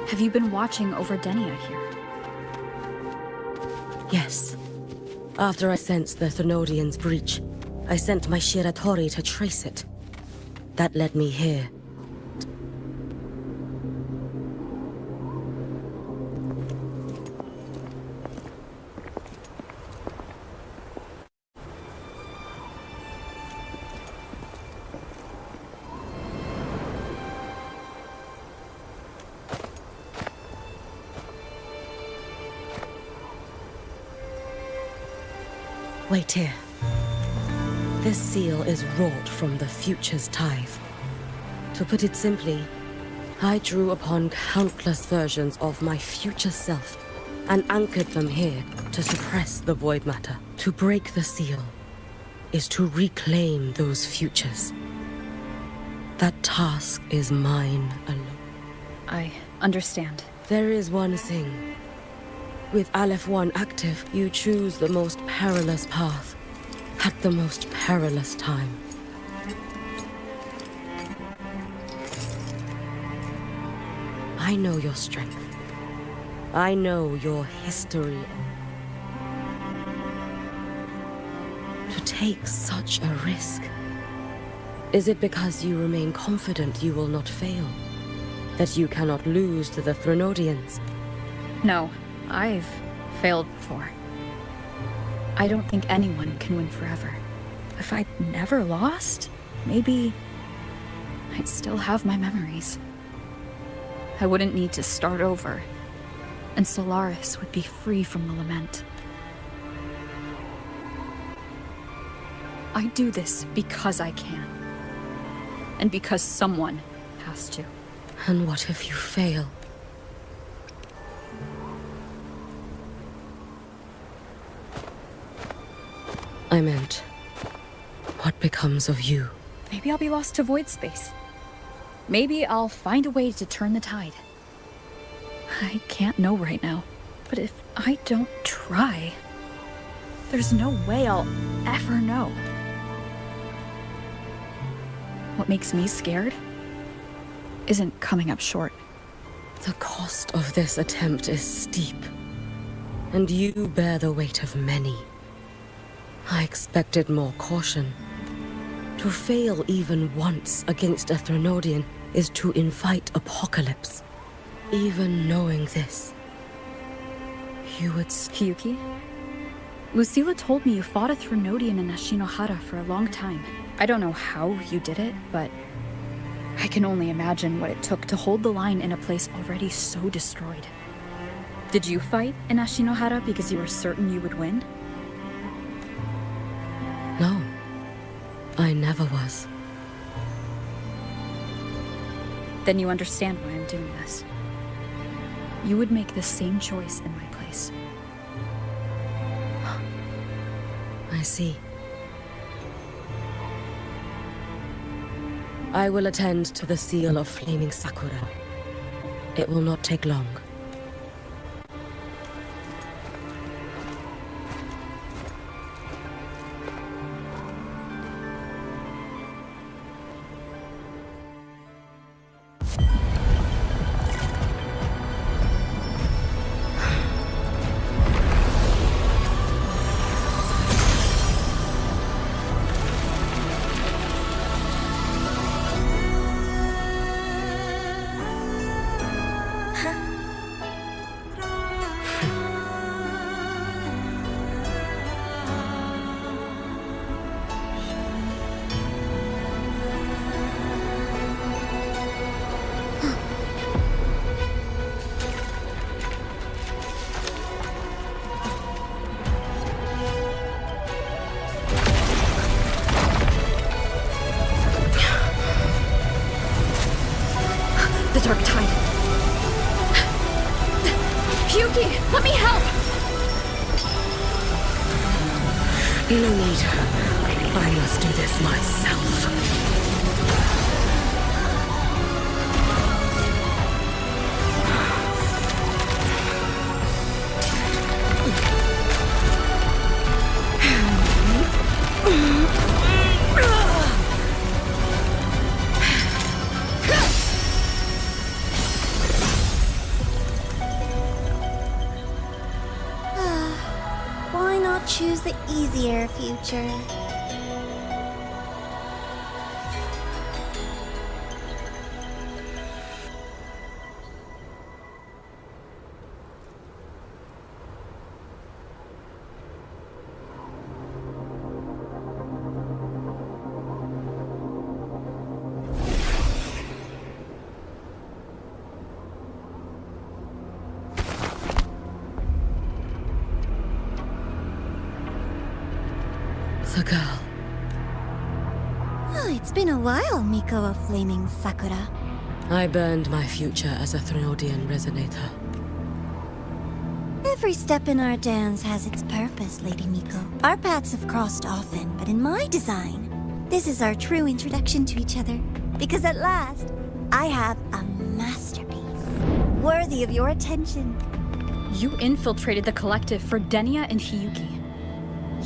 Have you been watching over Denia here?
Yes. After I sensed the Thenodian's breach, I sent my Shiratori to trace it. That led me here. Wait here. This seal is wrought from the future's tithe. To put it simply, I drew upon countless versions of my future self and anchored them here to suppress the void matter. To break the seal is to reclaim those futures. That task is mine alone.
I understand.
There is one thing. With Aleph 1 active, you choose the most perilous path at the most perilous time. I know your strength. I know your history. To take such a risk. Is it because you remain confident you will not fail? That you cannot lose to the Thenodians?
No, I've failed before. I don't think anyone can win forever. If I'd never lost, maybe I'd still have my memories. I wouldn't need to start over, and Solaris would be free from the lament. I do this because I can, and because someone has to.
And what if you fail? I meant, what becomes of you?
Maybe I'll be lost to void space. Maybe I'll find a way to turn the tide. I can't know right now, but if I don't try, there's no way I'll ever know. What makes me scared isn't coming up short.
The cost of this attempt is steep, and you bear the weight of many. I expected more caution. To fail even once against a Thenodian is to invite apocalypse. Even knowing this, you would...
Yuki? Lucilla told me you fought a Thenodian in Ashinohara for a long time. I don't know how you did it, but I can only imagine what it took to hold the line in a place already so destroyed. Did you fight in Ashinohara because you were certain you would win?
No, I never was.
Then you understand why I'm doing this. You would make the same choice in my place.
I see. I will attend to the seal of Flaming Sakura. It will not take long.
The dark tide. Yuki, let me help!
No need. I must do this myself.
Why not choose the easier future?
The girl.
Oh, it's been a while, Miko of Flaming Sakura.
I burned my future as a Threnodian resonator.
Every step in our dance has its purpose, Lady Miko. Our paths have crossed often, but in my design, this is our true introduction to each other. Because at last, I have a masterpiece, worthy of your attention.
You infiltrated the collective for Denia and Hiyuki.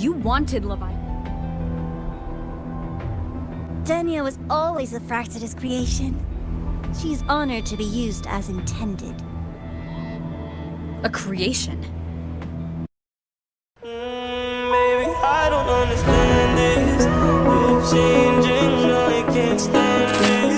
You wanted Levi.
Denia was always a Fractidus creation. She is honored to be used as intended.
A creation?
Baby, I don't understand this. You're changing, I can't stand this.